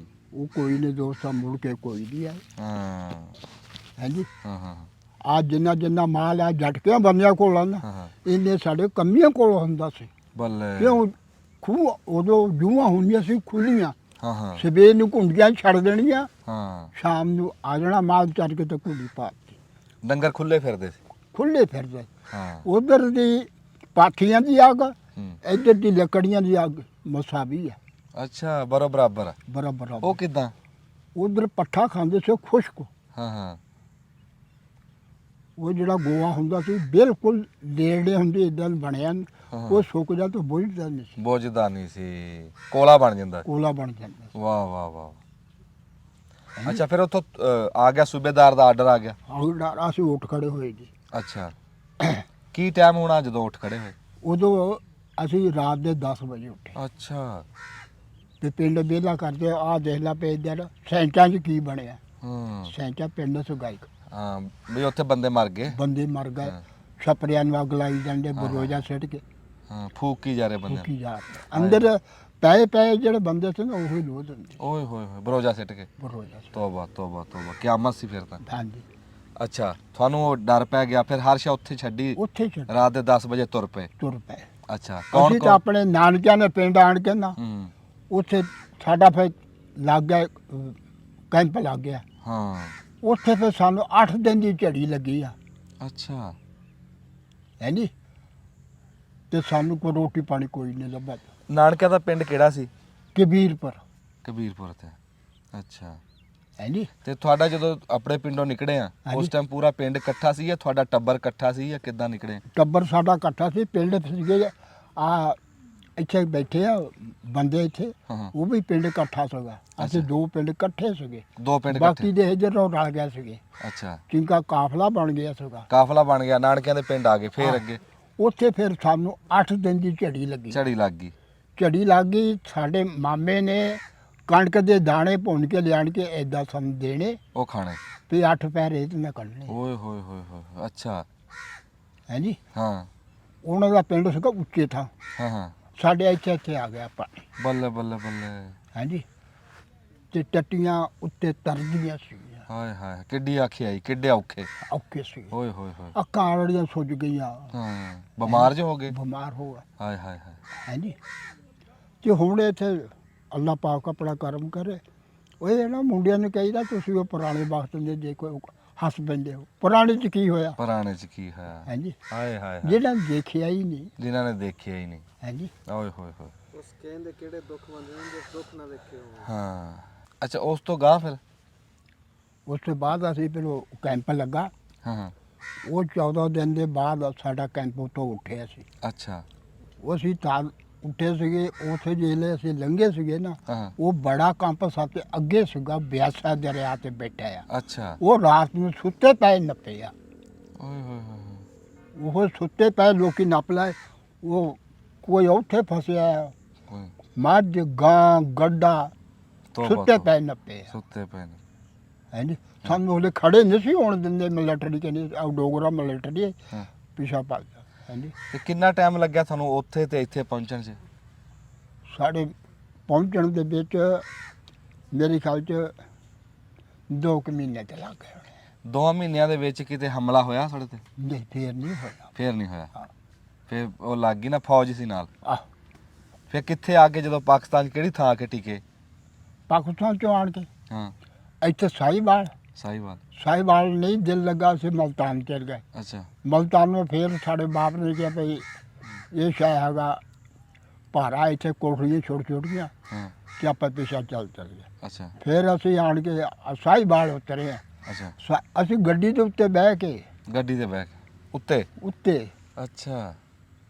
ਉਹ ਕੋਈ ਨਹੀਂ ਦੋਸਤਾਂ, ਮੁੜ ਕੇ ਕੋਈ ਨਹੀਂ ਆਏ। ਹਾਂ ਹਾਂਜੀ ਹਾਂ ਹਾਂ ਆ ਜਿੰਨਾ ਮਾਲ ਆ ਝਟਕਿਆਂ ਬੰਦਿਆਂ ਕੋਲ ਆਉਂਦਾ, ਹਾਂ ਇਹਨੇ ਸਾਡੇ ਕੰਮੀਆਂ ਕੋਲ ਹੁੰਦਾ ਸੀ। ਬੱਲੇ। ਕਿਉਂ ਖੂਹ ਉਦੋਂ ਜੂਆਂ ਹੁੰਦੀਆਂ ਸੀ ਖੁੱਲੀਆਂ, ਹਾਂ ਹਾਂ ਸਵੇਰ ਨੂੰ ਘੁੰਡੀਆਂ ਛੱਡ ਦੇਣੀਆਂ, ਹਾਂ ਸ਼ਾਮ ਨੂੰ ਆ ਜਾਣਾ ਮਾਲ ਚੱਕ ਕੇ ਤੇ ਘੁੱਲੀ ਪਾ ਦਿੱਤੀ। ਡੰਗਰ ਖੁੱਲੇ ਫਿਰਦੇ ਸੀ। ਖੁੱਲੇ ਫਿਰਦੇ। ਹਾਂ ਉਧਰ ਦੀ ਪਾਠੀਆਂ ਦੀ ਅੱਗ, ਇੱਧਰ ਦੀ ਲੱਕੜੀਆਂ ਦੀ ਅੱਗ ਮਸਾਵੀ ਹੈ, ਅੱਛਾ ਬਰੋ ਬਰਾਬਰ ਆ। ਬਰਾਬਰ। ਉਹ ਕਿੱਦਾਂ? ਉਧਰ ਪੱਠਾ ਖਾਂਦੇ ਸੀ ਖੁਸ਼ਕ, ਹਾਂ ਹਾਂ ਉਹ ਜਿਹੜਾ ਗੋਆ ਹੁੰਦਾ ਸੀ ਬਿਲਕੁਲ ਲੇੜੇ ਹੁੰਦੇ ਇਦਾਂ ਬਣਿਆ, ਉਹ ਸੁੱਕ ਜਾ ਤਾਂ ਬੁਝਦਾ ਨਹੀਂ ਸੀ, ਬੋਝਦਾ ਨਹੀਂ ਸੀ, ਕੋਲਾ ਬਣ ਜਾਂਦਾ। ਕੋਲਾ ਬਣ ਜਾਂਦਾ ਸੀ। ਵਾਹ ਵਾਹ ਵਾਹ। ਅੱਛਾ ਫਿਰ ਉੱਥੋਂ ਆ ਗਿਆ ਸੂਬੇਦਾਰ ਦਾ ਆਰਡਰ ਆ ਗਿਆ। ਅਸੀਂ ਉੱਠ ਖੜੇ ਹੋਏ ਜੀ। ਅੱਛਾ ਕੀ ਟਾਈਮ ਹੋਣਾ ਜਦੋਂ ਉੱਠ ਖੜੇ ਹੋਏ? ਉਦੋਂ ਅਸੀਂ ਰਾਤ ਦੇ 10 ਵਜੇ ਉੱਠੇ ਅੱਛਾ ਤੇ ਪਿੰਡ ਵਿਹਲਾ ਕਰਦੇ, ਆਹ ਦੇਖ ਲਾ ਪੇ ਇੱਧਰ ਸੈਂਟਾਂ 'ਚ ਕੀ ਬਣਿਆ। ਸੈਂਟਾਂ ਪਿੰਡ ਸੁਗਾਈ, ਹਾਂ ਵੀ ਉੱਥੇ ਬੰਦੇ ਮਰ ਗਏ, ਬੰਦੇ ਮਰ ਗਏ, ਹਾਂ। ਛਪਰਿਆਂ ਨੂੰ ਅੱਗ ਲਾਈ ਜਾਂਦੇ, ਬਰੋਜਾ ਸਿੱਟ ਕੇ ਹਾਂ ਫੂਕੀ ਜਾ ਰਹੇ ਬੰਦੇ। ਫੂਕੀ ਜਾ ਰਹੇ। ਅੰਦਰ ਪਏ ਜਿਹੜੇ ਬੰਦੇ ਸੀ ਨਾ ਉਹੀ ਲੋਹ ਦਿੰਦੇ ਓਏ ਹੋਏ ਹੋਏ ਬਰੋਜਾ ਸਿੱਟ ਕੇ। ਬਰੋਜਾ ਸਿੱਟ। ਤੋਬਾ ਤੋਬਾ ਤੋਬਾ, ਕਿਆਮਤ ਸੀ ਫਿਰ ਤਾਂ। ਹਾਂਜੀ ਅੱਛਾ ਤੁਹਾਨੂੰ ਉਹ ਡਰ ਪੈ ਗਿਆ, ਫਿਰ ਹਰ ਸ਼ਾ ਉੱਥੇ ਛੱਡੀ, ਉੱਥੇ ਛੱਡ ਰਾਤ ਦੇ 10 ਵਜੇ ਤੁਰ ਪਏ। ਤੁਰ ਪਏ। ਅੱਛਾ ਕੌਣ ਅਸੀਂ ਤਾਂ ਕੌਣ? ਆਪਣੇ ਨਾਨਕਿਆਂ ਨੇ ਪਿੰਡ ਆਣ ਕੇ ਨਾ ਉੱਥੇ ਸਾਡਾ ਫਿਰ ਲੱਗ ਗਿਆ ਕੈਂਪ ਲੱਗ ਗਿਆ। ਹਾਂ ਉੱਥੇ ਫਿਰ ਸਾਨੂੰ 8 ਦਿਨ ਦੀ ਝੜੀ ਲੱਗੀ ਆ, ਅੱਛਾ ਹੈ ਨੀ। ਤੇ ਸਾਨੂੰ ਕੋਈ ਰੋਟੀ ਪਾਣੀ ਕੋਈ ਨਹੀਂ ਲੱਭਾ। ਨਾਨਕਿਆਂ ਦਾ ਪਿੰਡ ਕਿਹੜਾ ਸੀ? ਕਬੀਰਪੁਰ, ਕਬੀਰਪੁਰ ਤੇ। ਅੱਛਾ ਹੈ ਨੀ। ਤੇ ਤੁਹਾਡਾ ਜਦੋਂ ਆਪਣੇ ਪਿੰਡੋਂ ਨਿਕਲੇ ਆ, ਉਸ ਹਾਂਜੀ। ਟਾਈਮ ਪੂਰਾ ਪਿੰਡ ਇਕੱਠਾ ਸੀ ਜਾਂ ਤੁਹਾਡਾ ਟੱਬਰ ਇਕੱਠਾ ਸੀ ਜਾਂ ਕਿੱਦਾਂ ਨਿਕਲੇ? ਟੱਬਰ ਸਾਡਾ ਇਕੱਠਾ ਸੀ, ਪਿੰਡ ਸੀਗੇ ਆ ਇੱਥੇ ਬੈਠੇ ਆ ਬੰਦੇ ਇੱਥੇ, ਹਾਂ ਉਹ ਵੀ ਪਿੰਡ ਇਕੱਠਾ ਸੀਗਾ। ਅਸੀਂ ਦੋ ਪਿੰਡ ਇਕੱਠੇ ਸੀਗੇ, ਦੋ ਪਿੰਡ ਬਾਕੀ ਇਕੱਠੇ। ਦੇ ਇੱਧਰੋਂ ਰਲ ਗਏ ਸੀਗੇ। ਅੱਛਾ ਕਿੰਕਾ ਕਾਫਲਾ ਬਣ ਗਿਆ ਸੀਗਾ। ਕਾਫਲਾ ਬਣ ਗਿਆ, ਨਾਨਕਿਆਂ ਦੇ ਪਿੰਡ ਆ ਗਏ, ਫੇਰ ਹਾਂ। ਅੱਗੇ ਉੱਥੇ ਫਿਰ ਸਾਨੂੰ 8 ਦਿਨ ਦੀ ਝੜੀ ਲੱਗੀ। ਝੜੀ ਲੱਗ ਗਈ। ਝੜੀ ਲੱਗ ਗਈ। ਸਾਡੇ ਮਾਮੇ ਨੇ ਕਣਕ ਦੇ ਦਾਣੇ ਭੁੰਨ ਕੇ ਲਿਆਣ ਕੇ ਐਦਾਂ ਸਾਨੂੰ ਦੇਣੇ, ਉਹ ਖਾਣੇ। ਵੀ 8 ਪੈਰੇ ਤੇ ਮੈਂ ਕੱਢਣੇ, ਓਏ ਹੋਏ ਹੋਏ ਹੋਏ। ਅੱਛਾ ਹੈ ਜੀ। ਹਾਂ ਉਹਨਾਂ ਦਾ ਪਿੰਡ ਸੀਗਾ ਉੱਚੇ ਥਾਂ, ਹਾਂ ਹਾਂ ਸਾਡੇ ਇੱਥੇ ਆ ਗਿਆ ਪਾਣੀ, ਬੱਲੇ ਬੱਲੇ ਬੱਲੇ। ਹੈ ਜੀ। ਤੇ ਟੱਟੀਆਂ ਉੱਤੇ ਤਰਦੀਆਂ ਸੀਗੀਆਂ, ਹਾਏ ਹਾਏ ਕਿੱਡੀ ਆਖੀ ਆਈ, ਕਿੱਡੇ ਔਖੇ। ਔਖੇ ਸੀ। ਓਏ ਹੋਏ ਹੋਏ। ਅੱਖਾਂ ਆੜੀਆਂ ਸੁੱਜ ਗਈਆਂ, ਹਾਂ ਬਿਮਾਰ ਜੋ ਹੋ ਗਏ। ਬਿਮਾਰ ਹੋ ਗਏ, ਹਾਏ ਹਾਏ ਹਾਏ। ਹੈ ਜੀ। ਤੇ ਹੁਣ ਇੱਥੇ ਅੱਲਾ ਪਾਕ ਆਪਣਾ ਕਰਮ ਕਰੇ। ਉਹ ਇਹ ਨਾ ਮੁੰਡਿਆਂ ਨੂੰ ਕਹੀਦਾ ਤੁਸੀਂ ਉਹ ਪੁਰਾਣੇ ਵਕਤ ਦੇ ਜੇ ਕੋਈ ਹੱਸ ਪੈਂਦੇ ਹੋ। ਪੁਰਾਣੇ ਚ ਕੀ ਹੋਇਆ? ਪੁਰਾਣੇ ਚ ਕੀ ਹੋਇਆ? ਹਾਂਜੀ, ਹਾਏ ਹਾਏ ਹਾਏ। ਜਿਹੜਾ ਦੇਖਿਆ ਹੀ ਨਹੀਂ। ਜਿਨ੍ਹਾਂ ਨੇ ਦੇਖਿਆ ਹੀ ਨਹੀਂ। ਹਾਂਜੀ, ਓਏ ਹੋਏ ਹੋਏ। ਉਸ ਕਹਿੰਦੇ ਕਿਹੜੇ ਦੁੱਖ ਮੰਨਦੇ ਨੇ ਜੋ ਦੁੱਖ ਨਾ ਵੇਖੇ ਹੋਣ। ਹਾਂ ਅੱਛਾ, ਉਸ ਤੋਂ ਗਾਂ ਫਿਰ? ਉਸ ਤੋਂ ਬਾਅਦ ਅਸੀਂ ਫਿਰ ਉਹ ਕੈਂਪ ਲੱਗਾ। ਹਾਂ ਹਾਂ ਉਹ 14 ਦਿਨ ਦੇ ਬਾਅਦ ਸਾਡਾ ਕੈਂਪ ਉੱਥੋਂ ਉੱਠਿਆ ਸੀ। ਅੱਛਾ ਉਹ ਅਸੀਂ ਤਾਂ ਉੱਠੇ ਸੀਗੇ। ਉੱਥੇ ਜਿਹੜੇ ਅਸੀਂ ਲੰਘੇ ਸੀਗੇ ਨਾ, ਹਾਂ ਉਹ ਬੜਾ ਕੰਪ ਸਾਡੇ ਅੱਗੇ ਸੀਗਾ, ਬਿਆਸਾ ਦਰਿਆ ਤੇ ਬੈਠਾ ਆ। ਅੱਛਾ। ਉਹ ਰਾਤ ਨੂੰ ਸੁੱਤੇ ਪਏ ਨੱਪੇ ਆ। ਓਏ ਹੋਏ ਹੋਏ। ਉਹ ਸੁੱਤੇ ਪਏ ਲੋਕੀ ਨੱਪ ਲਏ। ਉਹ ਕੋਈ ਉੱਥੇ ਫਸਿਆ ਆ, ਓਏ ਮੱਝ ਗਾਂ ਗੱਡਾ ਤੋਬਾ ਸੁੱਤੇ ਤੋਬਾ। ਪਏ ਨੱਪੇ ਆ। ਸੁੱਤੇ ਪਏ ਨੇ। ਹਾਂਜੀ, ਸਾਨੂੰ ਉਹਦੇ ਖੜੇ ਨਹੀਂ ਸੀ ਹੋਣ ਦਿੰਦੇ ਮਿਲਟਰੀ ਕਹਿੰਦੇ ਆ, ਡੋਗਰਾ ਮਿਲਟਰੀ ਹਾਂ ਪਿਛਾ ਭੱਜਦਾ। ਹਾਂਜੀ, ਤੇ ਕਿੰਨਾ ਟਾਈਮ ਲੱਗਿਆ ਤੁਹਾਨੂੰ ਉੱਥੇ ਤੇ ਇੱਥੇ ਪਹੁੰਚਣ 'ਚ? ਸਾਡੇ ਪਹੁੰਚਣ ਦੇ ਵਿੱਚ ਮੇਰੇ ਖਿਆਲ 'ਚ 2 ਮਹੀਨੇ ਤੇ ਲੱਗ ਗਏ ਹੋਣੇ। 2 ਮਹੀਨਿਆਂ ਦੇ ਵਿੱਚ ਕਿਤੇ ਹਮਲਾ ਹੋਇਆ ਸਾਡੇ ਤੇ? ਨਹੀਂ, ਫੇਰ ਨਹੀਂ ਹੋਇਆ। ਫੇਰ ਨਹੀਂ ਹੋਇਆ? ਹਾਂ। ਫੇਰ ਉਹ ਲੱਗ ਗਈ ਨਾ ਫੌਜ ਸੀ ਨਾਲ? ਆਹ, ਫੇਰ ਕਿੱਥੇ ਆ ਕੇ ਜਦੋਂ ਪਾਕਿਸਤਾਨ 'ਚ ਕਿਹੜੀ ਥਾਂ ਆ ਕੇ ਟਿਕੇ? ਪਾਕਿਸਤਾਨ ਚੋਂ ਆਣ ਕੇ ਹਾਂ ਇੱਥੇ ਸਾਹੀਵਾਲ ਸਾਹੀਵਾਲ। ਨਹੀਂ ਦਿਲ ਲੱਗਾ, ਅਸੀਂ ਮਲਤਾਨ ਚਲ ਗਏ। ਅੱਛਾ ਮਲਤਾਨ ਨੂੰ ਫੇਰ ਸਾਡੇ ਬਾਪ ਨੇ ਕਿਹਾ ਭਈ ਇਹ ਸ਼ਾਇਦ ਹੈਗਾ ਭਾਰਾ, ਇੱਥੇ ਕੋਠੜੀਆਂ ਛੋਟੀਆਂ ਹਾਂ ਕਿ ਆਪਾਂ ਪਿਛਾ ਚੱਲ ਗਏ। ਅੱਛਾ ਫਿਰ ਅਸੀਂ ਆਣ ਕੇ ਸਾਹੀਵਾਲ ਉਤਰੇ ਆ। ਅੱਛਾ। ਅਸੀਂ ਗੱਡੀ ਦੇ ਉੱਤੇ ਬਹਿ ਕੇ ਗੱਡੀ ਤੇ ਬਹਿ ਕੇ ਉੱਤੇ ਅੱਛਾ।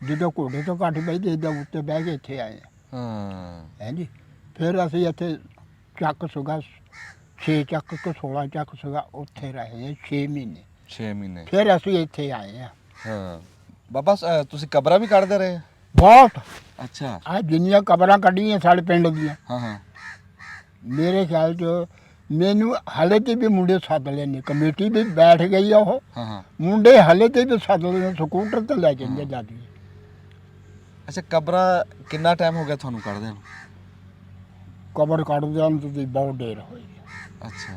ਜਦੋਂ ਘੋੜੇ ਤੋਂ ਘੱਟ ਬਹਿਦੇ ਇੱਦਾਂ ਉੱਤੇ ਬਹਿ ਕੇ ਇੱਥੇ ਆਏ ਹਾਂ ਹਾਂਜੀ। ਫਿਰ ਅਸੀਂ ਇੱਥੇ ਚੱਕ ਸੁਗਾ 6 ਚੱਕ ਕਿ 16 ਚੱਕ ਸੁਗਾ, ਉੱਥੇ ਰਹੇ 6 ਮਹੀਨੇ। 6 ਮਹੀਨੇ। ਫਿਰ ਅਸੀਂ ਇੱਥੇ ਆਏ ਆ। ਹਾਂ ਬਾਬਾ ਤੁਸੀਂ ਕਬਰਾਂ ਵੀ ਕੱਢਦੇ ਰਹੇ? ਬਹੁਤ ਅੱਛਾ। ਆ ਜਿੰਨੀਆਂ ਕਬਰਾਂ ਕੱਢੀਆਂ ਸਾਡੇ ਪਿੰਡ ਦੀਆਂ, ਹਾਂ ਹਾਂ ਮੇਰੇ ਖਿਆਲ 'ਚ ਮੈਨੂੰ ਹਲੇ ਤੇ ਵੀ ਮੁੰਡੇ ਸੱਦ ਲੈਣੇ, ਕਮੇਟੀ ਵੀ ਬੈਠ ਗਈ ਆ ਉਹ। ਹਾਂ ਹਾਂ ਮੁੰਡੇ ਹਲੇ ਤੇ ਵੀ ਸੱਦ ਲੈਣੇ, ਸਕੂਟਰ ਤੇ ਲੈ ਜਾਂਦੇ ਦਾਦੀ। ਅੱਛਾ, ਕਬਰਾਂ ਕਿੰਨਾ ਟਾਈਮ ਹੋ ਗਿਆ ਤੁਹਾਨੂੰ ਕੱਢਦੇ ਨੂੰ? ਕਬਰ ਕੱਢਦਿਆਂ ਨੂੰ ਤੁਸੀਂ ਬਹੁਤ ਦੇਰ ਹੋਈ। ਅੱਛਾ।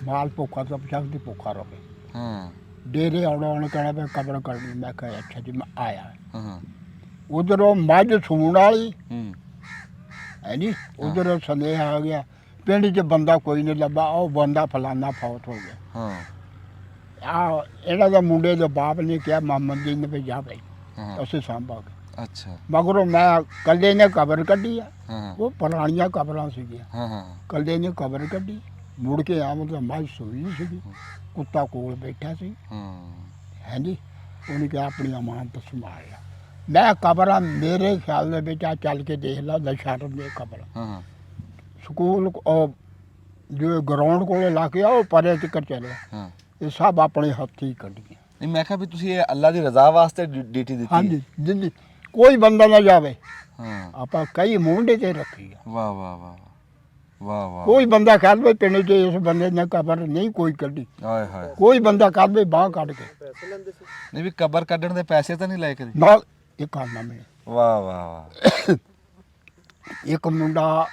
ਮਾਲ ਭੁੱਖਾ ਤਾਂ ਸਕਦੀ ਭੁੱਖਾ ਰਹੇ। ਹਾਂ ਡੇਰੇ ਆਉਣਾ ਕਹਿਣਾ ਵੀ ਕਬਰ ਕੱਢਣੀ। ਮੈਂ ਕਿਹਾ ਅੱਛਾ ਜੀ, ਮੈਂ ਆਇਆ। ਹਾਂ ਹਾਂ ਉਧਰੋਂ ਮੱਝ ਸੂਣ ਵਾਲੀ ਹੂੰ ਹੈ ਜੀ, ਉਧਰ ਸੰਦੇਹ ਆ ਗਿਆ ਪਿੰਡ 'ਚ ਬੰਦਾ ਕੋਈ ਨਹੀਂ ਲੱਭਾ, ਉਹ ਬੰਦਾ ਫਲਾਨਾ ਫੌਤ ਹੋ ਗਿਆ। ਹਾਂ ਆ ਇਹਨਾਂ ਦਾ ਮੁੰਡੇ ਦੇ ਬਾਪ ਨੇ ਕਿਹਾ ਮੁਹੰਮਦ ਜੀ ਨੇ ਵੀ ਜਾ ਬਈ, ਹਾਂ ਅਸੀਂ ਸਾਂਭਾਂਗੇ। ਅੱਛਾ। ਮਗਰੋਂ ਮੈਂ ਕੱਲੇ ਨੇ ਕਬਰ ਕੱਢੀ ਆ। ਹਾਂ ਉਹ ਪੁਰਾਣੀਆਂ ਕਬਰਾਂ ਸੀਗੀਆਂ। ਹਾਂ ਹਾਂ ਕੱਲੇ ਨੇ ਕਬਰ ਕੱਢੀ, ਮੁੜ ਕੇ ਆ ਮਤਲਬ ਮੱਝ ਸੂਈ ਸੀਗੀ, ਕੁੱਤਾ ਕੋਲ ਬੈਠਾ ਸੀ। ਹਾਂ ਹਾਂਜੀ, ਉਹਨੇ ਕਿਹਾ ਆਪਣੀ ਅਮਾਨਤ ਸੰਭਾਲ ਲਾ। ਮੈਂ ਕਬਰਾਂ ਮੇਰੇ ਖਿਆਲ ਦੇ ਵਿੱਚ ਆ ਚੱਲ ਕੇ ਦੇਖ ਲਾ ਦਸ਼ਹਰਾ ਦੀਆਂ ਕਬਰਾਂ। ਹਾਂ ਸਕੂਲ ਉਹ ਜੋ ਗਰਾਊਂਡ ਕੋਲੇ ਲਾ ਕੇ ਆ ਉਹ ਪਰੇ ਤੱਕ ਚੱਲਿਆ, ਹਾਂ। ਇਹ ਸਭ ਆਪਣੇ ਹੱਥੀਂ ਕੱਢੀਆਂ। ਨਹੀਂ ਮੈਂ ਕਿਹਾ ਵੀ ਤੁਸੀਂ ਇਹ ਅੱਲਾ ਦੀ ਰਜ਼ਾ ਵਾਸਤੇ ਡਿਊਟੀ ਦਿੱਤੀ? ਹਾਂਜੀ, ਜਿੰਦੀ ਕੋਈ ਬੰਦਾ ਨਾ ਜਾਵੇ, ਹਾਂ। ਆਪਾਂ ਕਈ ਮੁੰਡੇ ਤੇ ਰੱਖੀ ਆ। ਵਾਹ ਵਾਹ ਵਾਹ ਵਾਹ ਵਾਹ। ਕੋਈ ਬੰਦਾ ਕਹਿ ਦੇ ਪਿੰਡ 'ਚ ਇਸ ਬੰਦੇ ਨੇ ਕਬਰ ਨਹੀਂ ਕੋਈ ਕੱਢੀ, ਹਾਏ ਹਾਏ। ਕੋਈ ਬੰਦਾ ਕਹਿ ਦੇ ਬਾਂਹ ਕੱਢ ਕੇ ਪੈਸੇ ਲੈਂਦੇ ਸੀ? ਨਹੀਂ ਵੀ ਕਬਰ ਕੱਢਣ ਦੇ ਪੈਸੇ ਤਾਂ ਨਹੀਂ ਲਏ ਕਦੇ? ਨਾਲ ਇਹ ਕਰਨਾ ਮਿਲੇ। ਵਾਹ ਵਾਹ ਵਾਹ। ਇੱਕ ਮੁੰਡਾ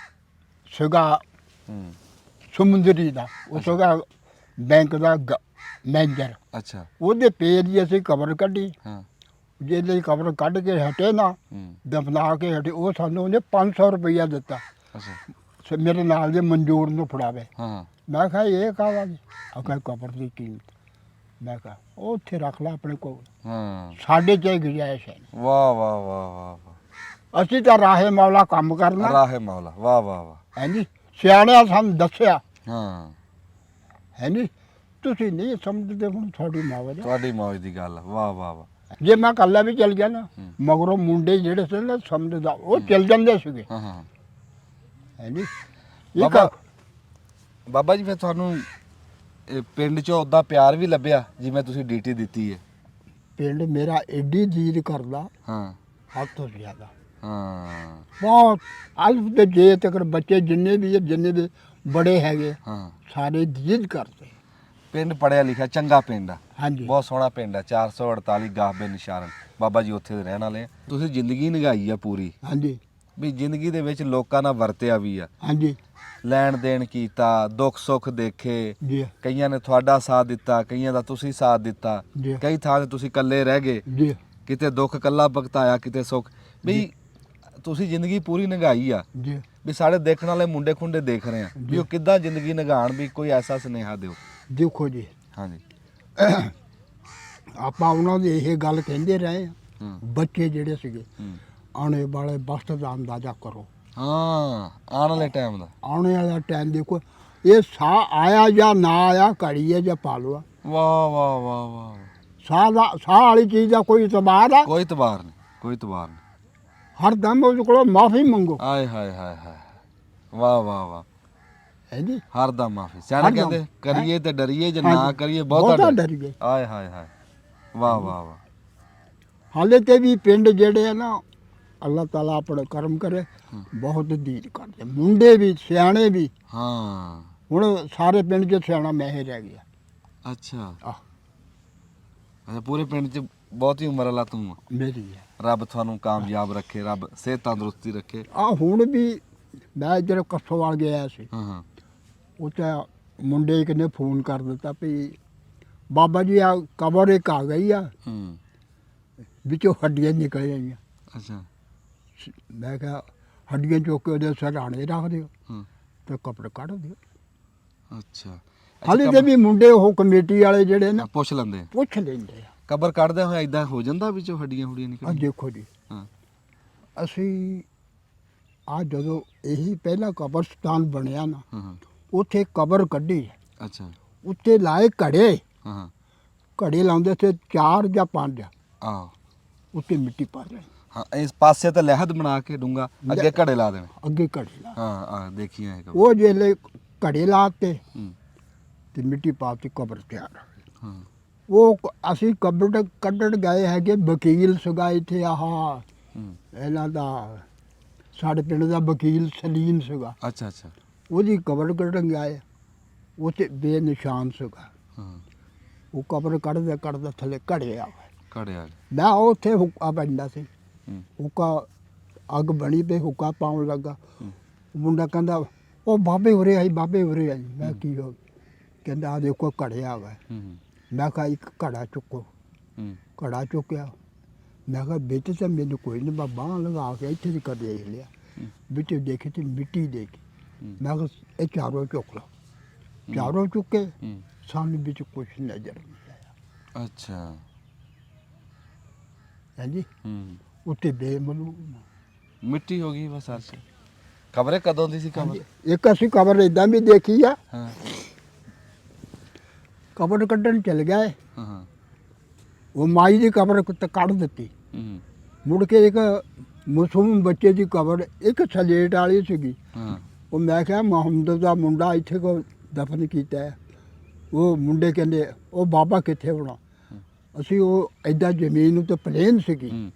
ਸੀਗਾ ਹੂੰ ਸਮੁੰਦਰੀ ਦਾ, ਉਹ ਸੀਗਾ ਬੈਂਕ ਦਾ ਮੈਨੇਜਰ। ਅੱਛਾ। ਉਹਦੇ ਪੇਜ ਦੀ ਅਸੀਂ ਕਬਰ ਕੱਢੀ। ਹਾਂ ਜਿਹਦੇ ਕਬਰ ਕੱਢ ਕੇ ਹਟੇ ਨਾ, ਹੂੰ ਦਫਨਾ ਕੇ ਹਟੇ, ਉਹ ਸਾਨੂੰ ਉਹਨੇ 500 ਰੁਪਈਆ ਦਿੱਤਾ। ਅੱਛਾ। ਮੇਰੇ ਨਾਲ ਦੇ ਮਨਜ਼ੂਰ ਨੂੰ ਫੜਾਵੇ। ਹਾਂ ਮੈਂ ਕਿਹਾ ਇਹ ਕਾਹਦਾ ਜੀ? ਆਖਿਆ ਕਬਰ ਦੀ ਕੀਮਤ। ਮੈਂ ਕਿਹਾ ਉਹ ਉੱਥੇ ਰੱਖ ਲੈ ਆਪਣੇ ਕੋਲ, ਹਾਂ। ਸਾਡੇ 'ਚ ਗੁੰਜਾਇਸ਼ ਹੈ ਨਹੀਂ। ਵਾਹ ਵਾਹ ਵਾਹ ਵਾਹ ਵਾਹ। ਅਸੀਂ ਤਾਂ ਰਾਹੇ ਮੌਲਾ ਕੰਮ ਕਰਨਾ ਰਾਹੇ ਮੌਲਾ। ਵਾਹ ਵਾਹ ਵਾਹ। ਹੈ ਜੀ, ਸਿਆਣਿਆਂ ਸਾਨੂੰ ਦੱਸਿਆ ਹਾਂ ਹੈ ਜੀ। ਤੁਸੀਂ ਨਹੀਂ ਸਮਝਦੇ, ਹੁਣ ਤੁਹਾਡੀ ਮੌਜ ਹੈ। ਤੁਹਾਡੀ ਮੌਜ ਦੀ ਗੱਲ ਆ। ਵਾਹ ਵਾਹ ਵਾਹ। ਜੇ ਮੈਂ ਇਕੱਲਾ ਵੀ ਚਲ ਗਿਆ ਨਾ, ਮਗਰੋਂ ਮੁੰਡੇ ਜਿਹੜੇ ਸੀ ਨਾ ਸਮਝਦਾ, ਉਹ ਚਲ ਜਾਂਦੇ ਸੀਗੇ। ਹਾਂ ਹਾਂ। ਹੈ ਜੀ। ਬਾਬਾ ਬਾਬਾ ਜੀ ਫਿਰ ਤੁਹਾਨੂੰ ਇਹ ਪਿੰਡ 'ਚੋਂ ਉੱਦਾਂ ਪਿਆਰ ਵੀ ਲੱਭਿਆ ਜਿਵੇਂ ਤੁਸੀਂ ਡਿਊਟੀ ਦਿੱਤੀ ਹੈ? ਪਿੰਡ ਮੇਰਾ ਐਡੀ ਜੀਦ ਕਰਦਾ, ਹਾਂ ਹੱਦ ਤੋਂ ਜ਼ਿਆਦਾ। ਹਾਂ ਬਹੁਤ ਅਲਫ ਤੇ ਜੇ ਤੱਕ ਬੱਚੇ ਜਿੰਨੇ ਵੀ ਬੜੇ ਹੈਗੇ, ਹਾਂ। ਸਾਰੇ ਜੀਦ ਕਰਦੇ। ਪਿੰਡ ਪੜਿਆ ਲਿਖਿਆ ਚੰਗਾ ਪਿੰਡ ਆ, ਹਾਂਜੀ, ਬਹੁਤ ਸੋਹਣਾ ਪਿੰਡ ਆ। 448 ਗਾਹਬੇ ਨਿਸ਼ਾਰਨ ਬਾਬਾ ਜੀ ਉੱਥੇ ਦੇ ਰਹਿਣ ਵਾਲੇ ਆ। ਤੁਸੀਂ ਜ਼ਿੰਦਗੀ ਨਿਗਾਈ ਆ ਪੂਰੀ, ਹਾਂਜੀ, ਵੀ ਜ਼ਿੰਦਗੀ ਦੇ ਵਿੱਚ ਲੋਕਾਂ ਨਾਲ ਵਰਤਿਆ ਵੀ ਆ, ਹਾਂਜੀ ਲੈਣ ਦੇਣ ਕੀਤਾ, ਦੁੱਖ ਸੁੱਖ ਦੇਖੇ। ਜੀ, ਕਈਆਂ ਨੇ ਤੁਹਾਡਾ ਸਾਥ ਦਿੱਤਾ, ਕਈਆਂ ਦਾ ਤੁਸੀਂ ਸਾਥ ਦਿੱਤਾ, ਜੀ, ਕਈ ਥਾਂ ਤੇ ਤੁਸੀਂ ਇਕੱਲੇ ਰਹਿ ਗਏ, ਜੀ, ਕਿਤੇ ਦੁੱਖ ਇਕੱਲਾ ਭੁਗਤਾਇਆ, ਕਿਤੇ ਸੁੱਖ। ਵੀ ਤੁਸੀਂ ਜ਼ਿੰਦਗੀ ਪੂਰੀ ਨਿਗਾਈ ਆ। ਜੀ। ਵੀ ਸਾਡੇ ਦੇਖਣ ਵਾਲੇ ਮੁੰਡੇ ਖੁੰਡੇ ਦੇਖ ਰਹੇ ਆ ਵੀ ਉਹ ਕਿੱਦਾਂ ਜ਼ਿੰਦਗੀ ਨਿਗਾਣ, ਵੀ ਕੋਈ ਐਸਾ ਸੁਨੇਹਾ ਦਿਓ। ਦੇਖੋ ਜੀ, ਹਾਂਜੀ ਆਪਾਂ ਉਹਨਾਂ ਦੀ ਇਹ ਗੱਲ ਕਹਿੰਦੇ ਰਹੇ ਆ ਹੂੰ ਬੱਚੇ ਜਿਹੜੇ ਸੀਗੇ ਹੂੰ ਆਉਣੇ ਵਾਲੇ ਵਕਤ ਦਾ ਅੰਦਾਜ਼ਾ ਕਰੋ। ਹਾਂ ਆਉਣ ਵਾਲੇ ਟਾਈਮ ਦਾ ਆਉਣੇ ਵਾਲਾ ਟਾਈਮ ਦੇਖੋ, ਇਹ ਸਾਹ ਆਇਆ ਜਾਂ ਨਾ ਆਇਆ, ਘੜੀ ਹੈ ਜਾਂ ਪਾਲੋ ਆ। ਵਾਹ ਵਾਹ ਵਾਹ ਵਾਹ ਸਾਹ ਵਾਲੀ ਚੀਜ਼ ਦਾ ਕੋਈ ਇਤਬਾਰ ਆ? ਕੋਈ ਤਬਾਰ ਨਹੀਂ, ਕੋਈ ਤਬਾਰ ਨਹੀਂ। ਹਰ ਦਮ ਉਹਦੇ ਕੋਲੋਂ ਮਾਫੀ ਮੰਗੋ। ਆਏ ਹਾਏ ਹਾਏ ਹਾਏ ਵਾਹ ਵਾਹ ਵਾਹ ਹੈ ਜੀ, ਹਰ ਦਾ ਮਾਫੀ। ਸਿਆਣੇ ਹਰਦਮ। ਕਹਿੰਦੇ ਕਰੀਏ ਤੇ ਡਰੀਏ, ਜੇ ਹਾਂਜੀ। ਨਾ ਕਰੀਏ ਬਹੁਤਾ ਬਹੁਤਾ ਡਰ ਗਏ। ਆਏ ਹਾਏ ਹਾਏ ਵਾਹ ਵਾਹ ਵਾਹ ਹਾਲੇ ਤੇ ਵੀ ਪਿੰਡ ਜਿਹੜੇ ਆ ਨਾ, ਅੱਲਾਹ ਤਾਲਾ ਆਪਣੇ ਕਰਮ ਕਰੇ, ਬਹੁਤ ਦੀਦ ਕਰਦੇ, ਮੁੰਡੇ ਵੀ ਸਿਆਣੇ ਵੀ। ਹਾਂ ਹੁਣ ਸਾਰੇ ਪਿੰਡ 'ਚ ਸਿਆਣਾ ਮੈਂ ਹੀ ਰਹਿ ਗਿਆ। ਅੱਛਾ ਆਹ ਅੱਛਾ ਪੂਰੇ ਪਿੰਡ 'ਚ ਬਹੁਤੀ ਉਮਰ ਵਾਲਾ ਤੂੰ ਆ। ਮੇਰੀ ਹੈ। ਰੱਬ ਤੁਹਾਨੂੰ ਕਾਮਯਾਬ ਰੱਖੇ, ਰੱਬ ਸਿਹਤ ਤੰਦਰੁਸਤੀ ਰੱਖੇ। ਆ ਹੁਣ ਵੀ ਮੈਂ ਜਦੋਂ ਕੱਸੋਵਾਲ ਗਿਆ ਸੀ, ਹਾਂ ਹਾਂ ਉੱਥੇ ਮੁੰਡੇ ਇੱਕ ਨੇ ਫੋਨ ਕਰ ਦਿੱਤਾ ਵੀ ਬਾਬਾ ਜੀ ਆ ਕਬਰ ਇੱਕ ਆ ਗਈ ਆ, ਹੂੰ ਵਿੱਚੋਂ ਹੱਡੀਆਂ ਨਿਕਲ ਆਈਆਂ। ਅੱਛਾ ਮੈਂ ਕਿਹਾ ਹੱਡੀਆਂ ਚੁੱਕ ਕੇ ਉਹਦੇ ਸਰਾਣੇ ਰੱਖ ਦਿਓ ਹੂੰ ਤੇ ਕਬਰ ਕੱਢ ਦਿਓ। ਅੱਛਾ ਹਾਲੇ ਤੇ ਵੀ ਮੁੰਡੇ ਉਹ ਕਮੇਟੀ ਵਾਲੇ ਜਿਹੜੇ ਨਾ ਪੁੱਛ ਲੈਂਦੇ ਆ। ਪੁੱਛ ਲੈਂਦੇ ਆ। ਕਬਰ ਕੱਢਦੇ ਹੋਏ ਇਦਾਂ ਹੋ ਜਾਂਦਾ ਵਿੱਚੋਂ ਹੱਡੀਆਂ ਹੁਡੀਆਂ ਆ ਨਿਕਲ। ਦੇਖੋ ਜੀ, ਹਾਂ ਅਸੀਂ ਆ ਜਦੋਂ ਇਹੀ ਪਹਿਲਾ ਕਬਰਸਤਾਨ ਬਣਿਆ ਨਾ, ਹਾਂ ਹਾਂ ਉੱਥੇ ਕਬਰ ਕੱਢੀ, ਅੱਛਾ ਉੱਤੇ ਲਾਏ ਘੜੇ, ਹਾਂ ਹਾਂ ਘੜੇ ਲਾਉਂਦੇ ਸੀ 4 ਜਾਂ 5, ਆਹ ਉੱਤੇ ਮਿੱਟੀ ਪਾ ਲੈਣੀ, ਹਾਂ ਇਸ ਪਾਸੇ ਤੇ ਲਹਿਦ ਬਣਾ ਕੇ ਡੂੰਗਾ ਅੱਗੇ ਘੜੇ ਲਾ ਦੇਣੇ। ਅੱਗੇ ਘੜੇ ਲਾ। ਹਾਂ ਆ ਦੇਖੀਆਂ ਇਹ ਕਬਰ। ਉਹ ਜਿਹੜੇ ਘੜੇ ਲਾਤੇ ਹੂੰ ਤੇ ਮਿੱਟੀ ਪਾਤੀ, ਕਬਰ ਤਿਆਰ। ਹਾਂ ਉਹ ਅਸੀਂ ਕਬਰ ਕੱਢਣ ਗਏ ਹੈਗੇ, ਵਕੀਲ ਸੀਗਾ ਇੱਥੇ ਆਹ ਹੂੰ ਇਹਨਾਂ ਦਾ, ਸਾਡੇ ਪਿੰਡ ਦਾ ਵਕੀਲ ਸਲੀਮ ਸੀਗਾ, ਅੱਛਾ ਅੱਛਾ ਉਹਦੀ ਕਬਰ ਕੱਢਣ ਗਏ, ਉਹ 'ਤੇ ਬੇਨਿਸ਼ਾਨ ਸੀਗਾ। ਹਾਂ ਉਹ ਕਬਰ ਕੱਢਦੇ ਕੱਢਦੇ ਥੱਲੇ ਘੜੇ ਆ ਗਏ। ਘੜੇ ਆ ਗਏ। ਮੈਂ ਉੱਥੇ ਹੁੱਕਾ ਪੈਂਦਾ ਸੀ, ਹੂੰ ਹੁੱਕਾ ਅੱਗ ਬਣੀ ਪਈ, ਹੁੱਕਾ ਪਾਉਣ ਲੱਗਾ। ਹੂੰ। ਮੁੰਡਾ ਕਹਿੰਦਾ ਉਹ ਬਾਬੇ ਉਰੇ ਆਈ, ਬਾਬੇ ਉਰੇ ਆਈ। ਮੈਂ ਕੀ ਹੋ ਗਿਆ? ਕਹਿੰਦਾ ਆ ਦੇਖੋ ਘੜੇ ਆ ਗਏ। ਹੂੰ ਮੈਂ ਕਿਹਾ ਇੱਕ ਘੜਾ ਚੁੱਕੋ। ਹੂੰ ਘੜਾ ਚੁੱਕਿਆ, ਮੈਂ ਕਿਹਾ ਵਿੱਚ ਤਾਂ ਮੈਨੂੰ ਕੋਈ ਨਹੀਂ, ਮੈਂ ਬਾਂਹ ਲਗਾ ਕੇ ਇੱਥੇ ਦੀ ਕਰ ਦੇਖ ਲਿਆ, ਵਿੱਚ ਦੇਖੀ ਤੇ ਮਿੱਟੀ ਦੇਖੀ। ਮੈਂ ਕਿਹਾ ਇਹ ਚਾਰੋਂ ਚੁੱਕ ਲਓ। ਚਾਰੋਂ ਚੁੱਕੇ, ਹੂੰ ਸਾਨੂੰ ਵਿੱਚ ਕੁਛ ਨਜ਼ਰ ਨਹੀਂ ਆਇਆ। ਅੱਛਾ ਹਾਂਜੀ, ਹੂੰ ਉੱਤੇ ਬੇਮਲੂਮ। ਮਿੱਟੀ ਹੋ ਗਈ ਬਸ ਅਰਸ਼। ਕਬਰੇ ਕਦੋਂ ਦੀ ਸੀ ਕਬਰ? ਇੱਕ ਅਸੀਂ ਕਬਰ ਇਦਾਂ ਵੀ ਦੇਖੀ ਆ, ਹਾਂ ਕਬਰ ਕੱਢਣ ਚਲ ਗਏ, ਹਾਂ ਹਾਂ ਉਹ ਮਾਈ ਦੀ ਕਬਰ ਕੱਢ ਦਿੱਤੀ। ਹੂੰ ਮੁੜ ਕੇ ਇੱਕ ਮਾਸੂਮ ਬੱਚੇ ਦੀ ਕਬਰ ਇੱਕ ਸਲੇਟ ਵਾਲੀ ਸੀਗੀ, ਹਾਂ ਉਹ ਮੈਂ ਕਿਹਾ ਮੁਹੰਮਦ ਦਾ ਮੁੰਡਾ ਇੱਥੇ ਕੋ ਦਫਨ ਕੀਤਾ ਹੈ। ਉਹ ਮੁੰਡੇ ਕਹਿੰਦੇ ਉਹ ਬਾਬਾ ਕਿੱਥੇ ਹੋਣਾ? ਅਸੀਂ ਉਹ ਐਦਾਂ ਜ਼ਮੀਨ ਉੱਤੇ ਪਲੇਨ ਸੀਗੀ, ਹੂੰ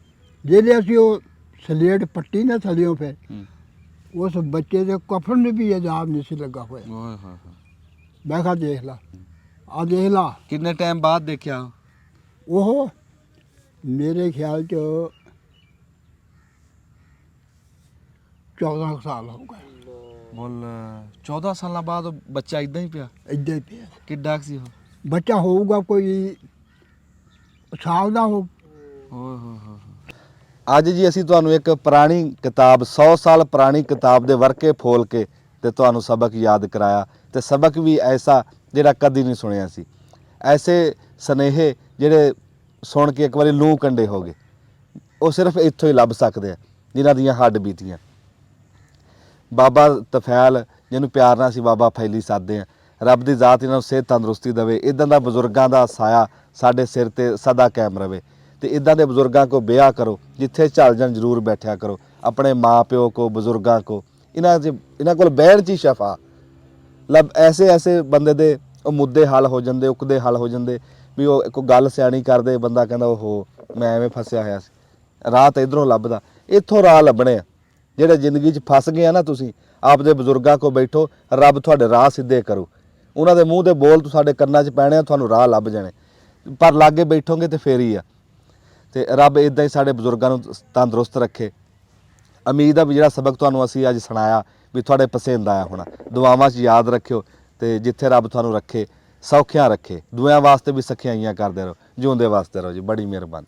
ਜਿਹੜੇ ਅਸੀਂ ਉਹ ਸਲੇਟ ਪੱਟੀ ਨਾ ਥੱਲਿਓ, ਫਿਰ ਹੂੰ ਉਸ ਬੱਚੇ ਦੇ ਕਫਨ ਨੂੰ ਵੀ ਅਜਾਬ ਨਹੀਂ ਸੀ ਲੱਗਾ ਹੋਇਆ। ਓਏ ਹੋਏ ਹੋਏ। ਮੈਂ ਕਿਹਾ ਦੇਖ ਲਾ, ਆ ਦੇਖ ਲਾ। ਕਿੰਨੇ ਟਾਈਮ ਬਾਅਦ ਦੇਖਿਆ? ਉਹ ਮੇਰੇ ਖਿਆਲ 'ਚ 14 ਸਾਲ ਹੋ ਗਏ, ਬੋਲ 14 ਸਾਲਾਂ ਬਾਅਦ ਉਹ ਬੱਚਾ ਇਦਾਂ ਹੀ ਪਿਆ? ਇੱਦਾਂ ਹੀ ਪਿਆ। ਕਿੱਡਾ ਕੁ ਸੀ ਉਹ? ਬੱਚਾ ਹੋਊਗਾ ਕੋਈ ਸਾਲ ਦਾ ਹੋ। ਓਏ ਹੋਏ ਹੋਏ। ਅੱਜ ਜੀ ਅਸੀਂ ਤੁਹਾਨੂੰ ਇੱਕ ਪੁਰਾਣੀ ਕਿਤਾਬ, 100 ਸਾਲ ਪੁਰਾਣੀ ਕਿਤਾਬ ਦੇ ਵਰਕੇ ਫੋਲ ਕੇ ਤੇ ਤੁਹਾਨੂੰ ਸਬਕ ਯਾਦ ਕਰਾਇਆ, ਤੇ ਸਬਕ ਵੀ ਐਸਾ ਜਿਹੜਾ ਕਦੀ ਨਹੀਂ ਸੁਣਿਆ ਸੀ। ਐਸੇ ਸੁਨੇਹੇ ਜਿਹੜੇ ਸੁਣ ਕੇ ਇੱਕ ਵਾਰੀ ਲੂੰ ਕੰਡੇ ਹੋ ਗਏ, ਉਹ ਸਿਰਫ ਇੱਥੋਂ ਹੀ ਲੱਭ ਸਕਦੇ ਆ, ਜਿਨ੍ਹਾਂ ਦੀਆਂ ਹੱਡ ਬੀਤੀਆਂ। ਬਾਬਾ ਤਫੈਲ, ਜਿਹਨੂੰ ਪਿਆਰ ਨਾਲ ਅਸੀਂ ਬਾਬਾ ਫੈਲੀ ਸੱਦਦੇ ਆ, ਰੱਬ ਦੀ ਜ਼ਾਤ ਇਹਨਾਂ ਨੂੰ ਸਿਹਤ ਤੰਦਰੁਸਤੀ ਦੇਵੇ। ਇਦਾਂ ਦਾ ਬਜ਼ੁਰਗਾਂ ਦਾ ਸਾਇਆ ਸਾਡੇ ਸਿਰ ਤੇ ਸਦਾ ਕਾਇਮ ਰਵੇ, ਤੇ ਇਦਾਂ ਦੇ ਬਜ਼ੁਰਗਾਂ ਕੋ ਬਿਆਹ ਕਰੋ, ਜਿੱਥੇ ਝਲ ਜਾਣ ਜ਼ਰੂਰ ਬੈਠਿਆ ਕਰੋ। ਆਪਣੇ ਮਾਂ ਪਿਓ ਕੋ, ਬਜ਼ੁਰਗਾਂ ਕੋ, ਇਹਨਾਂ ਕੋਲ ਬਹਿਣ 'ਚ ਹੀ ਸ਼ਫਾ ਲੱਭ। ਐਸੇ ਬੰਦੇ ਦੇ ਉਹ ਮੁੱਦੇ ਹੱਲ ਹੋ ਜਾਂਦੇ, ਉਕਦੇ ਹੱਲ ਹੋ ਜਾਂਦੇ ਵੀ ਉਹ ਕੋਈ ਗੱਲ ਸਿਆਣੀ ਕਰਦੇ, ਬੰਦਾ ਕਹਿੰਦਾ ਓਹੋ ਮੈਂ ਐਵੇਂ ਫਸਿਆ ਹੋਇਆ ਸੀ, ਰਾਹ ਤਾਂ ਇੱਧਰੋਂ ਲੱਭਦਾ। ਇੱਥੋਂ ਰਾਹ ਲੱਭਣੇ ਆ। ਜਿਹੜੇ ਜ਼ਿੰਦਗੀ 'ਚ ਫਸ ਗਏ ਆ ਨਾ, ਤੁਸੀਂ ਆਪਦੇ ਬਜ਼ੁਰਗਾਂ ਕੋ ਬੈਠੋ, ਰੱਬ ਤੁਹਾਡੇ ਰਾਹ ਸਿੱਧੇ ਕਰੂ। ਉਹਨਾਂ ਦੇ ਮੂੰਹ ਦੇ ਬੋਲ ਤੁਹਾਡੇ ਕੰਨਾਂ 'ਚ ਪੈਣੇ ਆ, ਤੁਹਾਨੂੰ ਰਾਹ ਲੱਭ ਜਾਣੇ। ਪਰ ਲਾਗੇ ਬੈਠੋਗੇ ਤੇ ਫੇਰ ਹੀ ਆ। ਤੇ ਰੱਬ ਇਦਾਂ ਹੀ ਸਾਡੇ ਬਜ਼ੁਰਗਾਂ ਨੂੰ ਤੰਦਰੁਸਤ ਰੱਖੇ। ਉਮੀਦ ਆ ਵੀ ਜਿਹੜਾ ਸਬਕ ਤੁਹਾਨੂੰ ਅਸੀਂ ਅੱਜ ਸੁਣਾਇਆ ਵੀ ਤੁਹਾਡੇ ਪਸੰਦ ਆਇਆ ਹੋਣਾ। ਦੁਆਵਾਂ 'ਚ ਯਾਦ ਰੱਖਿਓ, ਤੇ ਜਿੱਥੇ ਰੱਬ ਤੁਹਾਨੂੰ ਰੱਖੇ ਸੌਖਿਆਂ ਰੱਖੇ। ਦੁਆਵਾਂ ਵਾਸਤੇ ਵੀ ਸਖਿਆਈਆਂ ਕਰਦੇ ਰਹੋ। ਜਿਉਂਦੇ ਵਾਸਤੇ ਰਹੋ ਜੀ। ਬੜੀ ਮਿਹਰਬਾਨੀ।